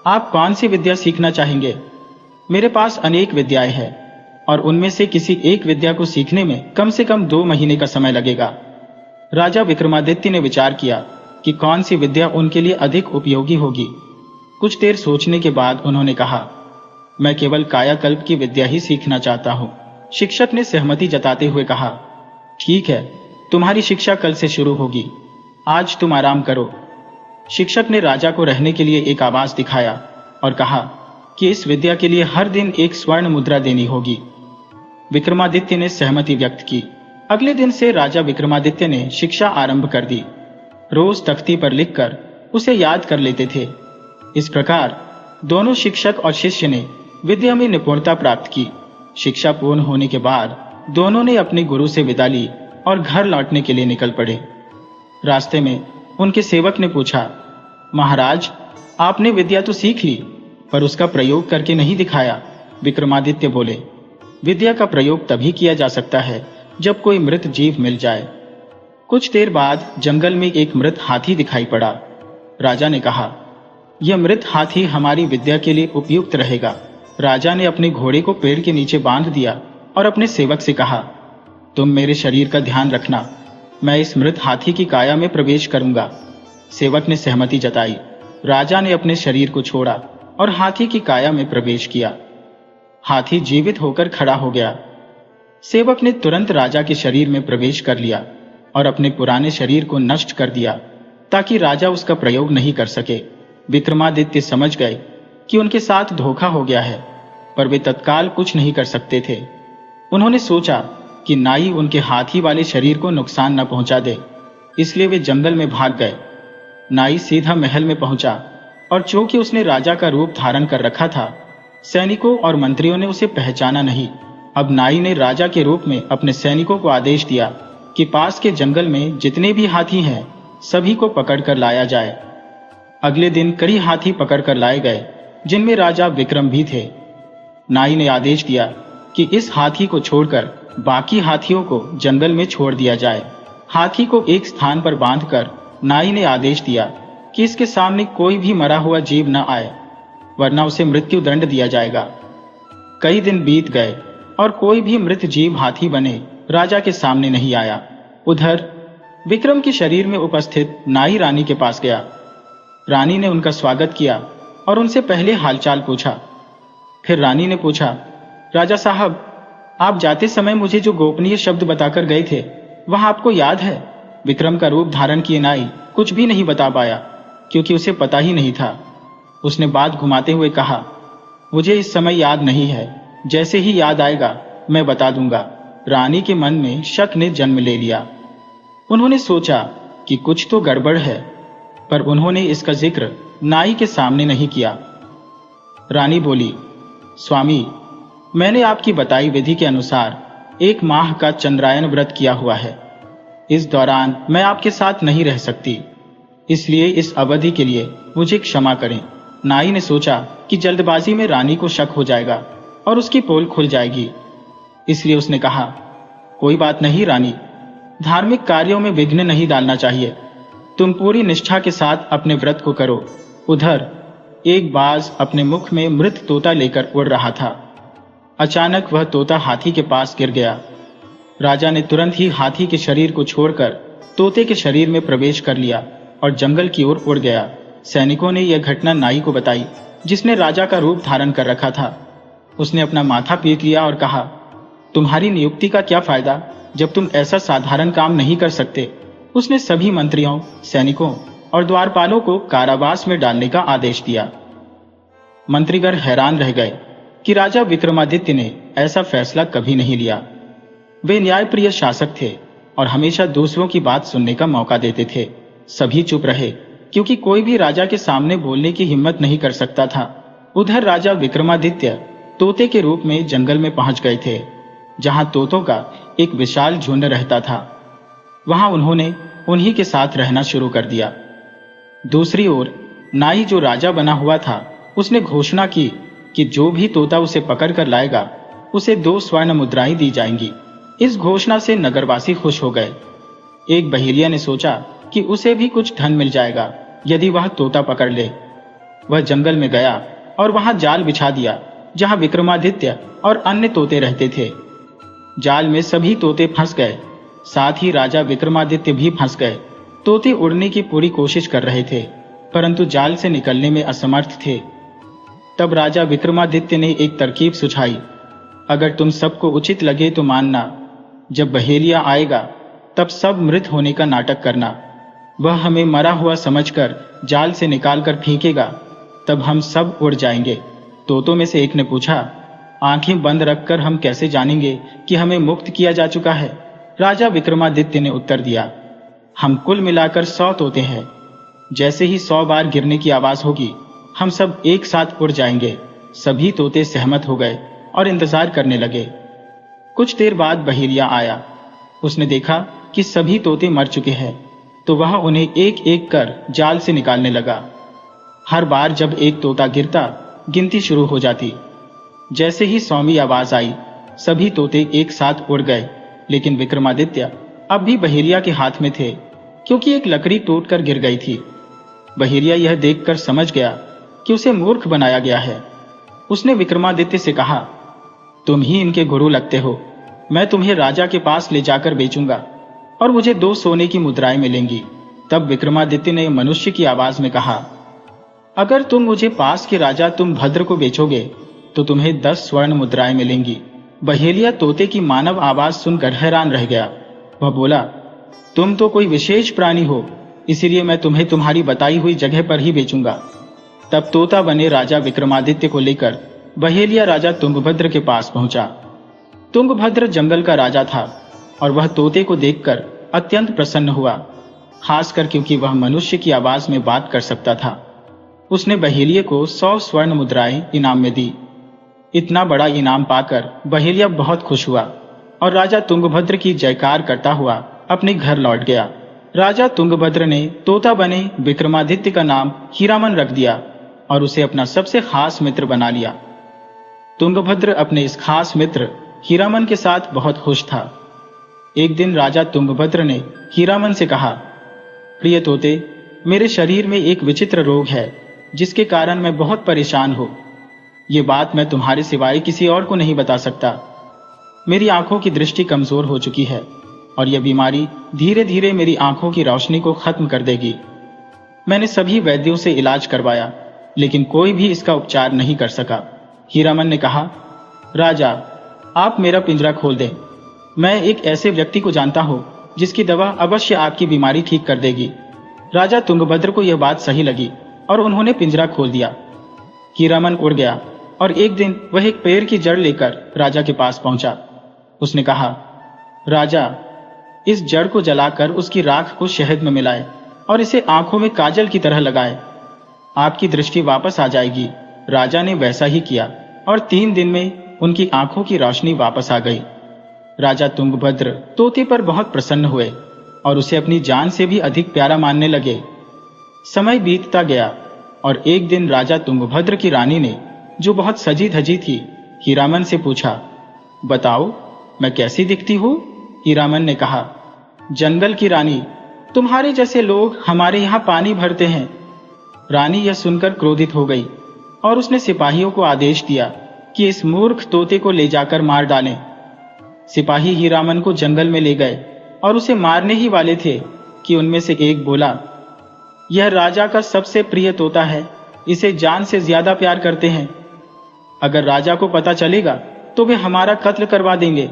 आप कौन सी विद्या सीखना चाहेंगे? मेरे पास अनेक विद्याएं हैं और उनमें से किसी एक विद्या को सीखने में कम से कम 2 महीने का समय लगेगा। राजा विक्रमादित्य ने विचार किया कि कौन सी विद्या उनके लिए अधिक उपयोगी होगी। कुछ देर सोचने के बाद उन्होंने कहा, मैं केवल कायाकल्प की विद्या ही सीखना चाहता हूं। शिक्षक ने सहमति जताते हुए कहा, ठीक है, तुम्हारी शिक्षा कल से शुरू होगी। आज तुम आराम करो। शिक्षक ने राजा को रहने के लिए एक आवास दिखाया और कहा कि इस विद्या के लिए हर दिन 1 स्वर्ण मुद्रा देनी होगी। विक्रमादित्य ने सहमति व्यक्त की। अगले दिन से राजा विक्रमादित्य ने शिक्षा आरंभ कर दी। रोज तख्ती पर लिखकर उसे याद कर लेते थे। इस प्रकार दोनों शिक्षक और शिष्य ने विद्या में निपुणता प्राप्त की। शिक्षा पूर्ण होने के बाद दोनों ने अपने गुरु से विदा ली और घर लौटने के लिए निकल पड़े। रास्ते में उनके सेवक ने पूछा, महाराज, आपने विद्या तो सीख ली पर उसका प्रयोग करके नहीं दिखाया। विक्रमादित्य बोले, विद्या का प्रयोग तभी किया जा सकता है जब कोई मृत जीव मिल जाए। कुछ देर बाद जंगल में एक मृत हाथी दिखाई पड़ा। राजा ने कहा, यह मृत हाथी हमारी विद्या के लिए उपयुक्त रहेगा। राजा ने अपने घोड़े को पेड़ के नीचे बांध दिया और अपने सेवक से कहा, तुम मेरे शरीर का ध्यान रखना, मैं इस मृत हाथी की काया में प्रवेश करूंगा। सेवक ने सहमति जताई। राजा ने अपने शरीर को छोड़ा और हाथी की काया में प्रवेश किया। हाथी जीवित होकर खड़ा हो गया। सेवक ने तुरंत राजा के शरीर में प्रवेश कर लिया और अपने पुराने शरीर को नष्ट कर दिया ताकि राजा उसका प्रयोग नहीं कर सके। विक्रमादित्य समझ गए कि उनके साथ धोखा हो गया है, पर वे तत्काल कुछ नहीं कर सकते थे। उन्होंने सोचा कि नाई उनके हाथी वाले शरीर को नुकसान न पहुंचा दे, इसलिए वे जंगल में भाग गए। नाई सीधा महल में पहुंचा और चूंकि उसने राजा का रूप धारण कर रखा था, सैनिकों और मंत्रियों ने उसे पहचाना नहीं। अब नाई ने राजा के रूप में अपने सैनिकों को आदेश दिया कि पास के जंगल में जितने भी हाथी हैं सभी को पकड़कर लाया जाए। अगले दिन कई हाथी पकड़कर लाए गए, जिनमें राजा विक्रम भी थे। नाई ने आदेश दिया कि इस हाथी को छोड़कर बाकी हाथियों को जंगल में छोड़ दिया जाए। हाथी को एक स्थान पर बांधकर नाई ने आदेश दिया कि इसके सामने कोई भी मरा हुआ जीव न आए, वरना उसे मृत्यु दंड दिया जाएगा। कई दिन बीत गए और कोई भी मृत जीव हाथी बने राजा के सामने नहीं आया। उधर विक्रम के शरीर में उपस्थित नाई रानी के पास गया। रानी ने उनका स्वागत किया और उनसे पहले हालचाल पूछा। फिर रानी ने पूछा, राजा साहब, आप जाते समय मुझे जो गोपनीय शब्द बताकर गए थे वह आपको याद है? विक्रम का रूप धारण किए नाई कुछ भी नहीं बता पाया क्योंकि उसे पता ही नहीं था। उसने बात घुमाते हुए कहा, मुझे इस समय याद नहीं है, जैसे ही याद आएगा मैं बता दूंगा। रानी के मन में शक ने जन्म ले लिया। उन्होंने सोचा कि कुछ तो गड़बड़ है, पर उन्होंने इसका जिक्र नाई के सामने नहीं किया। रानी बोली, स्वामी, मैंने आपकी बताई विधि के अनुसार 1 माह का चंद्रायन व्रत किया हुआ है। इस दौरान मैं आपके साथ नहीं रह सकती, इसलिए इस अवधि के लिए मुझे क्षमा करें। नाई ने सोचा कि जल्दबाजी में रानी को शक हो जाएगा और उसकी पोल खुल जाएगी, इसलिए उसने कहा, कोई बात नहीं रानी, धार्मिक कार्यों में विघ्न नहीं डालना चाहिए। तुम पूरी निष्ठा के साथ अपने व्रत को करो। उधर एक बाज अपने मुख में मृत तोता लेकर उड़ रहा था। अचानक वह तोता हाथी के पास गिर गया। राजा ने तुरंत ही हाथी के शरीर को छोड़कर तोते के शरीर में प्रवेश कर लिया और जंगल की ओर उड़ गया। सैनिकों ने यह घटना नाई को बताई, जिसने राजा का रूप धारण कर रखा था। उसने अपना माथा पीट लिया और कहा, तुम्हारी नियुक्ति का क्या फायदा जब तुम ऐसा साधारण काम नहीं कर सकते। उसने सभी मंत्रियों, सैनिकों और द्वारपालों को कारावास में डालने का आदेश दिया। मंत्रीगण हैरान रह गए कि राजा विक्रमादित्य ने ऐसा फैसला कभी नहीं लिया। वे न्यायप्रिय शासक थे और हमेशा दूसरों की बात सुनने का मौका देते थे। सभी चुप रहे क्योंकि कोई भी राजा के सामने बोलने की हिम्मत नहीं कर सकता था। उधर राजा विक्रमादित्य तोते के रूप में जंगल में पहुंच गए थे, जहां तोतों का एक विशाल झुंड रहता था। वहां उन्होंने उन्हीं के साथ रहना शुरू कर दिया। दूसरी ओर नाई जो राजा बना हुआ था, उसने घोषणा की कि जो भी तोता उसे पकड़ कर लाएगा उसे 2 स्वर्ण मुद्राएं दी जाएंगी। इस घोषणा से नगरवासी खुश हो गए। एक बहेलिया ने सोचा कि उसे भी कुछ धन मिल जाएगा यदि वह तोता पकड़ ले। वह जंगल में गया और वहां जाल बिछा दिया, जहां विक्रमादित्य और अन्य तोते रहते थे। जाल में सभी तोते फंस गए, साथ ही राजा विक्रमादित्य भी फंस गए। तोते उड़ने की पूरी कोशिश कर रहे थे, परंतु जाल से निकलने में असमर्थ थे। तब राजा विक्रमादित्य ने एक तरकीब सुझाई। अगर तुम सबको उचित लगे तो मानना, जब बहेलिया आएगा तब सब मृत होने का नाटक करना। वह हमें मरा हुआ समझकर जाल से निकालकर फेंकेगा, तब हम सब उड़ जाएंगे। तोतों में से एक ने पूछा, आंखें बंद रखकर हम कैसे जानेंगे कि हमें मुक्त किया जा चुका है? राजा विक्रमादित्य ने उत्तर दिया, हम कुल मिलाकर 100 तोते हैं। जैसे ही 100 बार गिरने की आवाज होगी, हम सब एक साथ उड़ जाएंगे। सभी तोते सहमत हो गए और इंतजार करने लगे। कुछ देर बाद बहेलिया आया। उसने देखा कि सभी तोते मर चुके हैं, तो वह उन्हें एक एक कर जाल से निकालने लगा। हर बार जब एक तोता गिरता, गिनती शुरू हो जाती। जैसे ही 100वीं आवाज आई, सभी तोते एक साथ उड़ गए, लेकिन विक्रमादित्य अब भी बहेलिया के हाथ में थे, क्योंकि एक लकड़ी टूटकर गिर गई थी। बहेलिया यह देखकर समझ गया कि उसे मूर्ख बनाया गया है। उसने विक्रमादित्य से कहा, तुम ही इनके गुरु लगते हो। मैं तुम्हें राजा के पास ले जाकर बेचूंगा और मुझे 2 सोने की मुद्राएं मिलेंगी। तब विक्रमादित्य ने मनुष्य की आवाज में कहा, अगर तुम मुझे पास के राजा तुम्भद्र को बेचोगे तो तुम्हें 10 स्वर्ण मुद्राएं मिलेंगी। बहेलिया तोते की मानव आवाज सुनकर हैरान रह गया। वह बोला, तुम तो कोई विशेष प्राणी हो, इसीलिए मैं तुम्हें तुम्हारी बताई हुई जगह पर ही बेचूंगा। तब तोता बने राजा विक्रमादित्य को लेकर बहेलिया राजा तुंगभद्र के पास पहुंचा। तुंगभद्र जंगल का राजा था और वह तोते को देखकर अत्यंत प्रसन्न हुआ, खासकर क्योंकि वह मनुष्य की आवाज में बात कर सकता था। उसने बहेलिये को 100 स्वर्ण मुद्राएं इनाम में दी। इतना बड़ा इनाम पाकर बहेलिया बहुत खुश हुआ और राजा तुंगभद्र की जयकार करता हुआ अपने घर लौट गया। राजा तुंगभद्र ने तोता बने विक्रमादित्य का नाम हीरामन रख दिया और उसे अपना सबसे खास मित्र बना लिया। तुंगभद्र अपने इस खास मित्र हीरामन के साथ बहुत खुश था। एक दिन राजा तुंगभद्र ने हीरामन से कहा, प्रिय तोते, मेरे शरीर में एक विचित्र रोग है जिसके कारण मैं बहुत परेशान हूं। ये बात मैं तुम्हारे सिवाय किसी और को नहीं बता सकता। मेरी आंखों की दृष्टि कमजोर हो चुकी है और यह बीमारी धीरे धीरे मेरी आंखों की रोशनी को खत्म कर देगी। मैंने सभी वैद्यों से इलाज करवाया, लेकिन कोई भी इसका उपचार नहीं कर सका। हीरामन ने कहा, राजा, आप मेरा पिंजरा खोल दें। मैं एक ऐसे व्यक्ति को जानता हूं जिसकी दवा अवश्य आपकी बीमारी ठीक कर देगी। राजा तुंगभद्र को यह बात सही लगी और उन्होंने पिंजरा खोल दिया। हीरामन उड़ गया और एक दिन वह एक पेड़ की जड़ लेकर राजा के पास पहुंचा। उसने कहा, राजा, इस जड़ को जलाकर उसकी राख को शहद में मिलाए और इसे आंखों में काजल की तरह लगाए, आपकी दृष्टि वापस आ जाएगी। राजा ने वैसा ही किया और 3 दिन में उनकी आंखों की रोशनी वापस आ गई। राजा तुंगभद्र तोते पर बहुत प्रसन्न हुए और उसे अपनी जान से भी अधिक प्यारा मानने लगे। समय बीतता गया और एक दिन राजा तुंगभद्र की रानी ने, जो बहुत सजी धजी थी, हीरामन से पूछा, बताओ मैं कैसी दिखती हूँ? हीरामन ने कहा, जंगल की रानी, तुम्हारे जैसे लोग हमारे यहाँ पानी भरते हैं। रानी यह सुनकर क्रोधित हो गई और उसने सिपाहियों को आदेश दिया कि इस मूर्ख तोते को ले जाकर मार डालें। सिपाही हीरामन को जंगल में ले गए और उसे मारने ही वाले थे कि उनमें से एक बोला, यह राजा का सबसे प्रिय तोता है, इसे जान से ज्यादा प्यार करते हैं। अगर राजा को पता चलेगा तो वे हमारा कत्ल करवा देंगे।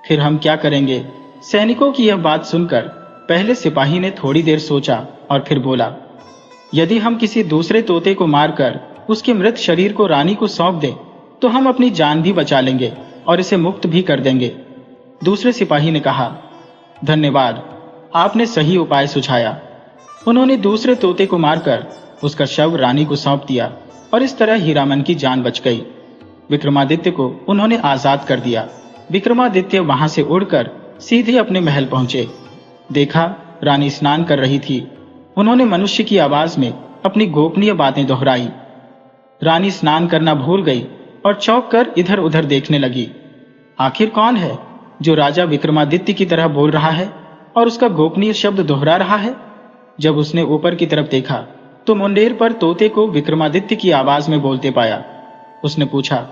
फिर हम क्या करेंगे? सैनिकों की यह बात सुनकर पहले सिपाही ने थोड़ी देर सोचा और फिर बोला, यदि हम किसी दूसरे तोते को मारकर उसके मृत शरीर को रानी को सौंप दें तो हम अपनी जान भी बचा लेंगे और इसे मुक्त भी कर देंगे। दूसरे सिपाही ने कहा, धन्यवाद, आपने सही उपाय सुझाया। उन्होंने दूसरे तोते को मारकर उसका शव रानी को सौंप दिया और इस तरह हीरामन की जान बच गई। विक्रमादित्य को उन्होंने आजाद कर दिया। विक्रमादित्य वहां से उड़कर सीधे अपने महल पहुंचे। देखा, रानी स्नान कर रही थी। उन्होंने मनुष्य की आवाज में अपनी गोपनीय बातें दोहराई। रानी स्नान करना भूल गई और चौंक कर इधर उधर देखने लगी। आखिर कौन है जो राजा विक्रमादित्य की तरह बोल रहा है और उसका गोपनीय शब्द दोहरा रहा है? जब उसने ऊपर की तरफ देखा तो मुंडेर पर तोते को विक्रमादित्य की आवाज में बोलते पाया। उसने पूछा,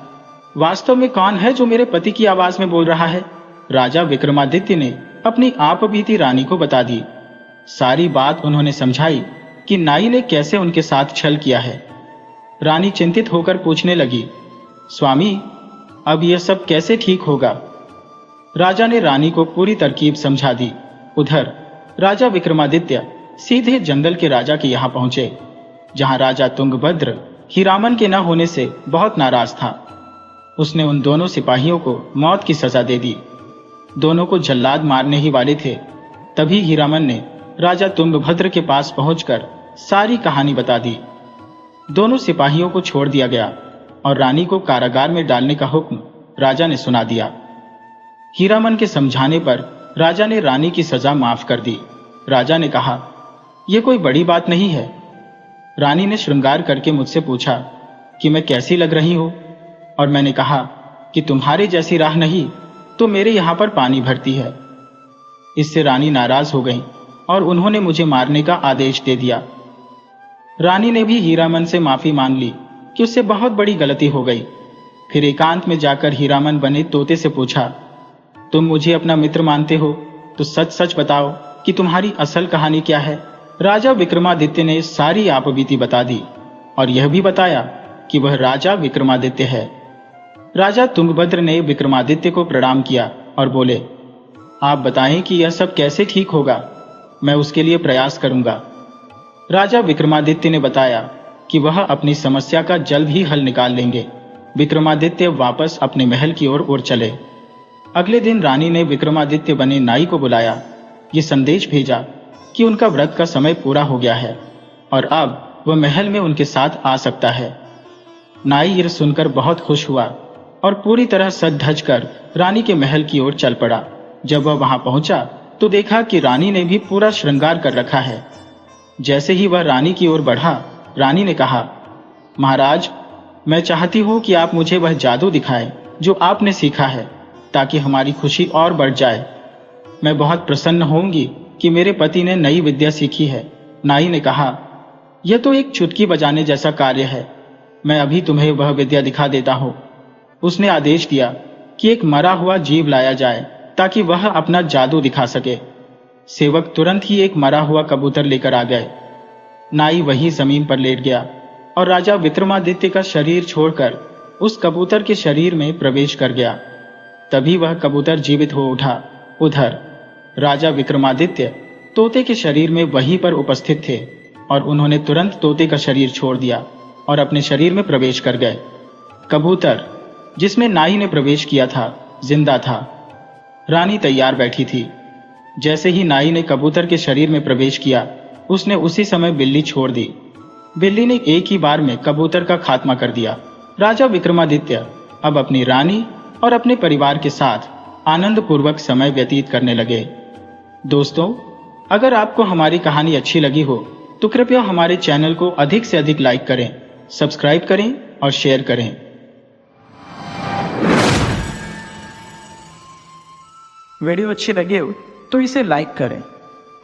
वास्तव में कौन है जो मेरे पति की आवाज में बोल रहा है? राजा विक्रमादित्य ने अपनी आप बीती रानी को बता दी। सारी बात उन्होंने समझाई कि नाई ने कैसे उनके साथ छल किया है। रानी चिंतित होकर पूछने लगी, स्वामी, अब यह सब कैसे ठीक होगा? राजा ने रानी को पूरी तरकीब समझा दी। उधर राजा विक्रमादित्य सीधे जंगल के राजा के यहाँ पहुंचे, जहां राजा तुंगभद्र हीरामन के न होने से बहुत नाराज था। उसने उन दोनों सिपाहियों को मौत की सजा दे दी। दोनों को जल्लाद मारने ही वाले थे। तभी हीरामन ने राजा तुंगभद्र के पास पहुंचकर सारी कहानी बता दी। दोनों सिपाहियों को छोड़ दिया गया और रानी को कारागार में डालने का हुक्म राजा ने सुना दिया। हीरामन के समझाने पर राजा ने रानी की सजा माफ कर दी। राजा ने कहा, यह कोई बड़ी बात नहीं है। रानी ने श्रृंगार करके मुझसे पूछा कि मैं कैसी लग रही हूं, और मैंने कहा कि तुम्हारे जैसी राह नहीं तो मेरे यहां पर पानी भरती है। इससे रानी नाराज हो गई और उन्होंने मुझे मारने का आदेश दे दिया। रानी ने भी हीरामन से माफी मांग ली कि उससे बहुत बड़ी गलती हो गई। फिर एकांत में जाकर हीरामन बने तोते से पूछा, तुम मुझे अपना मित्र मानते हो तो सच सच बताओ कि तुम्हारी असल कहानी क्या है? राजा विक्रमादित्य ने सारी आपबीती बता दी और यह भी बताया कि वह राजा विक्रमादित्य है। राजा तुंगभद्र ने विक्रमादित्य को प्रणाम किया और बोले, आप बताएं कि यह सब कैसे ठीक होगा, मैं उसके लिए प्रयास करूंगा। राजा विक्रमादित्य ने बताया कि वह अपनी समस्या का जल्द ही हल निकाल लेंगे। विक्रमादित्य वापस अपने महल की ओर उड़ चले। अगले दिन रानी ने विक्रमादित्य बने नाई को बुलाया, ये संदेश भेजा कि उनका व्रत का समय पूरा हो गया है और अब वह महल में उनके साथ आ सकता है। नाई यह सुनकर बहुत खुश हुआ और पूरी तरह सज धज कर रानी के महल की ओर चल पड़ा। जब वह वहां पहुंचा तो देखा कि रानी ने भी पूरा श्रृंगार कर रखा है। जैसे ही वह रानी की ओर बढ़ा, रानी ने कहा, महाराज, मैं चाहती हूं कि आप मुझे वह जादू दिखाएं जो आपने सीखा है, ताकि हमारी खुशी और बढ़ जाए। मैं बहुत प्रसन्न होंगी कि मेरे पति ने नई विद्या सीखी है। नाई ने कहा, यह तो एक चुटकी बजाने जैसा कार्य है, मैं अभी तुम्हें वह विद्या दिखा देता हूं। उसने आदेश दिया कि एक मरा हुआ जीव लाया जाए ताकि वह अपना जादू दिखा सके। सेवक तुरंत ही एक मरा हुआ कबूतर लेकर आ गए। नाई वहीं जमीन पर लेट गया और राजा विक्रमादित्य का शरीर छोड़कर उस कबूतर के शरीर में प्रवेश कर गया। तभी वह कबूतर जीवित हो उठा। उधर राजा विक्रमादित्य तोते के शरीर में वहीं पर उपस्थित थे और उन्होंने तुरंत तोते का शरीर छोड़ दिया और अपने शरीर में प्रवेश कर गए। कबूतर जिसमें नाई ने प्रवेश किया था जिंदा था। रानी तैयार बैठी थी। जैसे ही नाई ने कबूतर के शरीर में प्रवेश किया, उसने उसी समय बिल्ली छोड़ दी। बिल्ली ने एक ही बार में कबूतर का खात्मा कर दिया। राजा विक्रमादित्य अब अपनी रानी और अपने परिवार के साथ आनंद पूर्वक समय व्यतीत करने लगे। दोस्तों, अगर आपको हमारी कहानी अच्छी लगी हो तो कृपया हमारे चैनल को अधिक से अधिक लाइक करें, सब्सक्राइब करें और शेयर करें। वीडियो अच्छी लगी हो तो इसे लाइक करें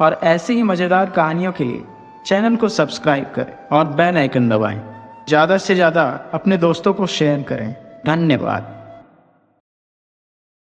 और ऐसी ही मज़ेदार कहानियों के लिए चैनल को सब्सक्राइब करें और बेल आइकन दबाएं। ज़्यादा से ज़्यादा अपने दोस्तों को शेयर करें। धन्यवाद।